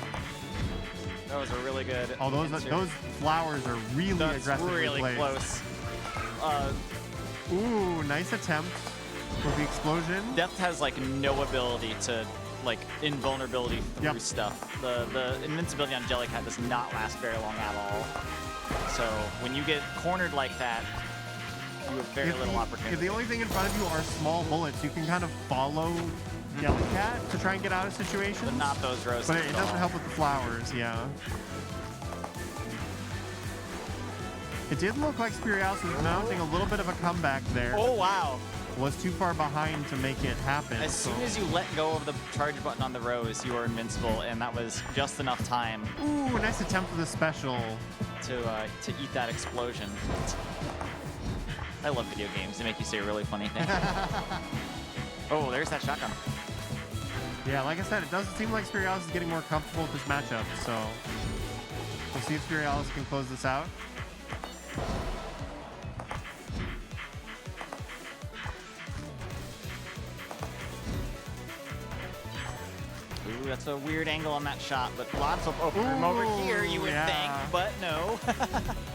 [SPEAKER 2] That was a really good.
[SPEAKER 1] Oh, those flowers are really
[SPEAKER 2] That's
[SPEAKER 1] aggressively
[SPEAKER 2] really
[SPEAKER 1] placed.
[SPEAKER 2] close.
[SPEAKER 1] Ooh, nice attempt with the explosion.
[SPEAKER 2] Depth has like no ability to like invulnerability through stuff. The invincibility on Jellycat does not last very long at all. So when you get cornered like that, you have very little opportunity.
[SPEAKER 1] If the only thing in front of you are small bullets, you can kind of follow Jellycat to try and get out of situations.
[SPEAKER 2] But not those roasts.
[SPEAKER 1] But it doesn't help with the flowers, yeah. It did look like Spirialis was mounting a little bit of a comeback there.
[SPEAKER 2] Oh, wow.
[SPEAKER 1] Was too far behind to make it happen.
[SPEAKER 2] As soon as you let go of the charge button on the rose, you are invincible, and that was just enough time.
[SPEAKER 1] Ooh, nice attempt with the special.
[SPEAKER 2] To eat that explosion. I love video games. They make you say really funny things. Oh, there's that shotgun.
[SPEAKER 1] Yeah, like I said, it doesn't seem like Spirialis is getting more comfortable with this matchup, so we'll see if Spirialis can close this out.
[SPEAKER 2] Ooh, that's a weird angle on that shot, but lots of open room over here, you would think, but no.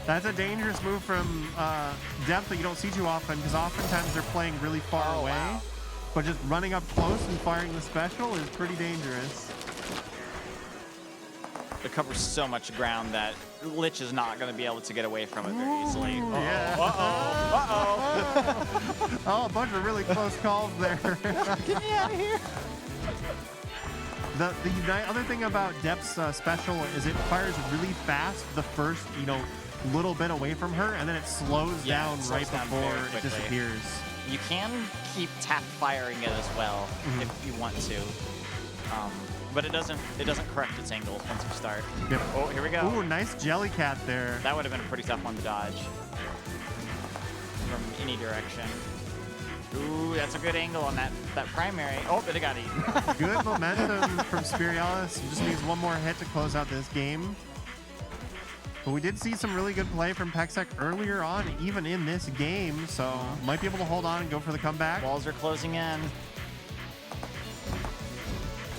[SPEAKER 1] That's a dangerous move from depth that you don't see too often, because oftentimes they're playing really far away.
[SPEAKER 2] Wow.
[SPEAKER 1] But just running up close and firing the special is pretty dangerous.
[SPEAKER 2] It covers so much ground that Lich is not going to be able to get away from it very easily.
[SPEAKER 1] Yeah. Oh, a bunch of really close calls there.
[SPEAKER 2] Get me out of here.
[SPEAKER 1] The other thing about Depth's special is it fires really fast the first, little bit away from her, and then it slows down right before it disappears.
[SPEAKER 2] You can keep tap firing it as well if you want to, but it doesn't correct its angle once you start.
[SPEAKER 1] Yep.
[SPEAKER 2] Oh, here we go.
[SPEAKER 1] Ooh, nice Jellycat there.
[SPEAKER 2] That would have been a pretty tough one to dodge from any direction. Ooh, that's a good angle on that primary. Oh, but it got eaten.
[SPEAKER 1] Good momentum from Spirialis. Just needs one more hit to close out this game. But we did see some really good play from Pexec earlier on, even in this game, so might be able to hold on and go for the comeback.
[SPEAKER 2] Walls are closing in.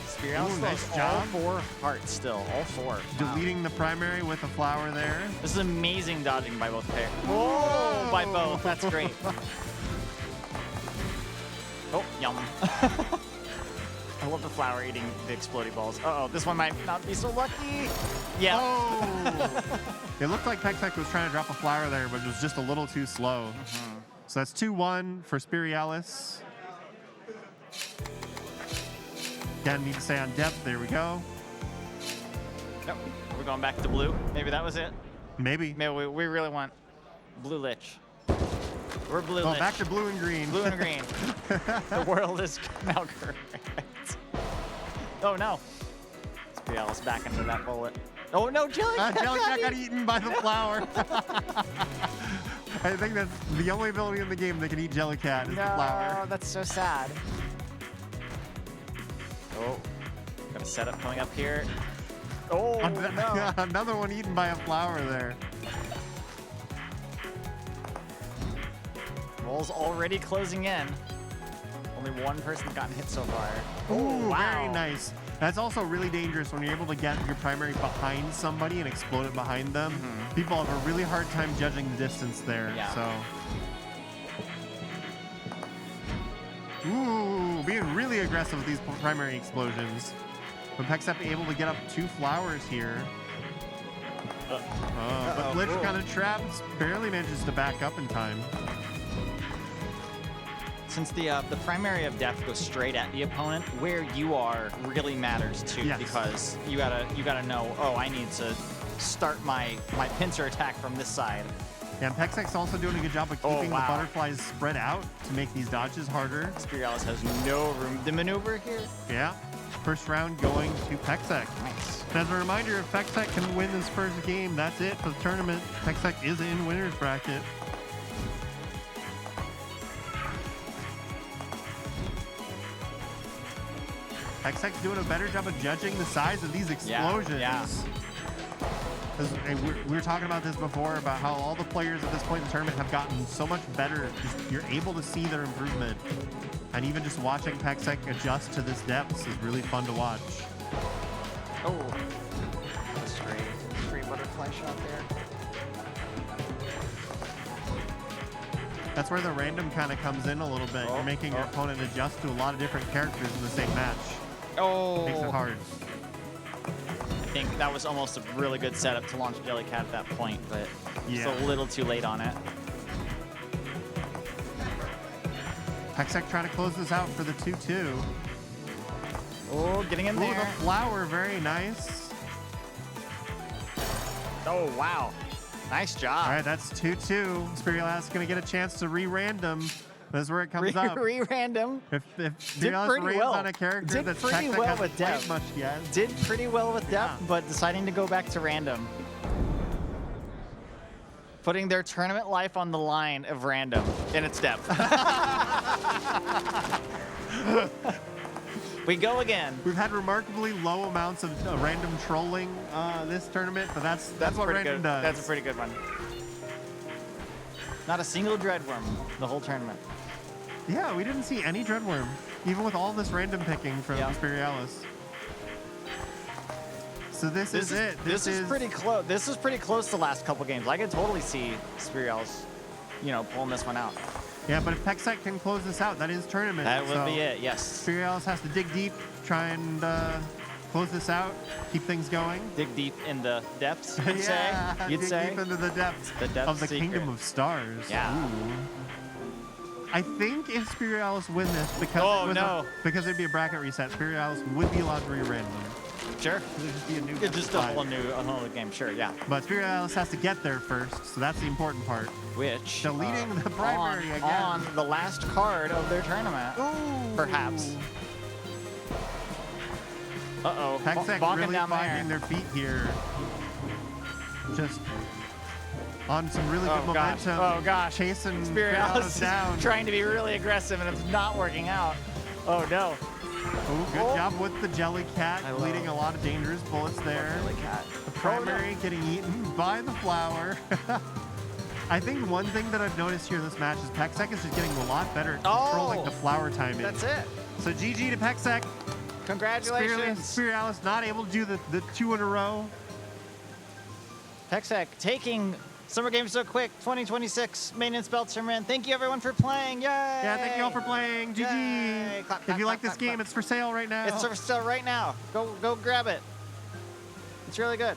[SPEAKER 2] Spirialis
[SPEAKER 1] nice
[SPEAKER 2] all
[SPEAKER 1] job.
[SPEAKER 2] 4 hearts still, all 4.
[SPEAKER 1] Deleting the primary with a flower there.
[SPEAKER 2] This is amazing dodging by both pairs. Whoa, by both, that's great. Oh, yum. I love the flower eating the exploding balls. Uh-oh, this one might not be so lucky. Yeah.
[SPEAKER 1] Oh! It looked like Pexec was trying to drop a flower there, but it was just a little too slow. So that's 2-1 for Spirialis. Again, need to stay on depth. There we go.
[SPEAKER 2] Nope. We're going back to blue. Maybe that was it.
[SPEAKER 1] Maybe.
[SPEAKER 2] Maybe we really want blue Lich. We're blue
[SPEAKER 1] Oh,
[SPEAKER 2] Lich.
[SPEAKER 1] back to blue and green.
[SPEAKER 2] Blue and green. The world is now correct. Oh no. Spirialis back into that bullet. Oh no, Jellycat!
[SPEAKER 1] Jellycat got eaten by the flower. I think that's the only ability in the game that can eat Jellycat is the flower.
[SPEAKER 2] No, that's so sad. Oh, got a setup coming up here. Oh no.
[SPEAKER 1] Another one eaten by a flower there.
[SPEAKER 2] Roll's already closing in. Only one person gotten hit so far.
[SPEAKER 1] Ooh,
[SPEAKER 2] wow.
[SPEAKER 1] very nice. That's also really dangerous when you're able to get your primary behind somebody and explode it behind them. People have a really hard time judging the distance there.
[SPEAKER 2] Yeah.
[SPEAKER 1] So. Ooh, being really aggressive with these primary explosions. But Pexep able to get up 2 flowers here. But Lich kind of trapped, barely manages to back up in time.
[SPEAKER 2] Since the primary of death goes straight at the opponent, where you are really matters too,
[SPEAKER 1] Yes.
[SPEAKER 2] because you gotta know. Oh, I need to start my pincer attack from this side.
[SPEAKER 1] Yeah, and Pexec's also doing a good job of keeping the
[SPEAKER 2] wow.
[SPEAKER 1] butterflies spread out to make these dodges harder.
[SPEAKER 2] Spiralis has no room to maneuver here.
[SPEAKER 1] Yeah, first round going to Pexec.
[SPEAKER 2] Nice.
[SPEAKER 1] As a reminder, if Pexec can win this first game, that's it for the tournament. Pexec is in winner's bracket. Pexec's doing a better job of judging the size of these explosions.
[SPEAKER 2] Yeah.
[SPEAKER 1] And we were talking about this before, about how all the players at this point in the tournament have gotten so much better. You're able to see their improvement. And even just watching Pexec adjust to this depth is really fun to watch.
[SPEAKER 2] Oh, that's great. Great butterfly shot there.
[SPEAKER 1] That's where the random kind of comes in a little bit. You're making your opponent adjust to a lot of different characters in the same match.
[SPEAKER 2] Oh.
[SPEAKER 1] Makes it hard.
[SPEAKER 2] I think that was almost a really good setup to launch Jellycat at that point, but it's a little too late on it.
[SPEAKER 1] Pexec trying to close this out for the 2-2.
[SPEAKER 2] Oh, getting in there.
[SPEAKER 1] The flower, very nice.
[SPEAKER 2] Oh, wow. Nice job.
[SPEAKER 1] All right, that's 2-2. Spirialis going to get a chance to re-random. That's where it comes up.
[SPEAKER 2] Re-random.
[SPEAKER 1] If Spirialis rains on a character that Pexec hasn't played much yet.
[SPEAKER 2] Did pretty well with depth, but deciding to go back to random. Putting their tournament life on the line of random in its depth. We go again.
[SPEAKER 1] We've had remarkably low amounts of random trolling this tournament, but that's what random does.
[SPEAKER 2] That's a pretty good one. Not a single Dreadworm the whole tournament.
[SPEAKER 1] Yeah, we didn't see any Dreadworm, even with all this random picking from Spirialis. So this is it.
[SPEAKER 2] This is pretty close. This is pretty close to the last couple games. I could totally see Spirialis, pulling this one out.
[SPEAKER 1] Yeah, but if Pexec can close this out, that is tournament.
[SPEAKER 2] That would be it, yes.
[SPEAKER 1] Spirialis has to dig deep, try and close this out, keep things going.
[SPEAKER 2] Dig deep in the depths, you'd
[SPEAKER 1] yeah,
[SPEAKER 2] say? You'd
[SPEAKER 1] dig
[SPEAKER 2] say?
[SPEAKER 1] deep into the depths of the Kingdom of Stars.
[SPEAKER 2] Yeah.
[SPEAKER 1] Ooh. I think if Spirialis win this, because it'd be a bracket reset, Spirialis would be allowed to re-random.
[SPEAKER 2] Sure.
[SPEAKER 1] It'd just be a new
[SPEAKER 2] It's just a whole new game, sure, yeah.
[SPEAKER 1] But Spirialis has to get there first, so that's the important part.
[SPEAKER 2] Which
[SPEAKER 1] deleting the primary again
[SPEAKER 2] on the last card of their tournament.
[SPEAKER 1] Ooh.
[SPEAKER 2] Perhaps. Uh-oh.
[SPEAKER 1] Pexec really finding their feet here. Just on some really good momentum.
[SPEAKER 2] Oh gosh.
[SPEAKER 1] Chasing
[SPEAKER 2] Spirialis
[SPEAKER 1] down.
[SPEAKER 2] Trying to be really aggressive, and it's not working out. Oh no.
[SPEAKER 1] Oh, good job with the Jellycat, bleeding a lot of dangerous bullets there.
[SPEAKER 2] Jellycat.
[SPEAKER 1] The primary getting eaten by the flower. I think one thing that I've noticed here in this match is Pexec is just getting a lot better at controlling the flower timing.
[SPEAKER 2] That's it.
[SPEAKER 1] So GG to Pexec.
[SPEAKER 2] Congratulations.
[SPEAKER 1] Spirialis not able to do the 2 in a row.
[SPEAKER 2] Pexec taking Summer Games So Quick 2026 Maintenance Belt Tournament. Thank you everyone for playing. Yay!
[SPEAKER 1] Yeah, thank you all for playing. GG.
[SPEAKER 2] Clap,
[SPEAKER 1] If you like this game, it's for sale right now.
[SPEAKER 2] It's for sale right now. Go grab it. It's really good.